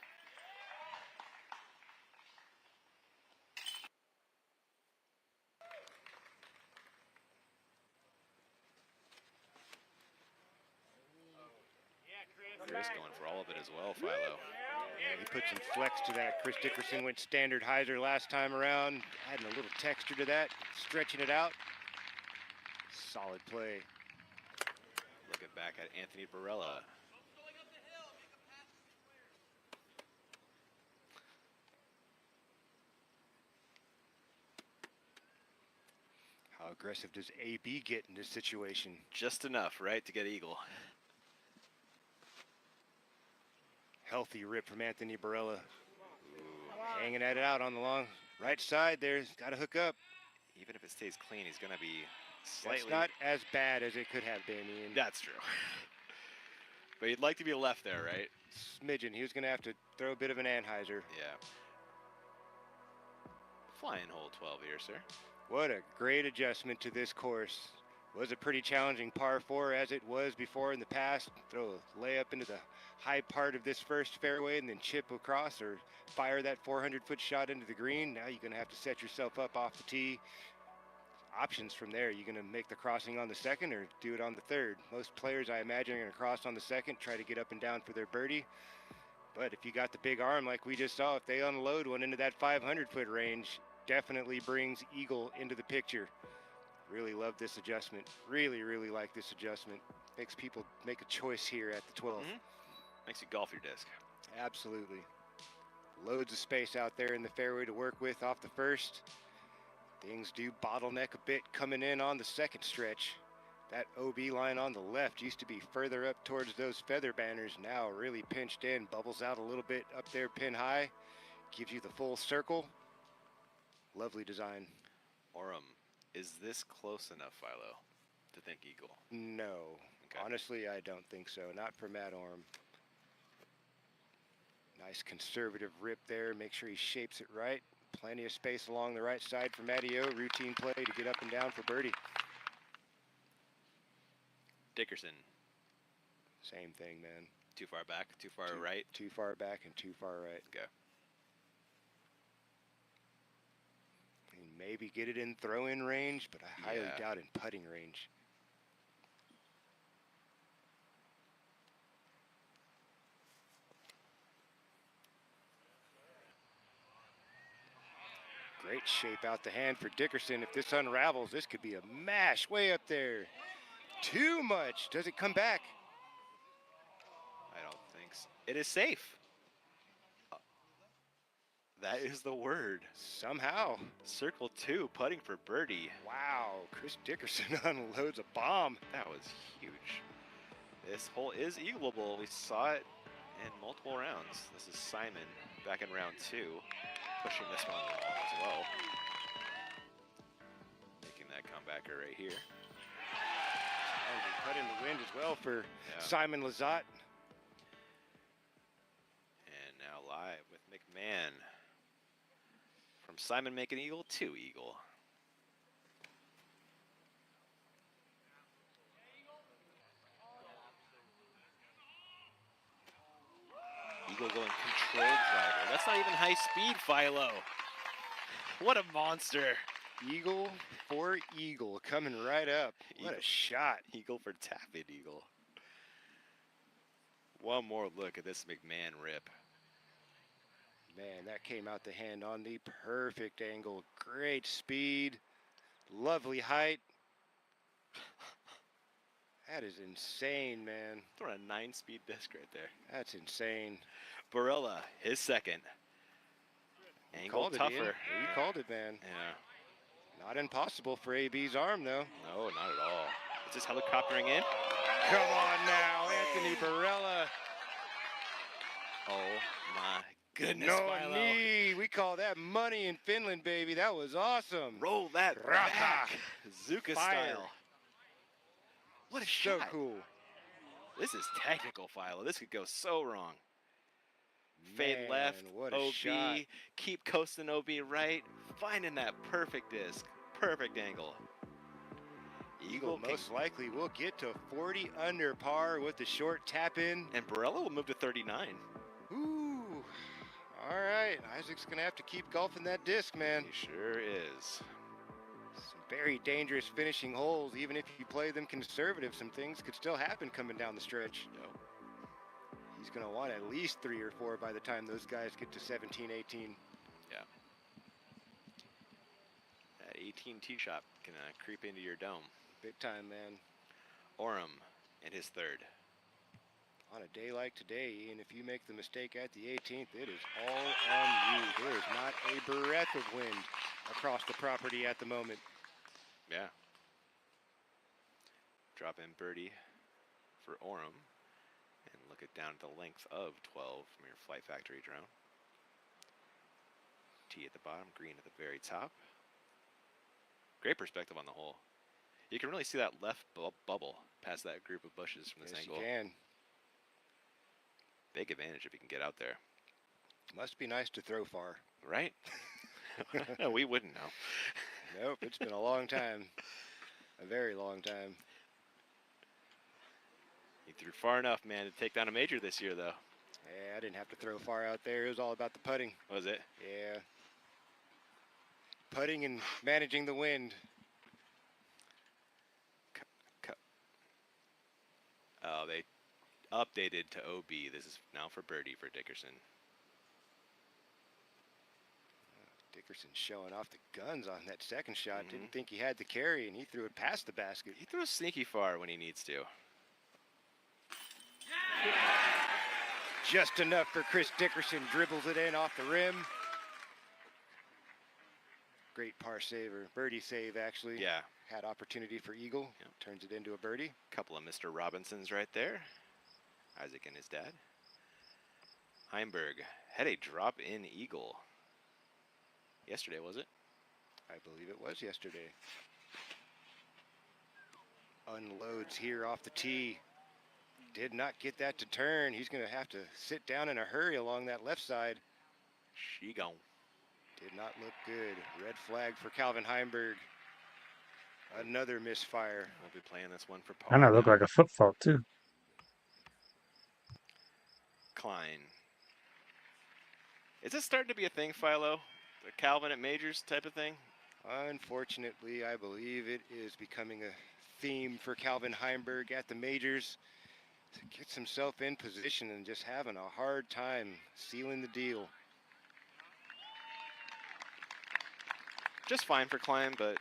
Chris going for all of it as well, Philo. Yeah, he put some flex to that. Chris Dickerson went standard hyzer last time around, adding a little texture to that, stretching it out. Solid play. Looking back at Anthony Barella. How aggressive does AB get in this situation? Just enough, right, to get eagle. Healthy rip from Anthony Barella. Hanging at it out on the long right side there. Got to hook up. Even if it stays clean, he's going to be slightly... It's not as bad as it could have been, Ian. That's true. But you'd like to be left there, right? Smidgen. He was going to have to throw a bit of an Anheuser. Yeah. Flying hole 12 here, sir. What a great adjustment to this course. Was a pretty challenging par 4 as it was before in the past. Throw a layup into the high part of this first fairway and then chip across or fire that 400-foot shot into the green. Now you're going to have to set yourself up off the tee. Options from there. You're going to make the crossing on the second or do it on the third. Most players, I imagine, are going to cross on the second, try to get up and down for their birdie. But if you got the big arm like we just saw, if they unload one into that 500-foot range, definitely brings eagle into the picture. Really love this adjustment. Really, really like this adjustment. Makes people make a choice here at the 12th. Makes you golf your disc. Absolutely. Loads of space out there in the fairway to work with off the first. Things do bottleneck a bit coming in on the second stretch. That OB line on the left used to be further up towards those feather banners. Now really pinched in, bubbles out a little bit up there pin high. Gives you the full circle. Lovely design. Oram, is this close enough, Philo, to think eagle? No. Okay. Honestly, I don't think so. Not for Matt Oram. Nice conservative rip there. Make sure he shapes it right. Plenty of space along the right side for Matty O. Routine play to get up and down for birdie. Dickerson. Same thing, man. Too far back, too far right? Too far back and too far right. Okay. And maybe get it in throw-in range, but I highly doubt in putting range. Great shape out the hand for Dickerson. If this unravels, this could be a mash way up there. Too much. Does it come back? I don't think so. It is safe. That is the word. Somehow. Circle 2, putting for birdie. Wow, Chris Dickerson unloads a bomb. That was huge. This hole is eagleable. We saw it in multiple rounds. This is Simon back in round 2, pushing this one along as well. Making that comebacker right here. Cut in the wind as well for Simon Lizotte. And now live with McMahon. From Simon making eagle to eagle. Eagle going controlled driver. That's not even high speed, Philo. What a monster. Eagle for eagle coming right up. What a shot. Eagle for tap-in eagle. One more look at this McMahon rip. Man, that came out the hand on the perfect angle. Great speed. Lovely height. That is insane, man. Throwing a 9-speed disc right there. That's insane. Barella, his second. Angle tougher. You called it, man. Yeah. Not impossible for AB's arm, though. No, not at all. Is this helicoptering in? Come on now, Anthony Barella. Oh my goodness, No Philo. knee. We call that money in Finland, baby. That was awesome. Roll that back. Zuka style. What a so shot. Cool. This is technical, Philo. This could go so wrong. Fade Man, left, what a OB, shot. keep coasting OB right, finding that perfect disc, perfect angle. Eagle most likely will get to 40 under par with the short tap in. And Barella will move to 39. Ooh. All right. Isaac's going to have to keep golfing that disc, man. He sure is. Some very dangerous finishing holes. Even if you play them conservative, some things could still happen coming down the stretch. Yep. He's going to want at least 3 or 4 by the time those guys get to 17, 18. Yeah. That 18 tee shot can creep into your dome. Big time, man. Oram in his third. On a day like today, Ian, if you make the mistake at the 18th, it is all on you. There is not a breath of wind across the property at the moment. Yeah. Drop in birdie for Oram. And look it down to the length of 12 from your Flight Factory drone. Tee at the bottom, green at the very top. Great perspective on the hole. You can really see that left bubble past that group of bushes from this angle. Yes, you can. Big advantage if you can get out there. Must be nice to throw far. Right? No, we wouldn't know. Nope, it's been a long time. A very long time. He threw far enough, man, to take down a major this year, though. Yeah, I didn't have to throw far out there. It was all about the putting. Was it? Yeah. Putting and managing the wind. Oh, they updated to OB. This is now for birdie for Dickerson. Dickerson showing off the guns on that second shot. Didn't think he had the carry, and he threw it past the basket. He throws sneaky far when he needs to. Just enough for Chris Dickerson. Dribbles it in off the rim. Great par saver. Birdie save, actually. Yeah. Had opportunity for eagle. Yep. Turns it into a birdie. Couple of Mr. Robinsons right there. Isaac and his dad. Heimberg had a drop-in eagle. Yesterday, was it? I believe it was yesterday. Unloads here off the tee. Did not get that to turn. He's going to have to sit down in a hurry along that left side. She gone. Did not look good. Red flag for Calvin Heimberg. Another misfire. We'll be playing this one for par. Kind of looked like a foot fault, too. Klein. Is this starting to be a thing, Philo? The Calvin at majors type of thing? Unfortunately, I believe it is becoming a theme for Calvin Heimberg at the majors. Gets himself in position and just having a hard time sealing the deal. just fine for Klein, but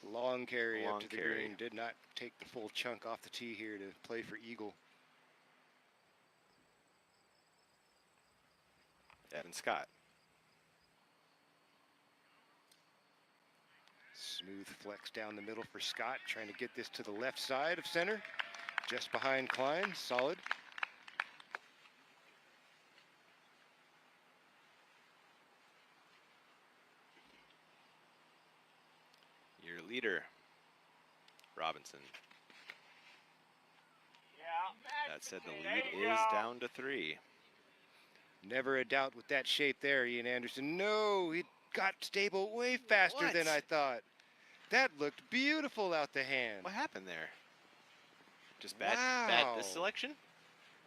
long carry long up to the carry. green. Did not take the full chunk off the tee here to play for eagle. Evan Scott. Smooth flex down the middle for Scott, trying to get this to the left side of center. Just behind Klein, solid. Your leader, Robinson. That said, the lead is down to 3. Never a doubt with that shape there, Ian Anderson. No, he got stable way faster than I thought. That looked beautiful out the hand. What happened there? Just bad this selection?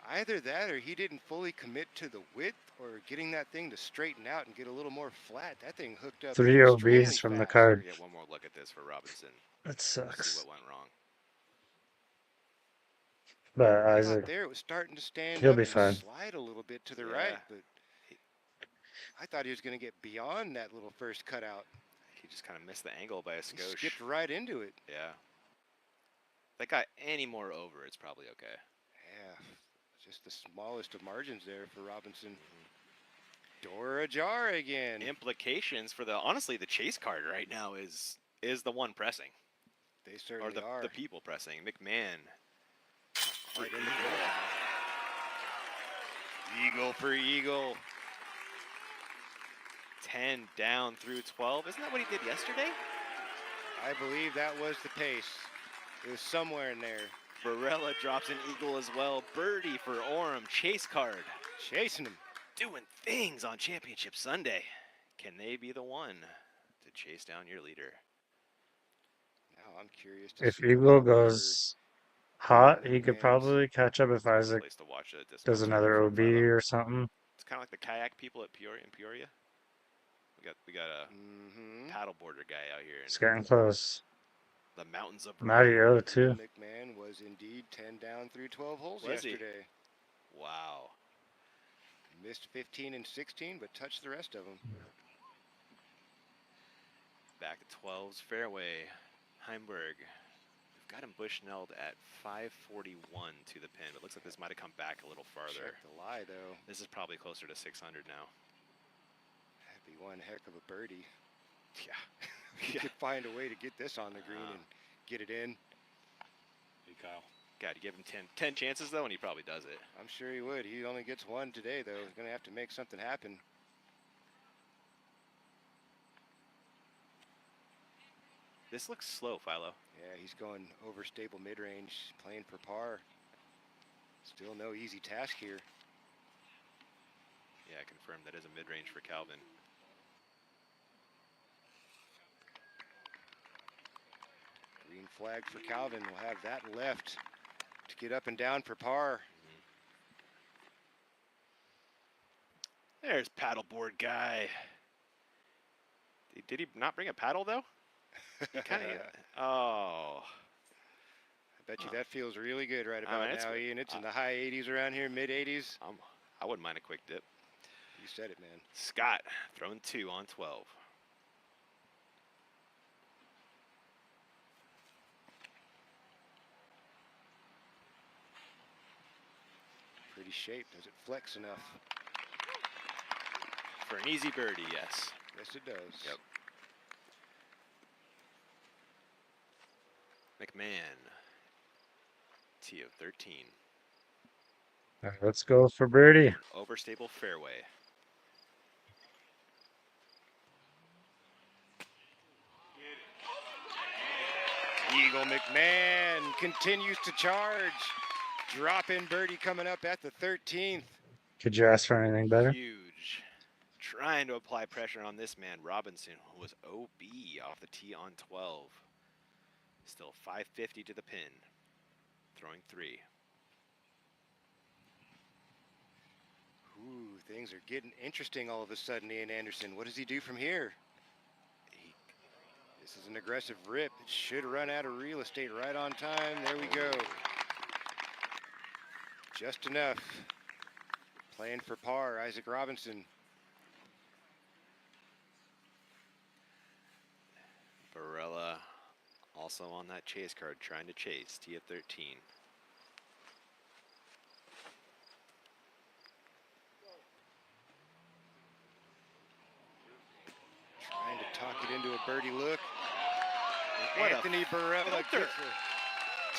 Either that or he didn't fully commit to the width or getting that thing to straighten out and get a little more flat. That thing hooked up 3 extremely OBs from the fast. card. Get one more look at this for Robinson. That See sucks. what went wrong. But I Isaac, thought there it was starting to stand he'll up be and fine. slide a little bit to the Yeah. right, but I thought he was going to get beyond that little first cutout. He just kind of missed the angle by a He skosh. skipped right into it. Yeah. If that got any more over, it's probably okay. Yeah, just the smallest of margins there for Robinson. Door ajar again. Implications for honestly, the chase card right now is the one pressing. They certainly are. The people pressing. McMahon. Right in the middle. Eagle for eagle. 10 down through 12. Isn't that what he did yesterday? I believe that was the pace. It was somewhere in there. Barella drops an eagle as well. Birdie for Orem. Chase card. Chasing him. Doing things on Championship Sunday. Can they be the one to chase down your leader? Now I'm curious to If see Eagle goes hot, he could probably catch up if Isaac Place to watch a disc does golf another tournament OB from Philo. or something. It's kind of like the kayak people at Peoria. We got a paddleboarder guy out here. It's getting close. The mountains of Mario, too. McMahon was indeed 10 down through 12 holes Was he? yesterday. Wow. Missed 15 and 16, but touched the rest of them. Back at 12's fairway. Heimberg. We've got him Bushnelled at 541 to the pin. It looks like this might have come back a little farther. Check the lie, though. This is probably closer to 600 now. That'd be one heck of a birdie. Yeah. He could find a way to get this on the green and get it in. Hey, Kyle. God, you give him 10 chances, though, and he probably does it. I'm sure he would. He only gets one today, though. He's going to have to make something happen. This looks slow, Philo. Yeah, he's going over stable mid-range, playing for par. Still no easy task here. Yeah, I confirm that is a mid-range for Calvin. Green flag for Calvin. We'll have that left to get up and down for par. There's paddleboard guy. Did he not bring a paddle, though? He kind of... Oh. I bet you that feels really good right about now, Ian. It's in the high 80s around here, mid 80s. I wouldn't mind a quick dip. You said it, man. Scott throwing 2 on 12. Pretty shape. Does it flex enough? For an easy birdie, yes. Yes, it does. Yep. McMahon. T of 13. All right, let's go for birdie. Overstable fairway. Eagle McMahon continues to charge. Drop in birdie coming up at the 13th. Could you ask for anything better? Huge. Trying to apply pressure on this man, Robinson, who was OB off the tee on 12. Still 550 to the pin. Throwing 3. Ooh, things are getting interesting all of a sudden, Ian Anderson. What does he do from here? This is an aggressive rip. It should run out of real estate right on time. There we go. Just enough. Playing for par, Isaac Robinson. Barella also on that chase card, trying to chase. T at 13. Trying to talk it into a birdie look. What a Anthony Barella filter. gets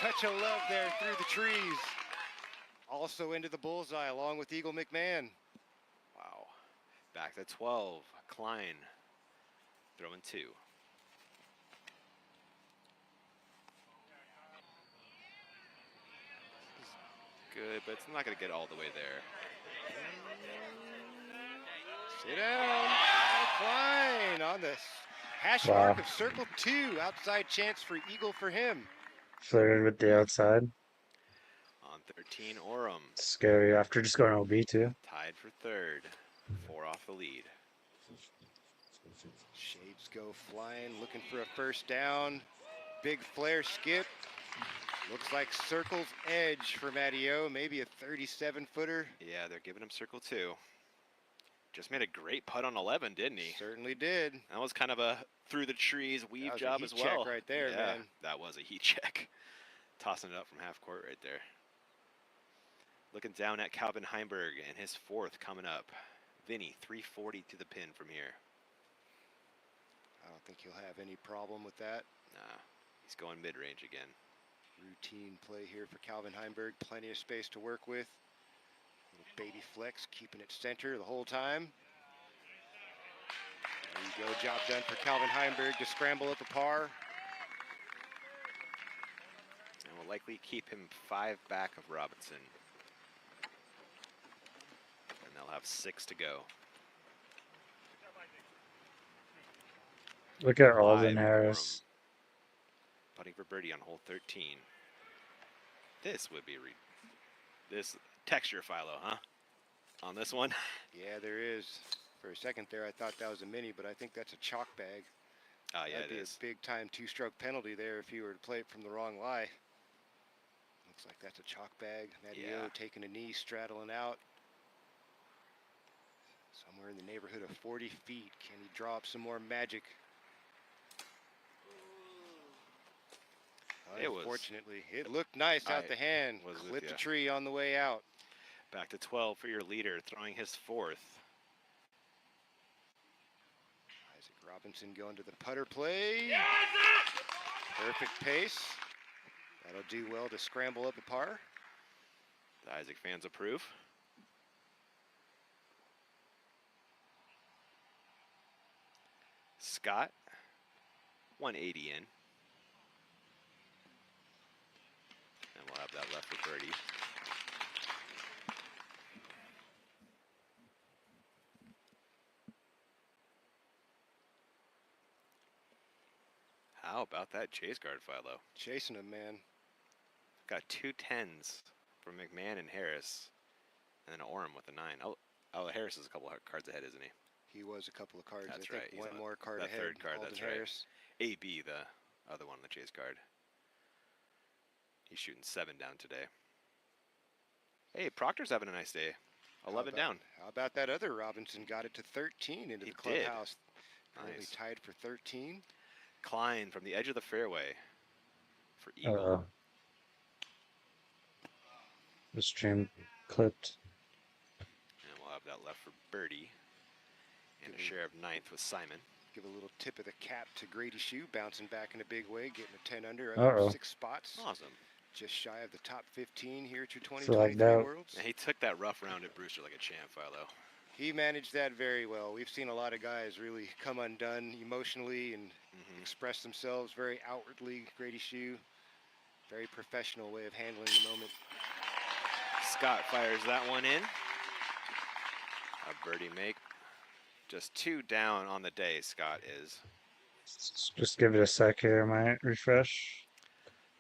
a touch of love there through the trees. Also into the bullseye along with Eagle McMahon. Wow. Back to 12. Klein throwing 2. Good, but it's not going to get all the way there. Sit down. Klein on the hash Wow. mark of circle 2. Outside chance for Eagle for him. Flirting with the outside. On 13, Orem. Scary after just going OB too. Tied for 3rd. 4 off the lead. Shades go flying, looking for a first down. Big flare skip. Looks like circle's edge for Matteo, maybe a 37-footer. Yeah, they're giving him circle 2. Just made a great putt on 11, didn't he? Certainly did. That was kind of a through the trees weave That was job a as heat well. check right there, yeah, man. That was a heat check. Tossing it up from half court right there. Looking down at Calvin Heimberg and his 4th coming up. Vinny, 340 to the pin from here. I don't think he'll have any problem with that. Nah, he's going mid-range again. Routine play here for Calvin Heimberg. Plenty of space to work with. Little baby flex, keeping it center the whole time. There you go, job done for Calvin Heimberg to scramble at the par. And will likely keep him 5 back of Robinson. And they'll have 6 to go. Look at 5 Alden for Harris. Putting for birdie on hole 13. This would be this texture, Philo, huh? On this one? Yeah, there is. For a second there, I thought that was a mini, but I think that's a chalk bag. Oh, yeah, That'd be it is. a big-time 2-stroke penalty there if you were to play it from the wrong lie. Looks like that's a chalk bag. Matteo Yeah. taking a knee, straddling out. Somewhere in the neighborhood of 40 feet. Can he draw up some more magic? Unfortunately, it looked nice out the hand. Clipped the tree on the way out. Back to 12 for your leader, throwing his 4th. Isaac Robinson going to the putter play. Perfect pace. That'll do well to scramble up a par. The Isaac fans approve. Scott, 180 in. And we'll have that left for birdie. How about that chase guard, Philo? Chasing him, man. Got 2 10s from McMahon and Harris. And then Orem with a 9. Oh, Harris is a couple of cards ahead, isn't he? He was a couple of cards. That's I think right. He's one on more card that ahead. 3rd card, Alden that's Harris. right. AB, the other one on the chase card. He's shooting 7 down today. Hey, Proctor's having a nice day. 11 down. How about that other Robinson? Got it to 13 into the clubhouse. Currently tied for 13. Klein from the edge of the fairway for Eagle. The stream clipped. And we'll have that left for birdie. And a share of 9th with Simon. Give a little tip of the cap to Grady Shue, bouncing back in a big way, getting a 10 under, Uh-oh. 6 spots. Awesome. Just shy of the top 15 here to like 2023 that. Worlds. And he took that rough round at Brewster like a champ, Philo. He managed that very well. We've seen a lot of guys really come undone emotionally and express themselves very outwardly. Grady Shue, very professional way of handling the moment. Scott fires that one in. A birdie make. Just 2 down on the day, Scott is. Just give it a sec here, I might refresh.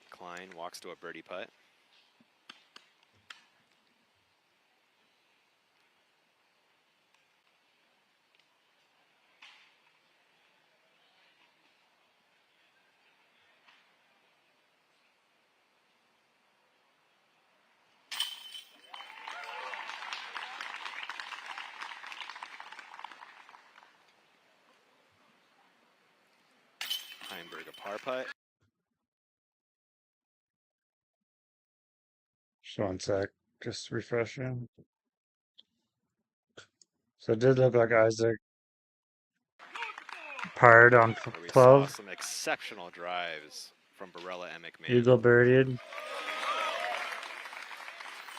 Klein walks to a birdie putt. Steinberg a par putt. Just one sec. Just refreshing. So it did look like Isaac parred on Where we saw 12. some exceptional drives from Barella and McMahon. Eagle birdied.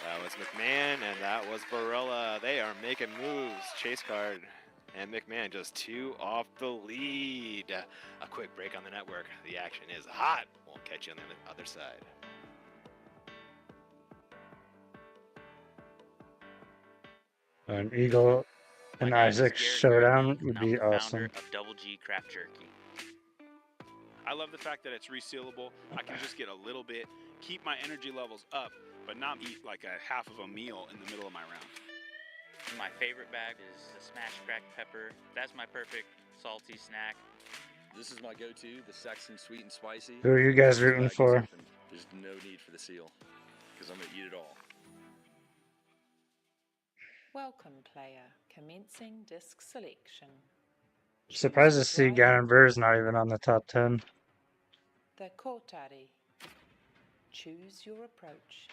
That was McMahon and that was Barella. They are making moves. Chase card and McMahon just 2 off the lead. A quick break on the network. The action is hot. We'll catch you on the other side. An Eagle and Isaac showdown would be awesome. Of Double G Craft Jerky. I love the fact that it's resealable. I can just get a little bit, keep my energy levels up, but not eat like a half of a meal in the middle of my round. My favorite bag is the smashed cracked pepper. That's my perfect salty snack. This is my go-to, the Saxon sweet and spicy. Who are you guys This rooting bag is for? open. There's no need for the seal, because I'm gonna eat it all. Welcome, player. Commencing disc selection. Surprised to see Gannon Burr's not even on the top 10. The Cortari. Choose your approach.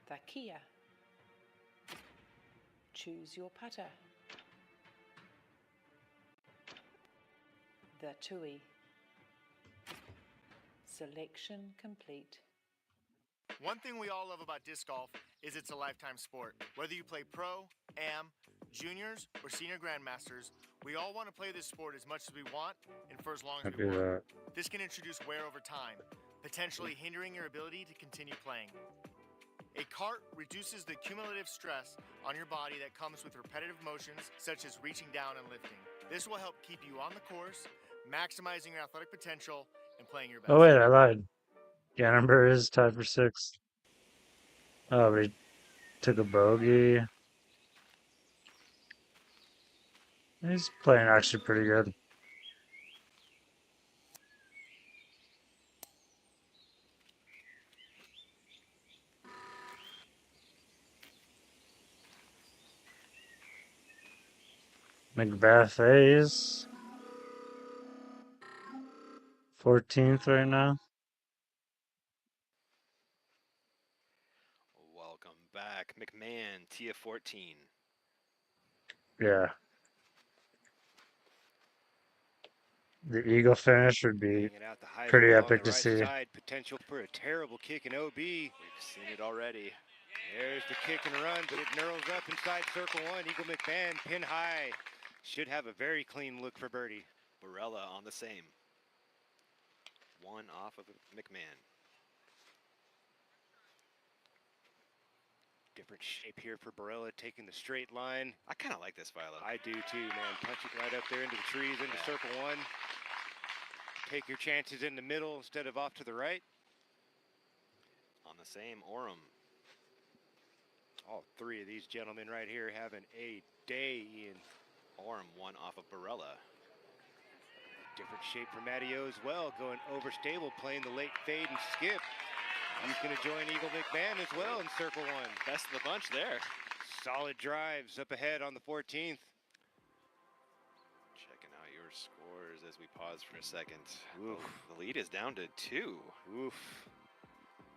The Kia. Choose your putter. The Tui. Selection complete. One thing we all love about disc golf is it's a lifetime sport. Whether you play pro, am, juniors, or senior grandmasters, we all want to play this sport as much as we want and for as long as I'd we do want. that. This can introduce wear over time, potentially hindering your ability to continue playing. A cart reduces the cumulative stress on your body that comes with repetitive motions such as reaching down and lifting. This will help keep you on the course, maximizing your athletic potential, and playing your best. Oh wait, I lied. Gannon Burr is tied for 6th. Oh, but he took a bogey. He's playing actually pretty good. Macbeth A's 14th right now. Welcome back. McMahon, Tia 14. Yeah. The Eagle finish would be Hanging out the high pretty roll on epic the to right see. side. Potential for a terrible kick in OB. We've seen it already. There's the kick and run, but it knurls up inside circle 1. Eagle McMahon pin high. Should have a very clean look for birdie. Barella on the same. 1 off of McMahon. Different shape here for Barella, taking the straight line. I kind of like this, Philo. I do too, man. Punch it right up there into the trees, into circle 1. Take your chances in the middle instead of off to the right. On the same, Oram. All 3 of these gentlemen right here having a day, Ian. Oram 1 off of Barella. Different shape for Matteo as well, going overstable, playing the late fade and skip. He's going to join Eagle McMahon as well in circle 1. Best of the bunch there. Solid drives up ahead on the 14th. Checking out your scores as we pause for a second. Oof. The lead is down to 2. Oof.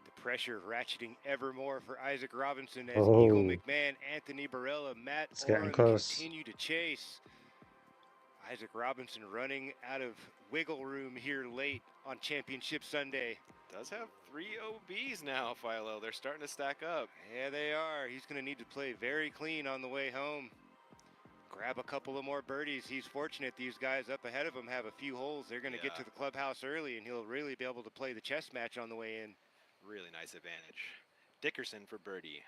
The pressure ratcheting ever more for Isaac Robinson as Oh. Eagle McMahon, Anthony Barella, Matt It's getting Oren close. continue to chase. Isaac Robinson running out of wiggle room here late on Championship Sunday. Does have 3 OBs now, Philo. They're starting to stack up. Yeah, they are. He's going to need to play very clean on the way home. Grab a couple of more birdies. He's fortunate these guys up ahead of him have a few holes. They're going to get to the clubhouse early, and he'll really be able to play the chess match on the way in. Really nice advantage. Dickerson for birdie.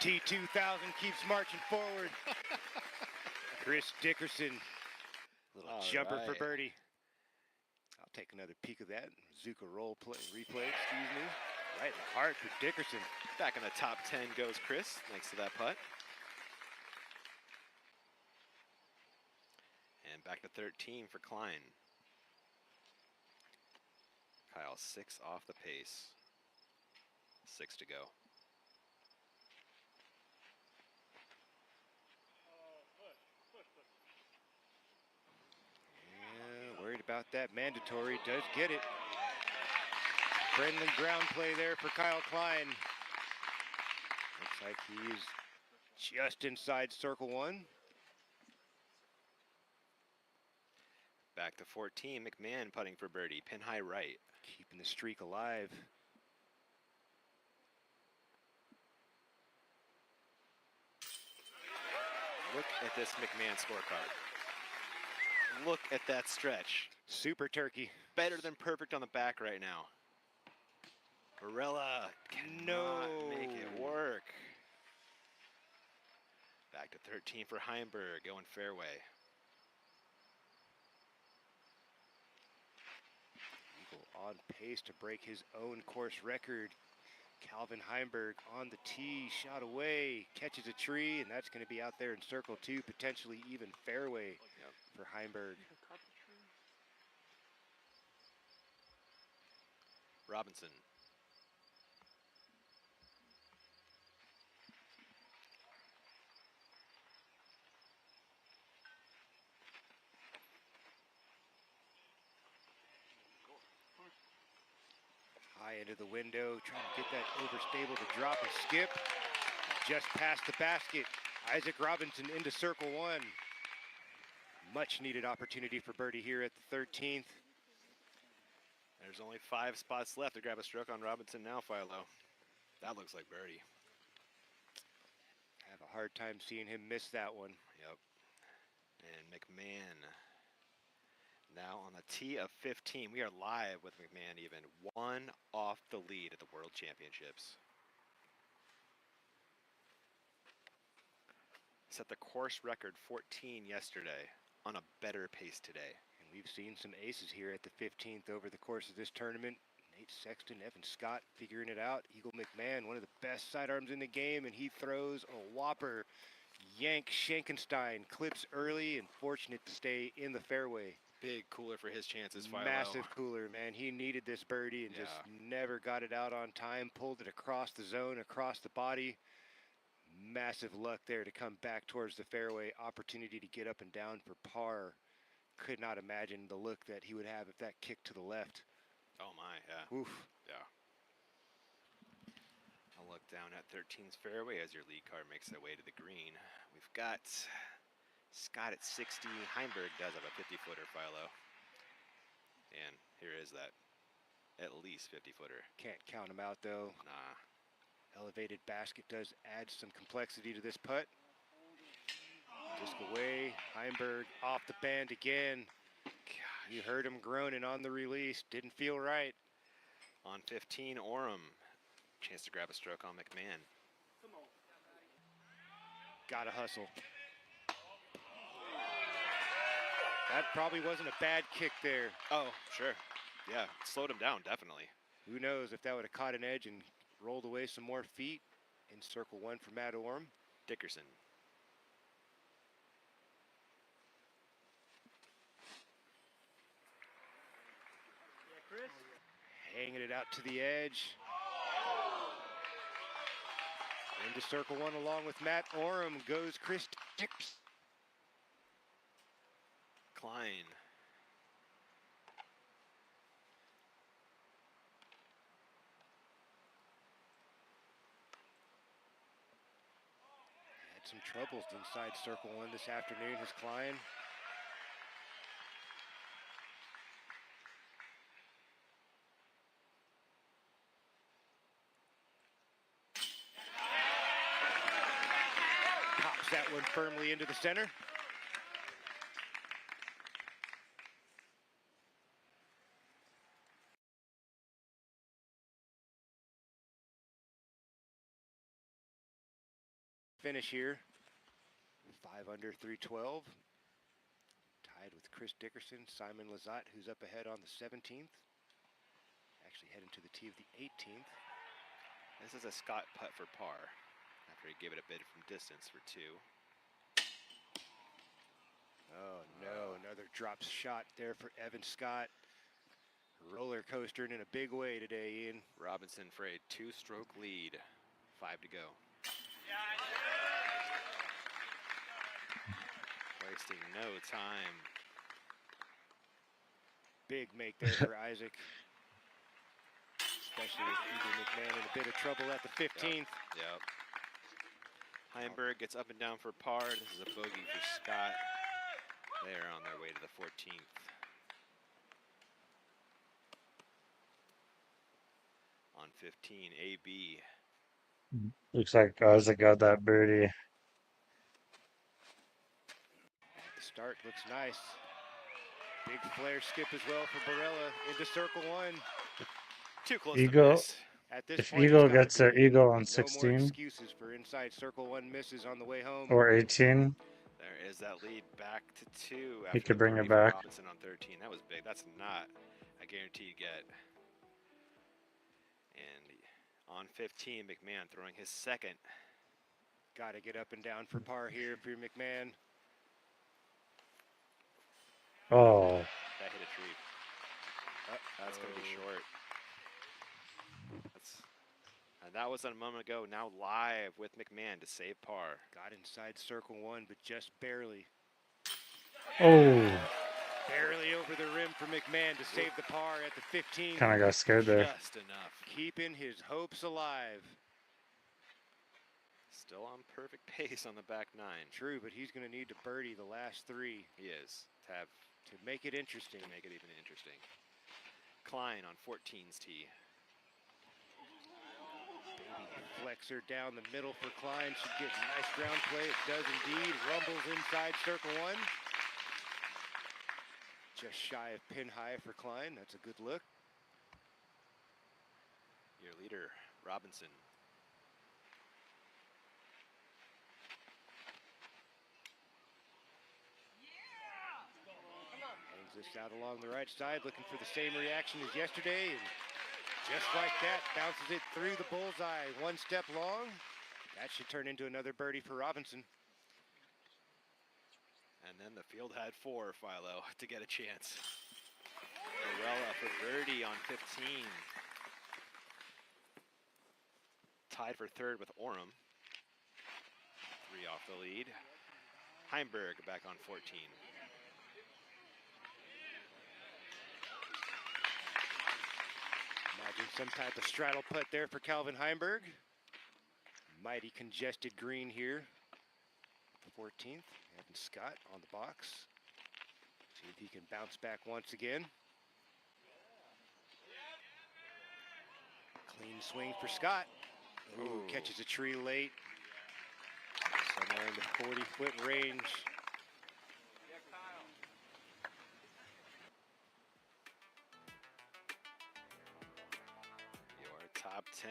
The T2000 keeps marching forward. Chris Dickerson. Little jumper for birdie. I'll take another peek of that. Zuka roll replay, excuse me. Right in the heart for Dickerson. Back in the top 10 goes Chris, thanks to that putt. And back to 13 for Klein. Kyle 6 off the pace. 6 to go. about that mandatory. Does get it. Friendly ground play there for Kyle Klein. Looks like he's just inside circle one. Back to 14, McMahon putting for birdie, pin high right. Keeping the streak alive. Look at this McMahon scorecard. Look at that stretch. Super turkey. Better than perfect on the back right now. Barella cannot make it work. Back to 13 for Heimberg, going fairway. Eagle on pace to break his own course record. Calvin Heimberg on the tee, shot away, catches a tree, and that's going to be out there in circle two, potentially even fairway for Heimberg. Robinson. High into the window, trying to get that overstable to drop and skip. Just past the basket. Isaac Robinson into circle one. Much needed opportunity for birdie here at the 13th. There's only 5 spots left to grab a stroke on Robinson now, Philo. That looks like birdie. Have a hard time seeing him miss that one. Yep. And McMahon now on the tee of 15. We are live with McMahon even. 1 off the lead at the World Championships. Set the course record 14 yesterday on a better pace today. And we've seen some aces here at the 15th over the course of this tournament. Nate Sexton, Evan Scott figuring it out. Eagle McMahon, one of the best sidearms in the game, and he throws a whopper. Yank Schenkenstein clips early and fortunate to stay in the fairway. Big cooler for his chances, Philo. Massive cooler, man. He needed this birdie and just never got it out on time. Pulled it across the zone, across the body. Massive luck there to come back towards the fairway. Opportunity to get up and down for par. Could not imagine the look that he would have if that kicked to the left. Oh my, yeah. Oof. Yeah. I'll look down at 13's fairway as your lead card makes their way to the green. We've got Scott at 60. Heimberg does have a 50-footer, Philo. And here is that at least 50-footer. Can't count him out, though. Nah. Elevated basket does add some complexity to this putt. Disc away. Heimberg off the band again. Gosh. You heard him groaning on the release. Didn't feel right. On 15, Oram. Chance to grab a stroke on McMahon. Gotta hustle. That probably wasn't a bad kick there. Oh, sure. Yeah, slowed him down, definitely. Who knows if that would have caught an edge and rolled away some more feet. In circle one for Matt Orm. Dickerson. Chris. Hanging it out to the edge. Into circle one along with Matt Orem goes Chris Dickerson. Klein. Had some troubles inside circle one this afternoon, his Klein. Pops that one firmly into the center. Finish here. 5 under 312. Tied with Chris Dickerson, Simon Lizotte, who's up ahead on the 17th. Actually heading to the tee of the 18th. This is a Scott putt for par after he gave it a bit from distance for 2. Oh no, another drop shot there for Evan Scott. Roller coastering in a big way today, Ian. Robinson for a 2-stroke lead. 5 to go. Wasting no time. Big make there for Isaac. Especially with Eagle McMahon in a bit of trouble at the 15th. Yep. Heimberg gets up and down for par. This is a bogey for Scott. They are on their way to the 14th. On 15, AB. Looks like Isaac got that birdie. The start looks nice. Big flare skip as well for Barella into circle one. Too close Eagle, to miss. At this if point, Eagle it's gotta gets their be Eagle on no 16 more excuses for inside circle one misses on the way home. or 18, There is that lead back to 2 he after could the bring birdie it for back. Robinson on 13. That was big. That's not a guaranteed get. And on 15, McMahon throwing his second. Got to get up and down for par here for McMahon. Oh, That hit a tree. That's going to be short. And that was a moment ago. Now live with McMahon to save par. Got inside circle one, but just barely. oh, Barely over the rim for McMahon to save the par at the 15. kind of got scared there. Just enough. Keeping his hopes alive. Still on perfect pace on the back 9. True, but he's going to need to birdie the last 3. He is. To make it interesting. To make it even interesting. Klein on 14's tee. Baby flexor down the middle for Klein. Should get a nice ground play. It does indeed. Rumbles inside circle one. Just shy of pin high for Klein. That's a good look. Your leader, Robinson. Hangs this out along the right side, looking for the same reaction as yesterday. And just like that, bounces it through the bullseye. One step long. That should turn into another birdie for Robinson. And then the field had 4, Philo, to get a chance. Barella for birdie on 15. Tied for 3rd with Oram. 3 off the lead. Heimberg back on 14. Imagine some type of straddle putt there for Calvin Heimberg. Mighty congested green here. 14th, Evan Scott on the box. See if he can bounce back once again. Clean swing for Scott. Ooh, catches a tree late. Somewhere in the 40-foot range. Your top 10.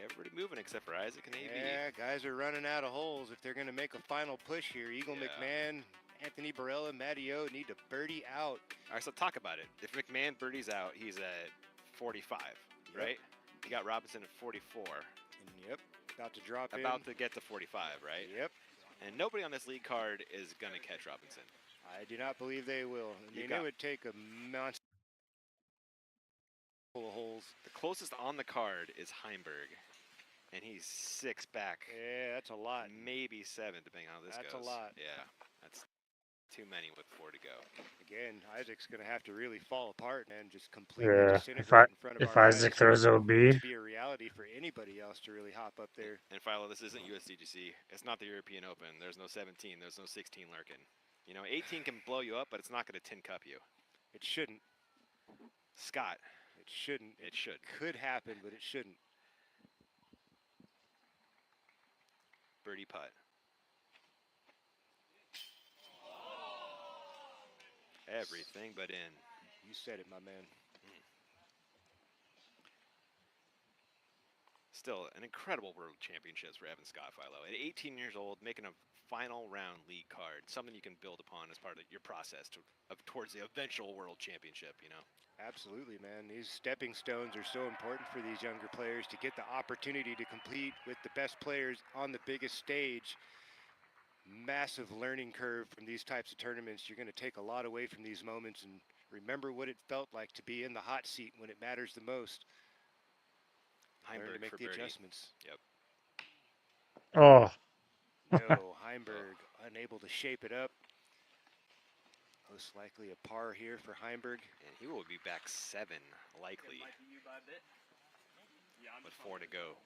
Everybody moving except for Isaac and AB. Yeah, guys are running out of holes. If they're going to make a final push here, Eagle McMahon, Anthony Barella, Matty O need to birdie out. All right, so talk about it. If McMahon birdies out, he's at 45, right? You got Robinson at 44. Yep, about to drop in. About to get to 45, right? Yep. And nobody on this league card is going to catch Robinson. I do not believe they will. I mean, it would take a monster full of holes. The closest on the card is Heimberg, and he's 6 back. Yeah, that's a lot. Maybe 7, depending on how this goes. That's a lot. Yeah, that's too many with 4 to go. Again, Isaac's going to have to really fall apart and just completely If disintegrate in front of if our Isaac eyes throws for OB, it to be a reality for anybody else to really hop up there. And Philo, this isn't USDGC. It's not the European Open. There's no 17. There's no 16 lurking. You know, 18 can blow you up, but it's not going to tin cup you. It shouldn't. Scott. It shouldn't. It should. Could happen, but it shouldn't. Birdie putt. Everything but in. You said it, my man. Still, an incredible World Championships for Evan Scott, Philo. At 18 years old, making a final round league card, something you can build upon as part of your process towards the eventual World Championship, you know? Absolutely, man. These stepping stones are so important for these younger players to get the opportunity to compete with the best players on the biggest stage. Massive learning curve from these types of tournaments. You're going to take a lot away from these moments and remember what it felt like to be in the hot seat when it matters the most. Learn to Heimberg make for the birdie. adjustments. Yep. oh, No, Heimberg unable to shape it up. Most likely a par here for Heimberg. And he will be back 7, likely, with 4 to go.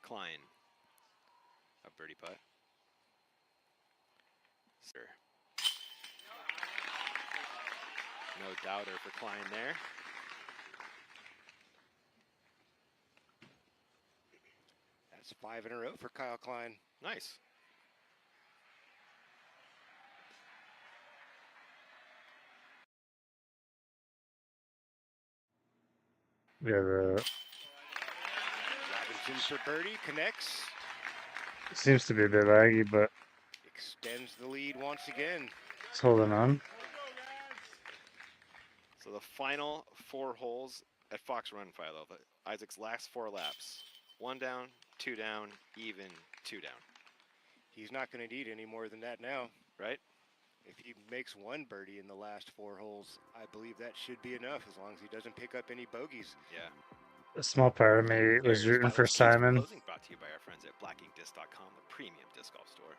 Klein, a birdie putt. Sir. No doubter for Klein there. That's 5 in a row for Kyle Klein. Nice. Yeah, Robinson for birdie, connects. seems to be a bit laggy, but Extends the lead once again. it's holding on. So the final 4 holes at Fox Run, Philo. Isaac's last 4 laps. 1 down, 2 down, even, 2 down. He's not going to need any more than that now. Right? If he makes 1 birdie in the last 4 holes, I believe that should be enough as long as he doesn't pick up any bogeys. Yeah. A small part of me was Here's rooting for Philo's Keys for Simon. Closing, brought to you by our friends at blackinkdisc.com, the premium disc golf store.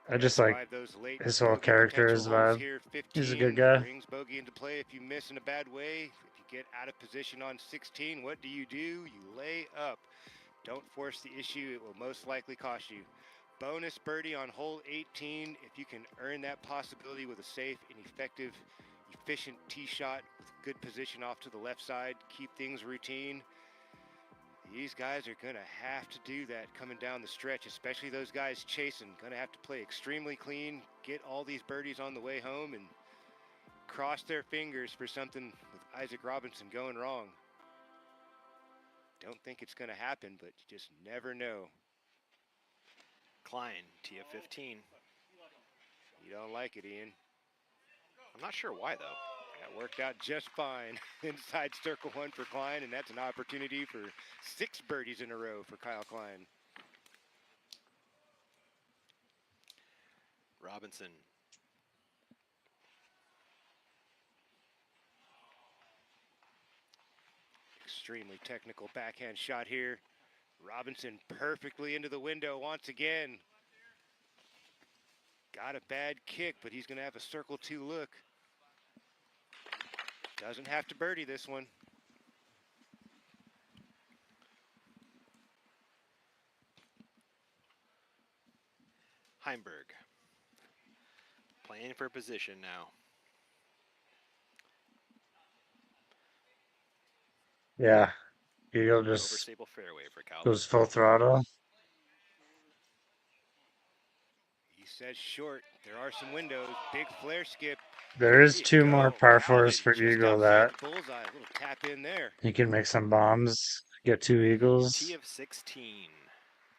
I just like those late his whole bogey character, potential his holes vibe. here. 15 He's a good guy. brings bogey into play if you miss in a bad way. If you get out of position on 16, what do? You lay up. Don't force the issue. It will most likely cost you. Bonus birdie on hole 18 if you can earn that possibility with a safe and effective, efficient tee shot with good position off to the left side. Keep things routine. These guys are going to have to do that coming down the stretch, especially those guys chasing. Going to have to play extremely clean, get all these birdies on the way home, and cross their fingers for something with Isaac Robinson going wrong. Don't think it's going to happen, but you just never know. Klein, tee of 15. You don't like it, Ian. I'm not sure why, though. That worked out just fine. Inside circle 1 for Klein, and that's an opportunity for 6 birdies in a row for Kyle Klein. Robinson. Extremely technical backhand shot here. Robinson perfectly into the window once again. Got a bad kick, but he's going to have a circle 2 look. Doesn't have to birdie this one. Heimberg. Playing for position now. Yeah, Eagle just Overstable fairway for Cal. goes full throttle. He says short. There are some windows. Big flare skip. There is 2 more par 4s for Eagle that Bullseye. A little tap in there. he can make some bombs, get 2 eagles. Tee of 16.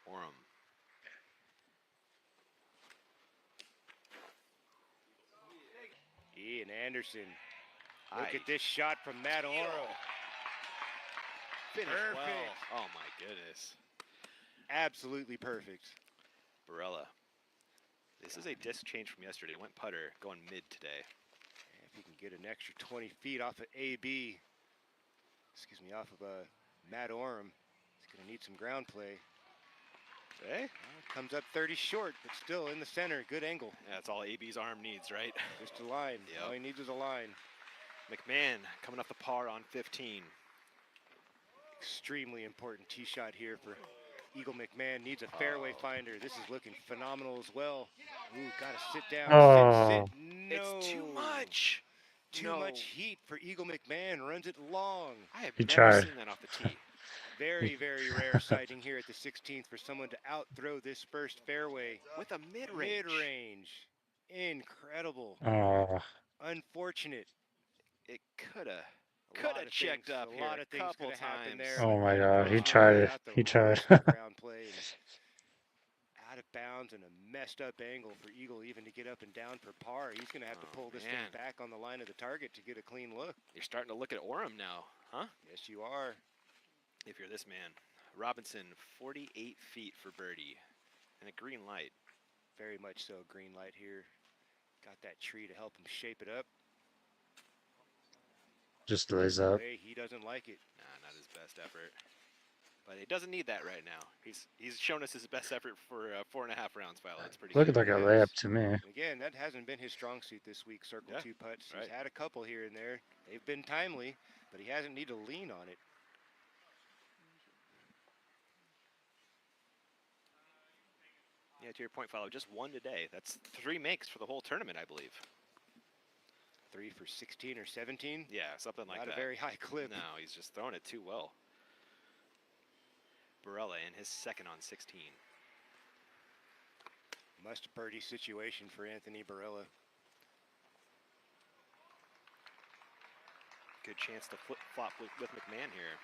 Orem. Ian Anderson. Look at this shot from Matt Orem. Finish Perfect. well. Oh my goodness. Absolutely perfect. Barella. This is a disc change from yesterday. Went putter, going mid today. If you can get an extra 20 feet off of AB, off of Matt Orem, he's going to need some ground play. Okay. Comes up 30 short, but still in the center. Good angle. Yeah, that's all AB's arm needs, right? Just a line. Yep. All he needs is a line. McMahon coming off the par on 15. Extremely important tee shot here for Eagle McMahon. Needs a fairway finder. This is looking phenomenal as well. Ooh, got to sit down. Oh. Sit. No. It's too much. Too much heat for Eagle McMahon. Runs it long. I have He never tried. seen that off the tee. Very, very rare sighting here at the 16th for someone to out-throw this first fairway. With a mid-range. Mid-range. Incredible. Oh, Unfortunate. It coulda Lot of checked things- up a here lot of things couple could have happened times. there. oh my God, he Unfortunately, tried. got the He tried. worst of ground play and out of bounds and a messed up angle for Eagle even to get up and down for par. He's going to have to pull this thing man. back on the line of the target to get a clean look. You're starting to look at Orem now, huh? Yes, you are. If you're this man. Robinson, 48 feet for birdie. And a green light. Very much so green light here. Got that tree to help him shape it up. Just lays up. Way he doesn't like it. Nah, not his best effort. But he doesn't need that right now. He's shown us his best effort for 4.5 rounds, Philo. That's pretty Looked good. like a layup to me. Again, that hasn't been his strong suit this week, circle Yeah, 2 putts. right. He's had a couple here and there. They've been timely, but he hasn't needed to lean on it. Yeah, to your point, Philo, just one today. That's 3 makes for the whole tournament, I believe. 3 for 16 or 17? Yeah, something like that. Not a very high clip. No, he's just throwing it too well. Barella in his second on 16. Must birdie situation for Anthony Barella. Good chance to flip-flop with McMahon here.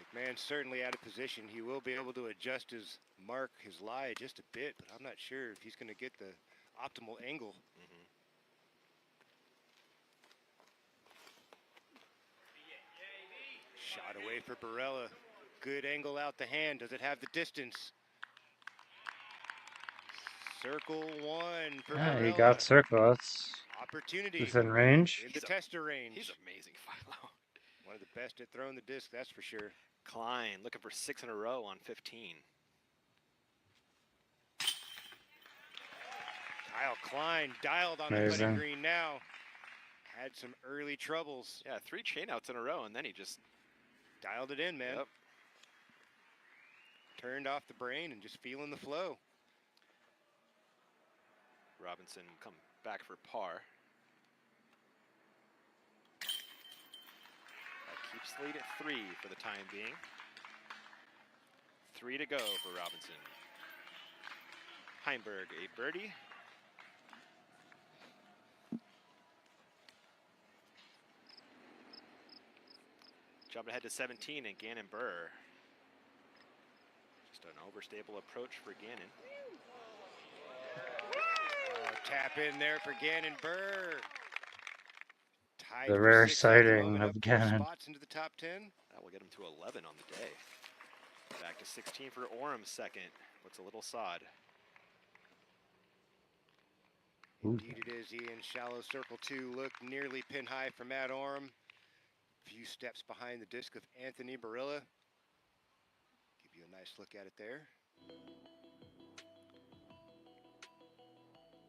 McMahon's certainly out of position. He will be able to adjust his mark, his lie just a bit, but I'm not sure if he's going to get the optimal angle. Shot away for Barella. Good angle out the hand. Does it have the distance? Circle 1 for Yeah, Barella. he got circle. That's Opportunity. within range. In the tester range. He's amazing, Philo. One of the best at throwing the disc, that's for sure. Klein looking for 6 in a row on 15. Kyle Klein dialed on the Amazing. putting green now. Had some early troubles. Yeah, 3 chain outs in a row, and then he just dialed it in, man. Yep. Turned off the brain and just feeling the flow. Robinson come back for par. That keeps the lead at 3 for the time being. 3 to go for Robinson. Heimberg, a birdie. Jumping ahead to 17 and Gannon Burr. Just an overstable approach for Gannon. Tap in there for Gannon Burr. Tied The for rare 6th at the sighting moment, of up 4 Gannon. spots into the top 10. That will get him to 11 on the day. Back to 16 for Orem second. What's a little sod? Indeed it is, Ian. Shallow circle 2 look nearly pin high for Matt Orem. Few steps behind the disc of Anthony Barilla. Give you a nice look at it there.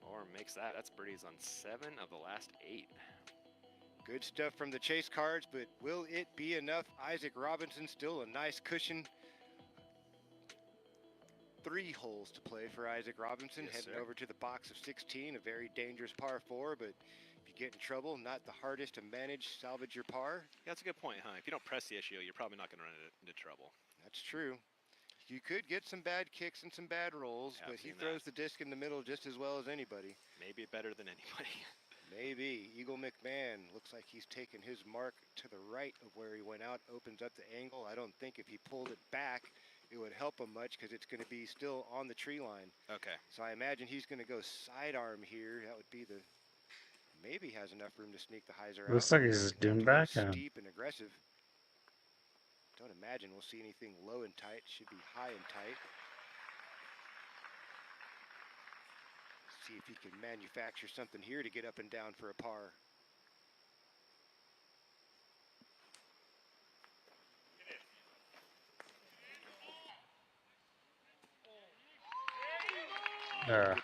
Orem makes that. That's birdies on 7 of the last 8. Good stuff from the chase cards, but will it be enough? Isaac Robinson still a nice cushion. 3 holes to play for Isaac Robinson. Yes, Heading sir. over to the box of 16, a very dangerous par 4, but if you get in trouble, not the hardest to manage, salvage your par. Yeah, that's a good point, huh? If you don't press the issue, you're probably not going to run into trouble. That's true. You could get some bad kicks and some bad rolls, Yeah, but he I've seen throws the disc in the middle just as well as anybody. Maybe better than anybody. Maybe. Eagle McMahon looks like he's taken his mark to the right of where he went out, opens up the angle. I don't think if he pulled it back, it would help him much because it's going to be still on the tree line. Okay. So I imagine he's going to go sidearm here. That would be the, maybe has enough room to sneak the hyzer out. Looks like he's He'd have doing to go backhand. steep and aggressive. Don't imagine we'll see anything low and tight. Should be high and tight. See if he can manufacture something here to get up and down for a par.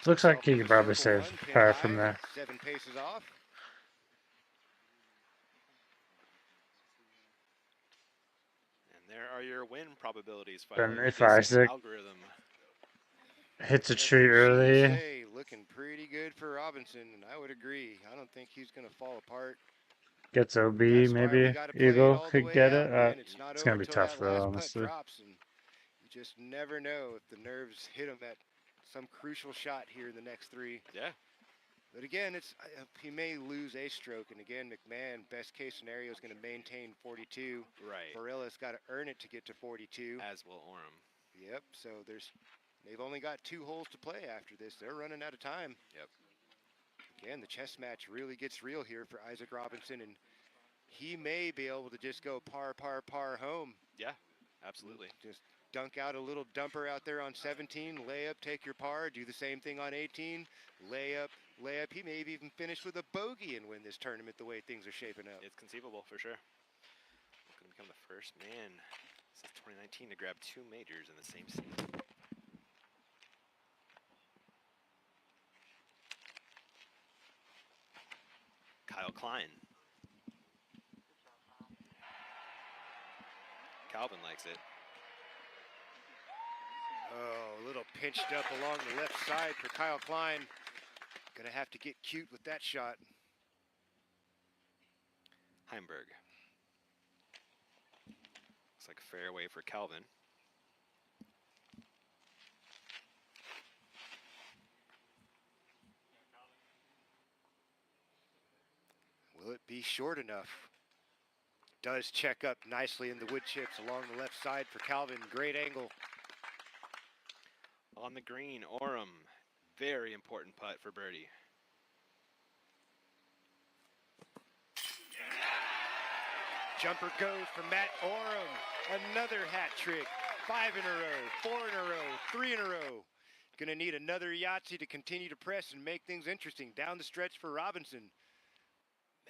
Looks like he could probably save par from there. 7 paces off. And there are your win probabilities. Then Philo. if Basic Isaac algorithm. hits a tree early, Hey, looking pretty good for Robinson, and I would agree. I don't think he's going to fall apart. gets OB, maybe Eagle could get it. It's going to be tough, though, honestly. Drops, and you just never know if the nerves hit him at some crucial shot here in the next 3. Yeah. But again, he may lose a stroke, and again, McMahon, best case scenario, is going to maintain 42. Right. Barilla's got to earn it to get to 42. As will Orem. Yep, so they've only got 2 holes to play after this. They're running out of time. Yep. Again, the chess match really gets real here for Isaac Robinson, and he may be able to just go par home. Yeah, absolutely. Just dunk out a little dumper out there on 17, layup, take your par, do the same thing on 18, layup, layup. He may even finish with a bogey and win this tournament the way things are shaping up. It's conceivable for sure. Going to become the first man since 2019 to grab 2 majors in the same season. Kyle Klein. Calvin likes it. Oh, a little pinched up along the left side for Kyle Klein. Gonna have to get cute with that shot. Heimberg. Looks like fairway for Calvin. Will it be short enough? Does check up nicely in the wood chips along the left side for Calvin. Great angle. On the green, Oram. Very important putt for birdie. Jumper goes for Matt Oram. Another hat trick. 5 in a row, 4 in a row, 3 in a row. Gonna need another Yahtzee to continue to press and make things interesting. Down the stretch for Robinson.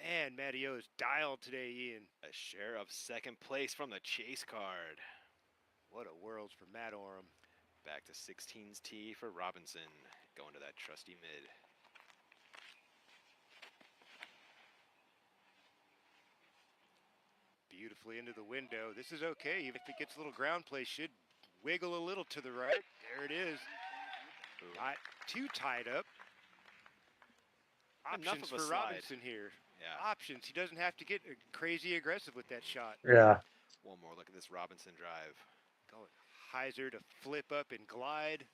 Man, Matty O's dialed today, Ian. A share of second place from the chase card. What a worlds for Matt Oram. Back to 16's tee for Robinson. Going to that trusty mid. Beautifully into the window. This is okay. Even if it gets a little ground play, should wiggle a little to the right. There it is. Ooh. Not too tied up. Options for Robinson here. Yeah. Options. He doesn't have to get crazy aggressive with that shot. Yeah. One more look at this Robinson drive. Going hyzer to flip up and glide.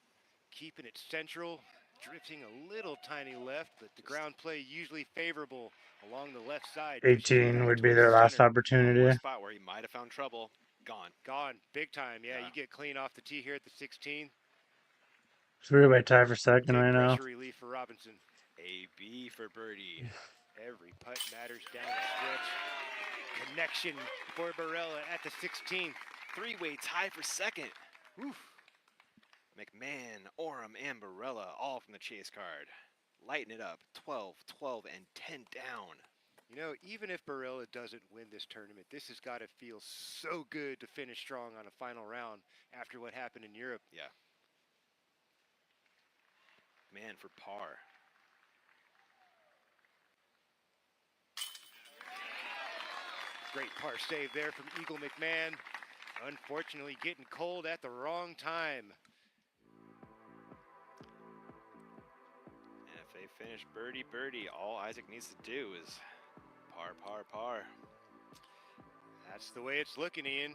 Keeping it central. Drifting a little tiny left, but the ground play usually favorable along the left side. 18 would be their last opportunity. One spot where he might have found trouble. Gone. Gone. Big time. Yeah, you get clean off the tee here at the 16th. Three-way tie for second Big right now. pressure relief for Robinson. AB for birdie. Every putt matters down the stretch. Connection for Barella at the 16th. Three-way tie for second. Oof. McMahon, Oram, and Barella all from the chase card. Lighten it up. 12, 12, and 10 down. You know, even if Barella doesn't win this tournament, this has got to feel so good to finish strong on a final round after what happened in Europe. Yeah. Man for par. Great par save there from Eagle McMahon. Unfortunately, getting cold at the wrong time. And if they finish birdie, birdie, all Isaac needs to do is par, par, par. That's the way it's looking, Ian.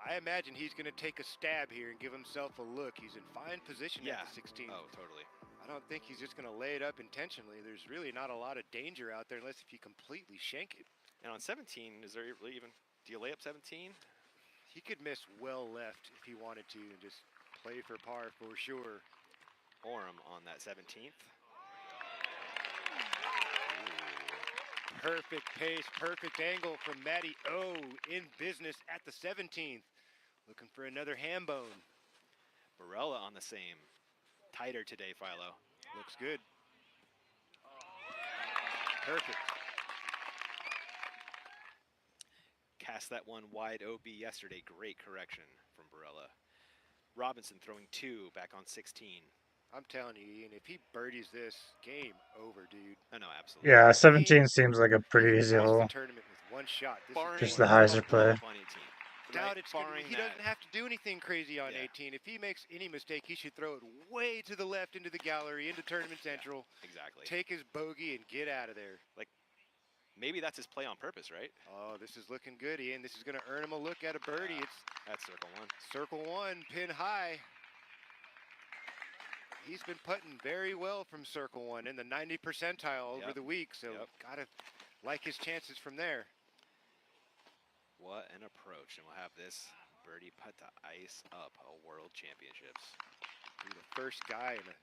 I imagine he's going to take a stab here and give himself a look. He's in fine position at the 16th. Oh, totally. I don't think he's just going to lay it up intentionally. There's really not a lot of danger out there unless if you completely shank it. And on 17, is there really even, do you lay up 17? He could miss well left if he wanted to and just play for par for sure. Oram on that 17th. Perfect pace, perfect angle from Matty O in business at the 17th. Looking for another ham bone. Barella on the same. Tighter today, Philo. Looks good. Perfect. Cast that one wide OB yesterday. Great correction from Barella. Robinson throwing 2 back on 16. I'm telling you, Ian, if he birdies this, game over, dude. No, absolutely. Yeah, 17 seems like a pretty easy hole. Tournament with one shot. Just the hyzer play. Doubt it's he doesn't have to do anything crazy on 18. If he makes any mistake, he should throw it way to the left into the gallery, into Tournament Central. Exactly. Take his bogey and get out of there. Like, maybe that's his play on purpose, right? Oh, this is looking good, Ian. This is going to earn him a look at a birdie. That's circle one. Circle one, pin high. He's been putting very well from circle one in the 90th percentile over the week, so gotta like his chances from there. What an approach, and we'll have this birdie putt to ice up a World Championships. Be the first guy in a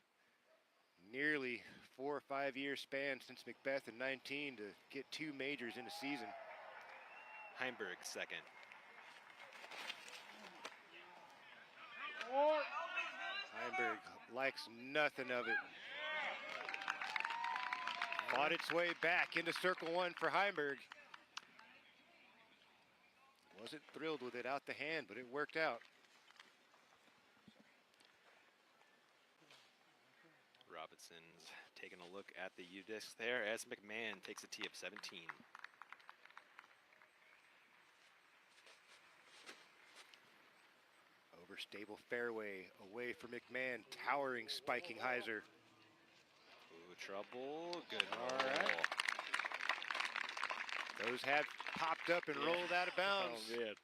nearly 4 or 5 year span since Macbeth in 19 to get 2 majors in a season. Heimberg second. Heimberg likes nothing of it. Fought its way back into circle one for Heimberg. Wasn't thrilled with it out the hand, but it worked out. Robinson's taking a look at the U-disc there as McMahon takes a tee of 17. Over stable fairway, away from McMahon, towering, spiking Heiser. Ooh, trouble, good All right. Those have popped up and rolled out of bounds. Oh, man.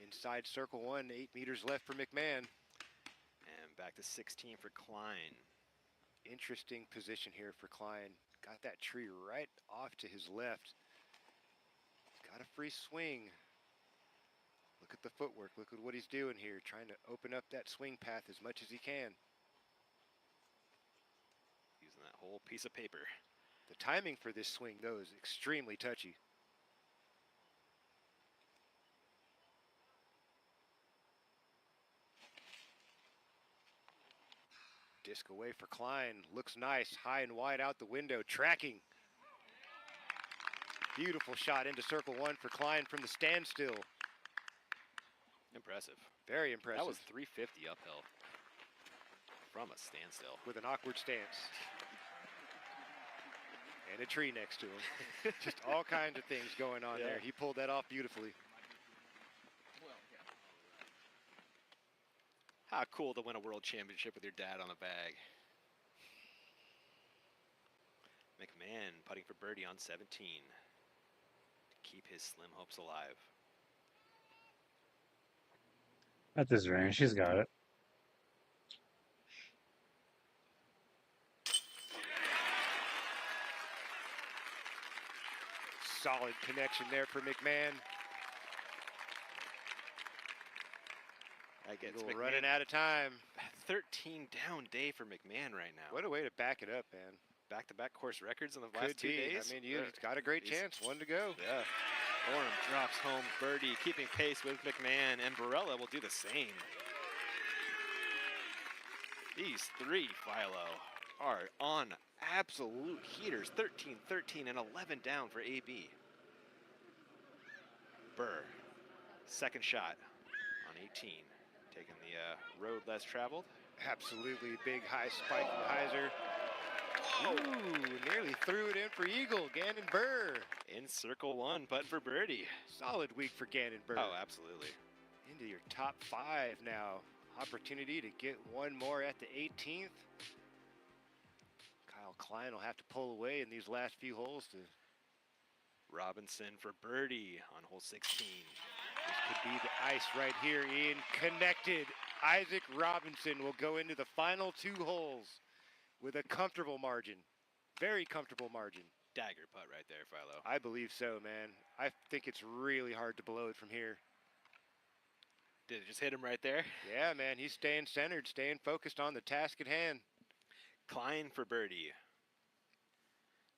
Inside circle one, 8 meters left for McMahon. And back to 16 for Klein. Interesting position here for Klein. Got that tree right off to his left. Got a free swing. Look at the footwork. Look at what he's doing here, trying to open up that swing path as much as he can. Using that whole piece of paper. The timing for this swing, though, is extremely touchy. Disc away for Klein. Looks nice, high and wide out the window, tracking. Beautiful shot into circle one for Klein from the standstill. Impressive. Very impressive. That was 350 uphill from a standstill. With an awkward stance. And a tree next to him. Just all kinds of things going on there. He pulled that off beautifully. How cool to win a world championship with your dad on the bag. McMahon putting for birdie on 17 to keep his slim hopes alive. At this range, she's got it. Solid connection there for McMahon. That gets McMahon running out of time. 13 down day for McMahon right now. What a way to back it up, man. Back-to-back course records in the last 2 days. I mean, he's got a great chance. One to go. Yeah. Orm drops home birdie, keeping pace with McMahon, and Barella will do the same. These three, Philo, are on absolute heaters. 13, 13, and 11 down for AB. Burr, second shot on 18. Taking the road less traveled. Absolutely big high spike from Heiser. Ooh, nearly threw it in for eagle. Gannon Burr. In circle one, putting for birdie. Solid week for Gannon Burr. Oh, absolutely. Into your top 5 now. Opportunity to get one more at the 18th. Kyle Klein will have to pull away in these last few holes to... Robinson for birdie on hole 16. This could be the ice right here, Ian. Connected. Isaac Robinson will go into the final 2 holes with a comfortable margin. Very comfortable margin. Dagger putt right there, Philo. I believe so, man. I think it's really hard to blow it from here. Did it just hit him right there? Yeah, man. He's staying centered, staying focused on the task at hand. Klein for birdie.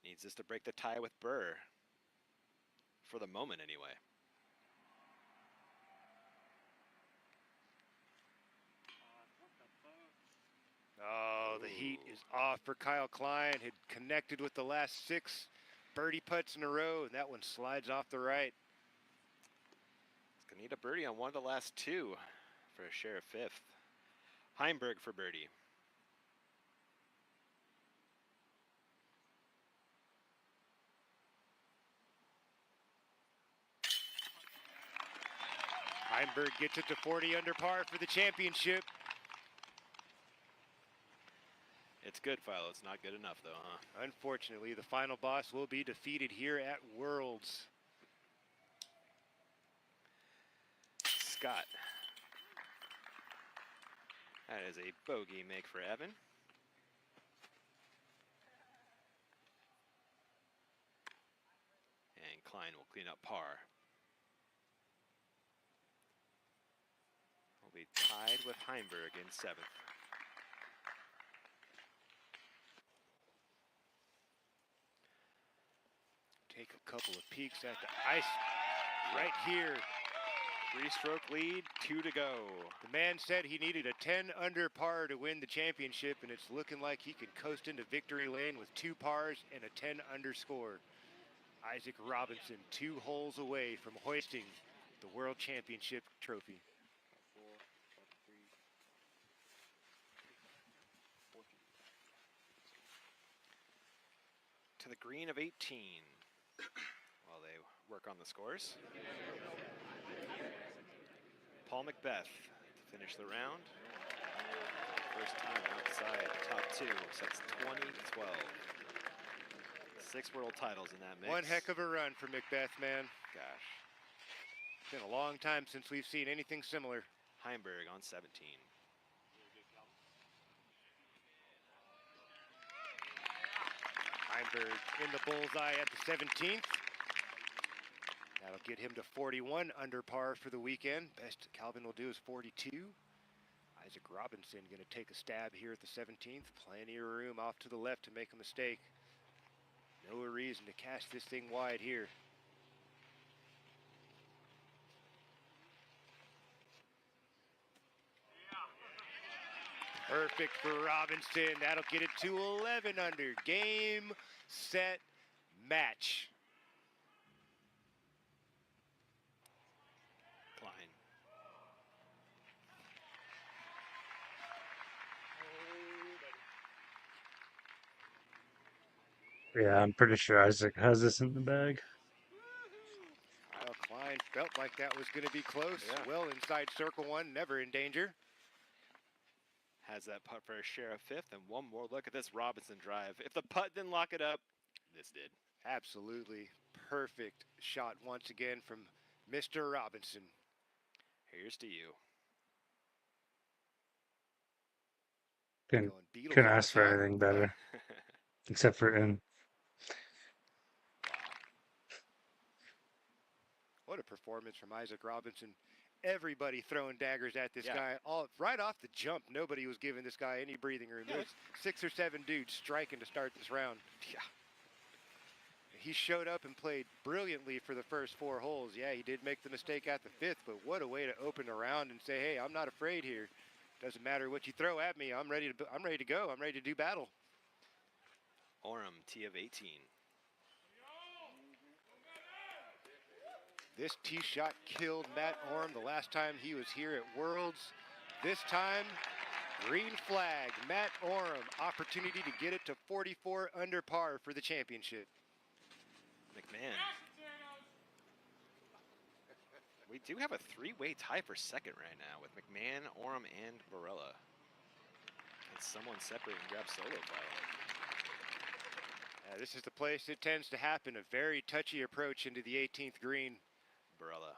Needs this to break the tie with Burr. For the moment, anyway. Oh, the heat is off for Kyle Klein. Had connected with the last 6 birdie putts in a row, and that one slides off the right. He's going to need a birdie on one of the last 2 for a share of 5th. Heimberg for birdie. Heimberg gets it to 40 under par for the championship. It's good, Philo. It's not good enough, though, huh? Unfortunately, the final boss will be defeated here at Worlds. Scott. That is a bogey make for Evan. And Klein will clean up par. Will be tied with Heimberg in 7th. Take a couple of peeks at the ice right here. 3-stroke lead, 2 to go. The man said he needed a 10 under par to win the championship, and it's looking like he can coast into victory lane with 2 pars and a 10 under score. Isaac Robinson 2 holes away from hoisting the World Championship trophy. To the green of 18 while they work on the scores. Paul Macbeth to finish the round. First time outside the top 2 since 2012. 6 world titles in that mix. One heck of a run for Macbeth, man. Gosh. It's been a long time since we've seen anything similar. Heimberg on 17. Heimberg in the bullseye at the 17th. That'll get him to 41 under par for the weekend. Best Calvin will do is 42. Isaac Robinson going to take a stab here at the 17th. Plenty of room off to the left to make a mistake. No reason to cast this thing wide here. Perfect for Robinson. That'll get it to 11 under. Game, set, match. Klein. Yeah, I'm pretty sure Isaac has this in the bag. Kyle Klein felt like that was going to be close. Yeah. Well inside circle 1, never in danger. Has that putt for a share of 5th, and one more look at this Robinson drive. If the putt didn't lock it up, this did. Absolutely perfect shot once again from Mr. Robinson. Here's to you. Couldn't ask for anything better, except for in. What a performance from Isaac Robinson. Everybody throwing daggers at this guy. All right off the jump, nobody was giving this guy any breathing room. There was 6 or 7 dudes striking to start this round. Yeah. He showed up and played brilliantly for the first 4 holes. Yeah, he did make the mistake at the 5th, but what a way to open the round and say, hey, I'm not afraid here. Doesn't matter what you throw at me. I'm ready to go. I'm ready to do battle. Oram, T of 18. This tee shot killed Matt Oram the last time he was here at Worlds. This time, green flag, Matt Oram, opportunity to get it to 44 under par for the championship. McMahon. We do have a 3-way tie for second right now with McMahon, Oram, and Barella. Can someone separate and grab solo file? This is the place it tends to happen, a very touchy approach into the 18th green. Barella.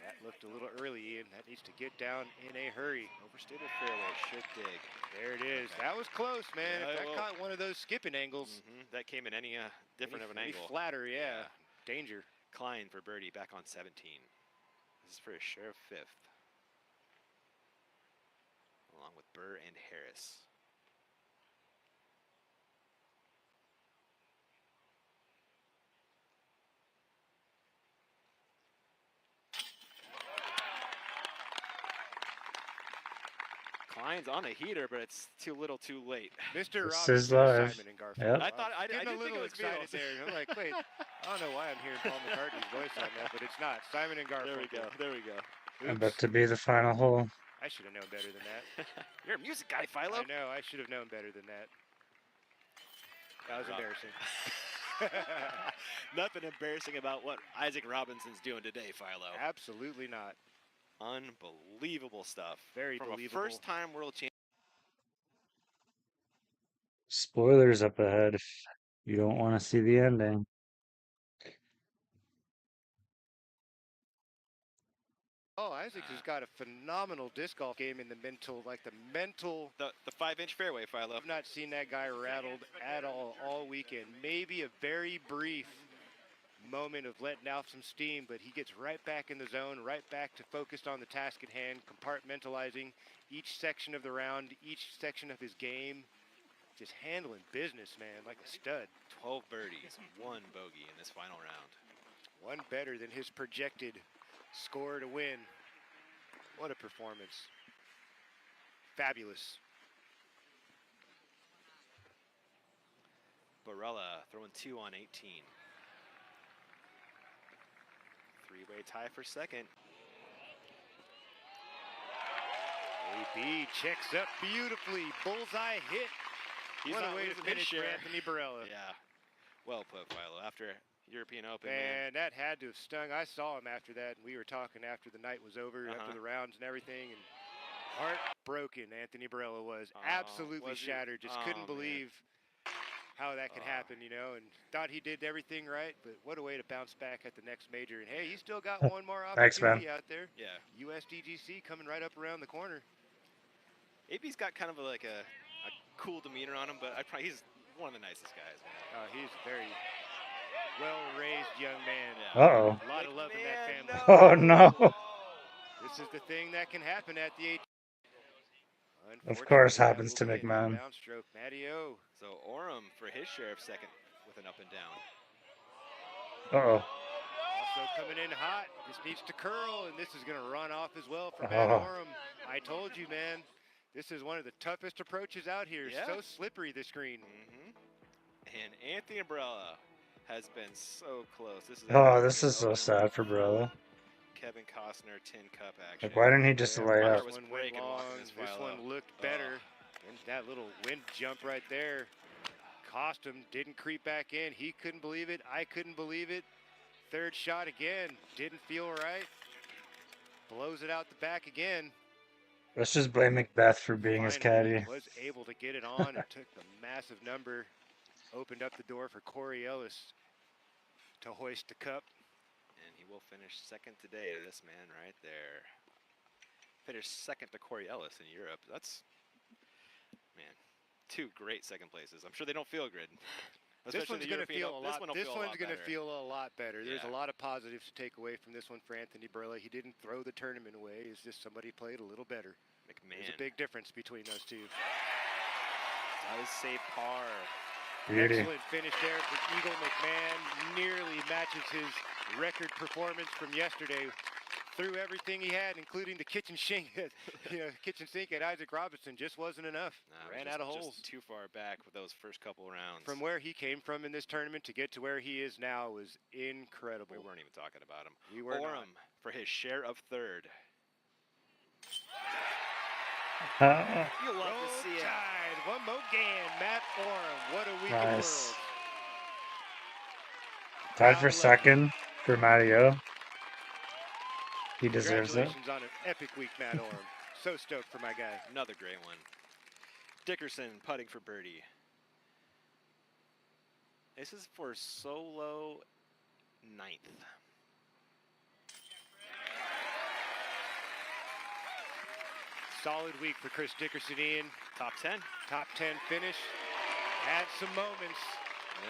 That looked a little early, Ian. That needs to get down in a hurry. Overstable fairway, should dig. There it is. Okay. That was close, man. If that caught one of those skipping angles. That came in any different of an angle. Flatter, yeah. Danger. Klein for birdie back on 17. This is for a share of 5th. Along with Burr and Harris. Klein's on a heater, but it's too little, too late. Mr. This Robinson, is live. Simon and Garfunkel. Yep. I did a think little it was excited Beatles. there. I'm like, wait, I don't know why I'm hearing Paul McCartney's voice on that, but it's not. Simon and Garfunkel. There we go. About to be the final hole. I should have known better than that. You're a music guy, Philo. I know. I should have known better than that. That was embarrassing. Nothing embarrassing about what Isaac Robinson's doing today, Philo. Absolutely not. Unbelievable stuff. Very From believable. a first-time world champion. Spoilers up ahead if you don't want to see the ending. Oh, Isaac has got a phenomenal disc golf game in the mental, The 5-inch fairway, Philo. I've not seen that guy rattled at all weekend. Maybe a very brief moment of letting out some steam, but he gets right back in the zone, right back to focused on the task at hand, compartmentalizing each section of the round, each section of his game. just handling business, man, like a stud. 12 birdies, 1 bogey in this final round. One better than his projected score to win. What a performance. Fabulous. Barella throwing 2 on 18. Three-way tie for second. AB checks up beautifully. Bullseye hit. What a way to finish for Anthony Barella. Yeah. Well put, Philo. After European Open, Man, that had to have stung. I saw him after that, and we were talking after the night was over, after the rounds and everything, and heartbroken Anthony Barella was. Absolutely shattered. Just couldn't believe how that could happen, you know, and thought he did everything right, but what a way to bounce back at the next major. And hey, you still got one more Thanks, opportunity man. out there. Yeah. USDGC coming right up around the corner. AB's got kind of like a cool demeanor on him, but he's one of the nicest guys, man. He's a very well-raised young man. Yeah. Uh-oh. A lot of love in that family. Oh, no. This is the thing that can happen at the age. Of course Unfortunately, happens to that will be an McMahon. out-of-bounds stroke. Matty O. So Oram for his share of second with an up and down. Uh-oh. Also coming in hot. This needs to curl, and this is going to run off as well for Matt Oh. Oram. I told you, man. This is one of the toughest approaches out here. Yeah. So slippery, the screen. And Anthony Barella has been so close. This is so sad for Barella. Kevin Costner tin cup action. Like, why didn't he just lay up? This one went long. This one looked better. And that little wind jump right there cost him. Didn't creep back in. He couldn't believe it. I couldn't believe it. Third shot again. Didn't feel right. Blows it out the back again. Let's just blame Macbeth for being his Finally caddy. was able to get it on and took the massive number. Opened up the door for Corey Ellis to hoist the cup. And he will finish second today to this man right there. Finished second to Corey Ellis in Europe. That's, man, 2 great second places. I'm sure they don't feel good. This one's going to feel a lot. This one's going to better. feel a lot better. There's Yeah. a lot of positives to take away from this one for Anthony Barella. He didn't throw the tournament away. It's just somebody played a little better. There's a big difference between those two. Does say par. Beauty. Excellent finish there for Eagle McMahon. Nearly matches his record performance from yesterday. Threw everything he had, including the kitchen sink. Kitchen sink at Isaac Robinson just wasn't enough. Ran out of holes. Just too far back with those first couple rounds. From where he came from in this tournament to get to where he is now was incredible. We weren't even talking about him. We were Oram for his share of third. You love to see it. Tide. One more game. Matt Oram. What a week in Nice. Worlds. Tied for second for Mario. He deserves it. Congratulations on an epic week, Matt Oram. So stoked for my guy. Another great one. Dickerson putting for birdie. This is for solo 9th. Solid week for Chris Dickerson, Ian. Top 10. Top 10 finish. Had some moments.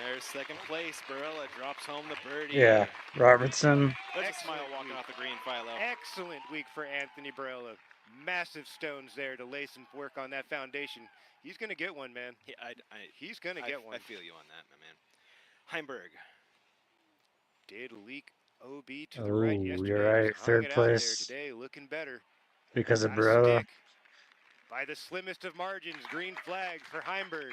There's second place. Barella drops home the birdie. Yeah, Robertson. There's a smile walking off the green, Philo. Excellent week for Anthony Barella. Massive stones there to lay some work on that foundation. He's going to get one, man. He's going to get one. I feel you on that, my man. Heimberg. Did leak OB to the right Oh, yesterday. you're right. Just hung Third it out there place. today, looking better. Because of Got a Barella. stick by the slimmest of margins. Green flag for Heimberg.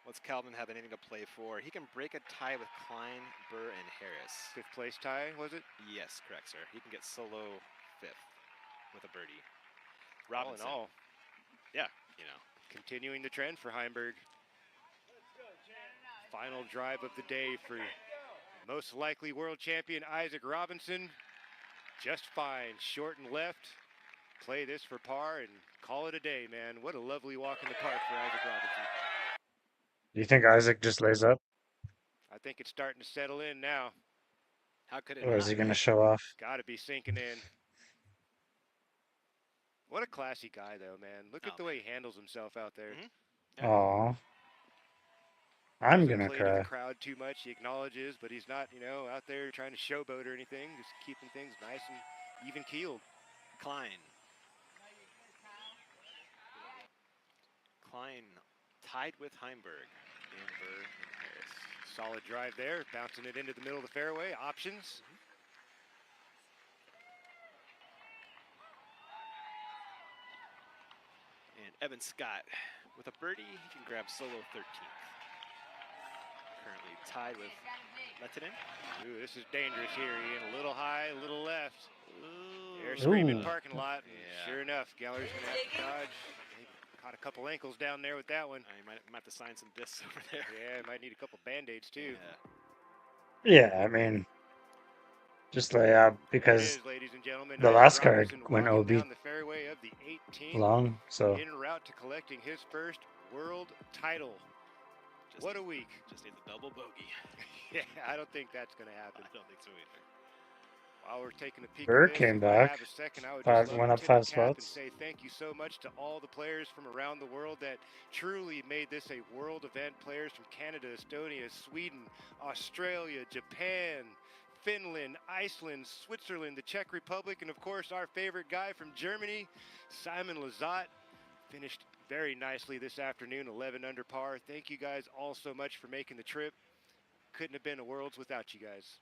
What's Calvin have anything to play for? He can break a tie with Klein, Burr, and Harris. 5th place tie, was it? Yes, correct, sir. He can get solo 5th with a birdie. All in Robinson. all, Yeah, you know. continuing the trend for Heimberg. Final drive of the day for most likely world champion Isaac Robinson. Just fine, short and left. Play this for par and call it a day, man. What a lovely walk in the park for Isaac Robinson. Do you think Isaac just lays up? I think it's starting to settle in now. How could it Or is not he going to be? show off? Got to be sinking in. What a classy guy, though, man. Look at the way he handles himself out there. Aw. I'm Doesn't going to play to cry. the crowd too much. He acknowledges, but he's not, out there trying to showboat or anything. Just keeping things nice and even keeled. Klein. Klein tied with Heimberg. Amber and Harris. Solid drive there, bouncing it into the middle of the fairway. Options. And Evan Scott with a birdie, he can grab solo 13th. Currently tied with Lettinen. Ooh, this is dangerous here, Ian. A little high, a little left. Ooh. They're screaming Ooh. parking lot. And Yeah. sure enough, Gallery's going to have to dodge. They caught a couple ankles down there with that one. You might have to sign some discs over there. Yeah, might need a couple Band-Aids too. Yeah, I mean, just lay out There it because is, ladies and gentlemen. the Isaac last card Robinson went walking OB down the fairway of the 18th, long, so en route to collecting his first world title. What a week. Just needs a double bogey. Yeah, I don't think that's going to happen. I don't think so either. While we're taking a peek Bird at this, came if I back. have a second, I would Five, just went love up to tip 5 the cap and spots. say thank you so much to all the players from around the world that truly made this a world event. Players from Canada, Estonia, Sweden, Australia, Japan, Finland, Iceland, Switzerland, the Czech Republic, and of course our favorite guy from Germany, Simon Lizotte, finished very nicely this afternoon, 11 under par. Thank you guys all so much for making the trip. Couldn't have been a Worlds without you guys.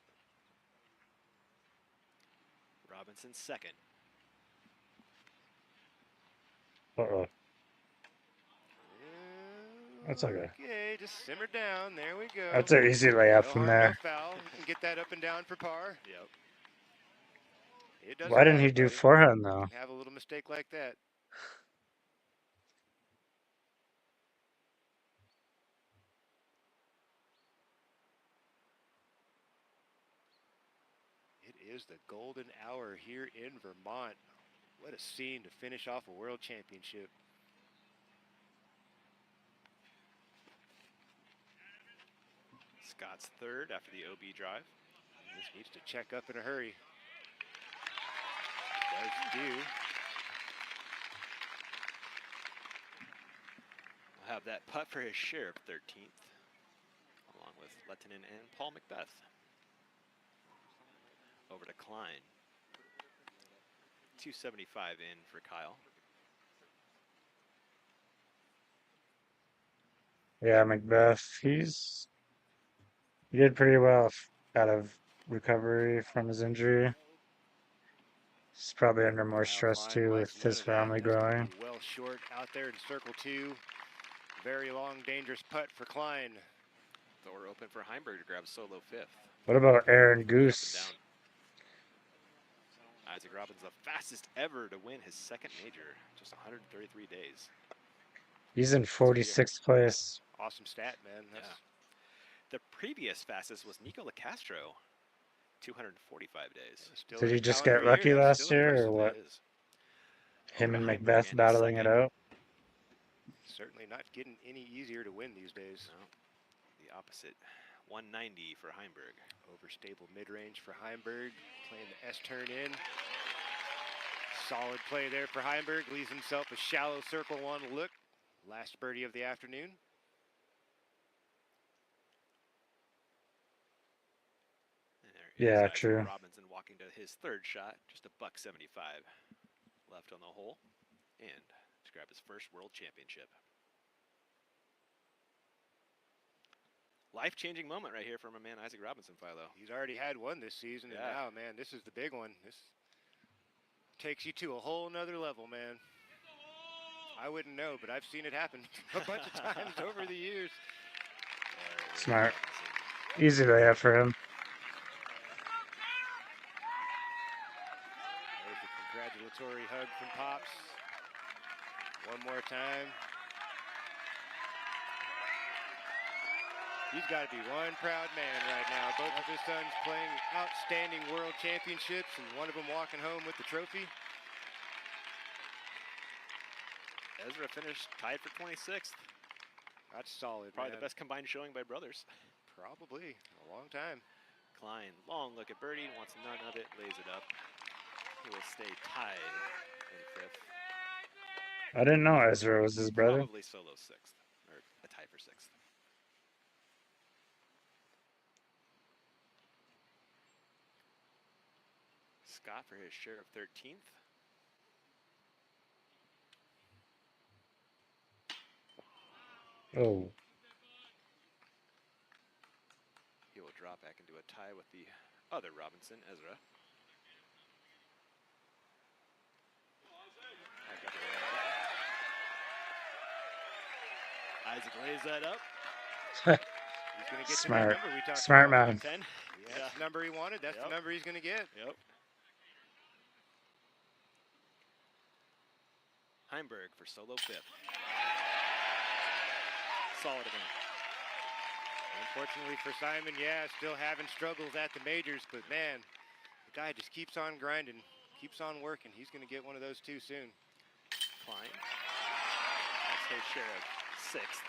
Robinson second. Uh-oh. That's okay. Okay, just simmer down. There we go. That's an easy layup No from harm, there. no foul. You can get that up and down for par. Yep. It doesn't Why didn't matter, he do buddy. forehand, You though? can have a little mistake like that. It is the golden hour here in Vermont. What a scene to finish off a world championship. Scott's third after the OB drive. This needs to check up in a hurry. Does do. We'll have that putt for his share of 13th, along with Lettinen and Paul Macbeth. Over to Klein. 275 in for Kyle. Yeah, Macbeth, he did pretty well out of recovery from his injury. He's probably under more stress, too, with his family growing. Well short out there in circle two. Very long, dangerous putt for Klein. Door open for Heimberg to grab solo fifth. What about Aaron Goose? Isaac Robbins, the fastest ever to win his second major, just 133 days. He's in 46th place. Awesome stat, man. Yeah. The previous fastest was Nico LaCastro, 245 days. Did he just get lucky last year, or what? Him and Macbeth battling it out? Certainly not getting any easier to win these days. No, the opposite. 190 for Heimberg. Overstable mid-range for Heimberg, playing the S-turn in. Solid play there for Heimberg, leaves himself a shallow circle one look. Last birdie of the afternoon. Yeah, true. Robinson walking to his third shot, just a $1.75 left on the hole, and to grab his first world championship. Life-changing moment right here from a man, Isaac Robinson, Philo. He's already had one this season, and now, man, this is the big one. This takes you to a whole nother level, man. I wouldn't know, but I've seen it happen a bunch of times over the years. Smart. Easy layup for him. There's the congratulatory hug from Pops. One more time. He's got to be one proud man right now. Both of his sons playing outstanding world championships, and one of them walking home with the trophy. Ezra finished tied for 26th. That's solid, Probably man. the best combined showing by brothers. Probably. A long time. Klein, long look at birdie, wants none of it, lays it up. He will stay tied in fifth. I didn't know Ezra was his brother. Probably solo sixth, or a tie for sixth. Scott for his share of 13th. Oh. He will drop back into a tie with the other Robinson, Ezra. Isaac lays that up. He's going to get Smart. to that number we talked Smart about. man. 10. Yeah, that's the number he wanted. That's the number he's going to get. Yep. Heimberg for solo fifth. Solid event. Unfortunately for Simon, yeah, still having struggles at the majors, but man, the guy just keeps on grinding, keeps on working. He's going to get one of those two soon. Klein. That's his share of sixth.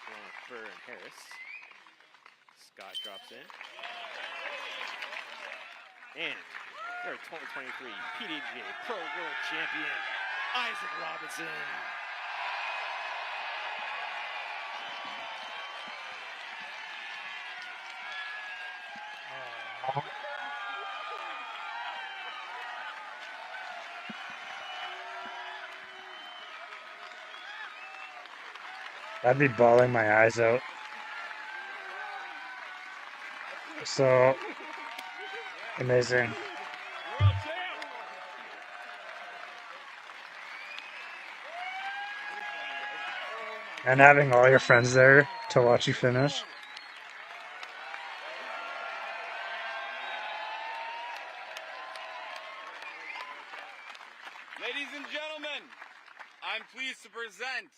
Along with Burr and Harris. Scott drops in. And their 2023 PDGA Pro World Champion, Isaac Robinson. I'd be bawling my eyes out. So amazing. And having all your friends there to watch you finish. Ladies and gentlemen, I'm pleased to present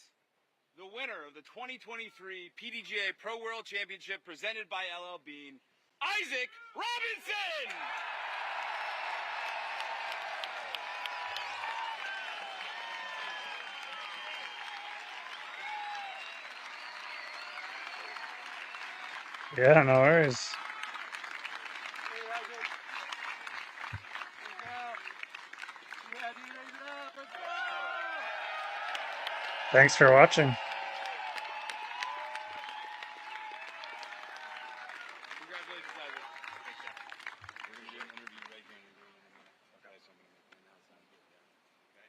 the winner of the 2023 PDGA Pro World Championship presented by LL Bean, Isaac Robinson! Yeah, no worries. Thanks for watching. Congratulations, Isaac. Thanks, Jeff. We're going to do an interview right here. Okay, so I'm going to announce that. Okay,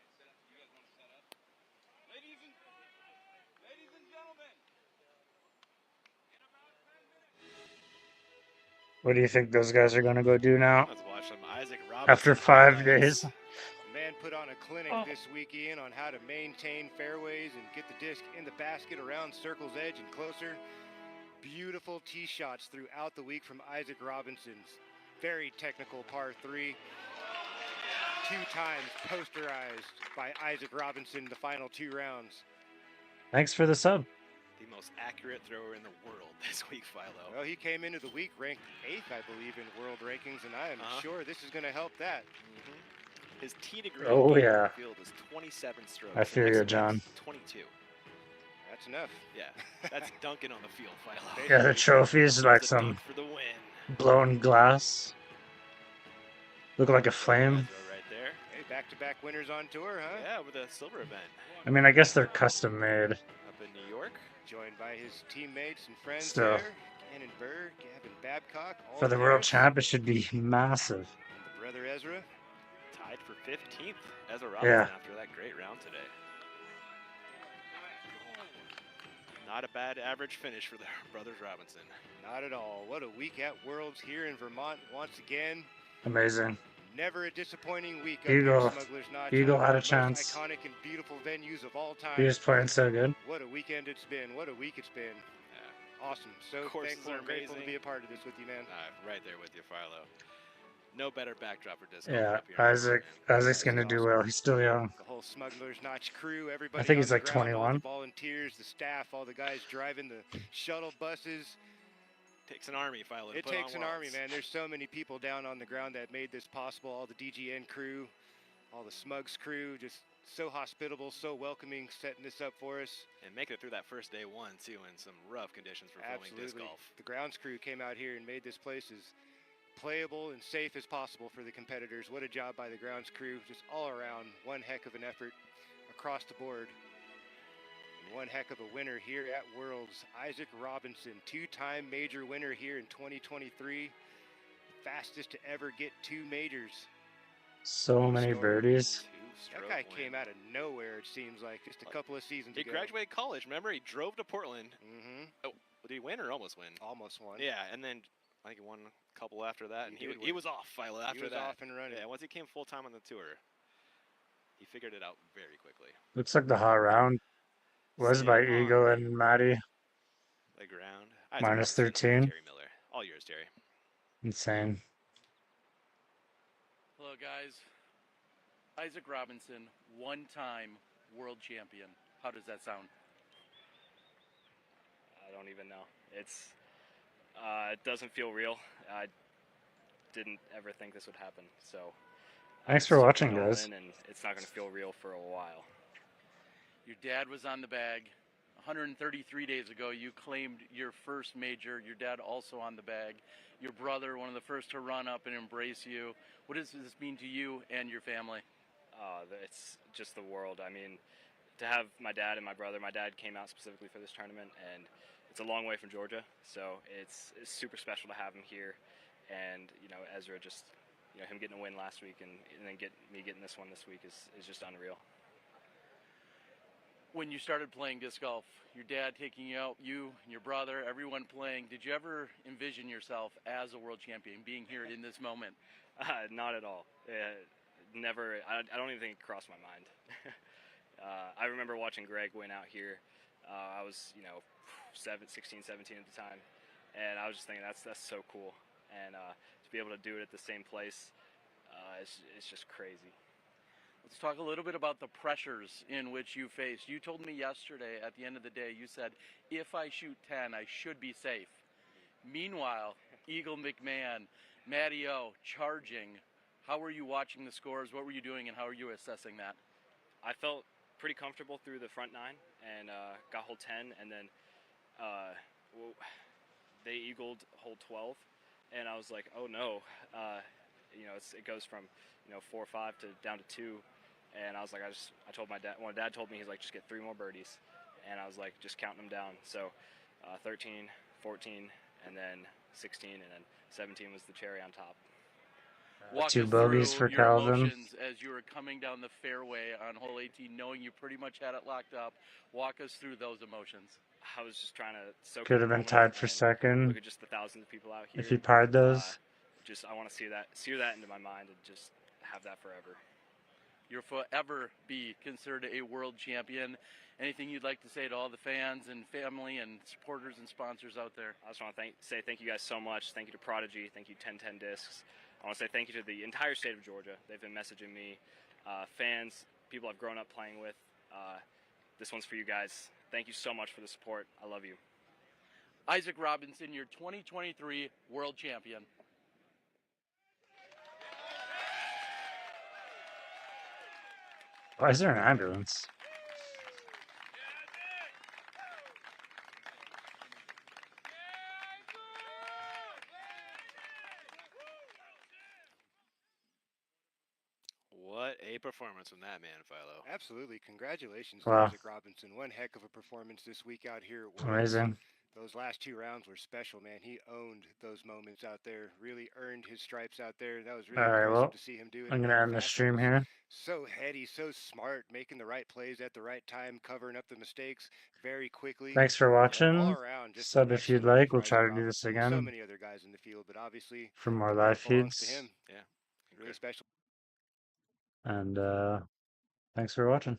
you guys want to set up? Ladies and gentlemen. What do you think those guys are gonna go do now? Let's watch some Isaac Robinson After 5 highlights. days. Man put on a clinic this week, Ian, on how to maintain fairways and get the disc in the basket around circle's edge and closer. Beautiful tee shots throughout the week from Isaac Robinson's very technical par 3. 2 times posterized by Isaac Robinson the final 2 rounds. Thanks for the sub. The most accurate thrower in the world this week, Philo. Well, he came into the week ranked 8th, I believe, in world rankings, and I am sure this is going to help that. His tee to green Oh, game yeah. on the field is 27 strokes. I feel you, John. 22. That's enough. Yeah, that's dunking on the field, Philo. Yeah, the trophy is like It's a some dunk for the win. blown glass. Look like a flame. Right there. Hey, back-to-back winners on tour, huh? Yeah, with a silver event. I mean, I guess they're custom made. Up in New York. Joined by his teammates and friends Still. there. Gannon Burr, Gavin Babcock. All For the there. world champ, it should be massive. And the brother Ezra. Tied for 15th. Ezra Robinson Yeah. after that great round today. Not a bad average finish for the brothers Robinson. Not at all. What a week at Worlds here in Vermont once again. Amazing. Never a disappointing week up Eagle. here at Smuggler's Notch. Eagle One of had a the most chance. Iconic and beautiful venues of all time. He was playing so good. What a weekend it's been. What a week it's been. Awesome. So Courses thankful are and grateful to amazing. be a part of this with you, man. Right there with you, Philo. No better backdrop for disc golf Yeah, up here in Isaac's gonna do well. He's still young. The whole Smuggler's Notch crew, everybody I think on he's the like ground, all 21. the volunteers, the staff, all the guys driving the shuttle buses. Takes an army, Philo. to It put on takes an worlds. army, man. There's so many people down on the ground that made this possible. All the DGN crew, all the Smugs crew, just so hospitable, so welcoming, setting this up for us. And making it through that first day one, too, in some rough conditions for filming disc Absolutely. golf. The grounds crew came out here and made this place as playable and safe as possible for the competitors. What a job by the grounds crew. Just all around, one heck of an effort across the board. And one heck of a winner here at Worlds. Isaac Robinson, 2-time major winner here in 2023. Fastest to ever get 2 majors. So many birdies. That guy came out of nowhere, it seems like, just a couple of seasons He ago. graduated college, remember? He drove to Portland. Mm-hmm. Oh, did he win or almost win? Almost won. Yeah, and then I think he won a couple after that, and did he win. was off after that. He was off and running. Yeah, once he came full-time on the tour, he figured it out very quickly. Looks like the hot round was by Eagle and Maddie. The ground. Minus 13. Terry Miller. All yours, Terry. Insane. Hello, guys. Isaac Robinson, one-time world champion. How does that sound? I don't even know. It doesn't feel real. I didn't ever think this would happen. So Thanks for watching, guys. And it's not going to feel real for a while. Your dad was on the bag. 133 days ago, you claimed your first major. Your dad also on the bag. Your brother, one of the first to run up and embrace you. What does this mean to you and your family? It's just the world. I mean, to have my dad and my brother, my dad came out specifically for this tournament, and it's a long way from Georgia, so it's super special to have him here. And, you know, Ezra just, you know, him getting a win last week and then me getting this one this week is just unreal. When you started playing disc golf, your dad taking you out, you and your brother, everyone playing, did you ever envision yourself as a world champion, being here in this moment? Not at all. Never. I don't even think it crossed my mind. I remember watching Greg win out here. I was, you know, 16, 17 at the time, and I was just thinking that's so cool. And to be able to do it at the same place, it's just crazy. Let's talk a little bit about the pressures in which you faced. You told me yesterday at the end of the day, you said, if I shoot 10, I should be safe. Meanwhile, Eagle McMahon, Matty O, charging. How were you watching the scores? What were you doing, and how are you assessing that? I felt pretty comfortable through the front 9 and got hole 10, and then they eagled hole 12, and I was like, oh no. You know, it goes from, you know, 4 or 5 to down to 2. And I was like, I told my dad, when dad told me, he's like, just get 3 more birdies. And I was like, just counting them down. So 13, 14, and then 16, and then 17 was the cherry on top. Walk 2 us bogeys through for your Calvin. emotions as you were coming down the fairway on hole 18, knowing you pretty much had it locked up. Walk us through those emotions. I was just trying to soak Could in have the been moment tied for and second look at just the thousands of people out here. if he parred those. I want to sear that into my mind and just have that forever. You'll forever be considered a world champion. Anything you'd like to say to all the fans and family and supporters and sponsors out there? I just want to say thank you guys so much. Thank you to Prodigy. Thank you 1010 Discs. I want to say thank you to the entire state of Georgia. They've been messaging me, fans, people I've grown up playing with. This one's for you guys. Thank you so much for the support. I love you. Isaac Robinson, your 2023 world champion. Why is there an ambulance? What a performance from that man, Philo. Absolutely. Congratulations Wow. to Isaac Robinson. One heck of a performance this week out here at Worlds. Amazing. Those last 2 rounds were special, man. He owned those moments out there, really earned his stripes out there. That was really All right, impressive well, to see him do it. I'm going to end the stream here. So heady, so smart, making the right plays at the right time, covering up the mistakes very quickly. Thanks for watching. All around, just Sub an if you'd excellent like. We'll for try Isaac to do this Robinson. So again many other guys in the field, but obviously for more the live credit belongs feeds. to him. Yeah. Really special. And thanks for watching.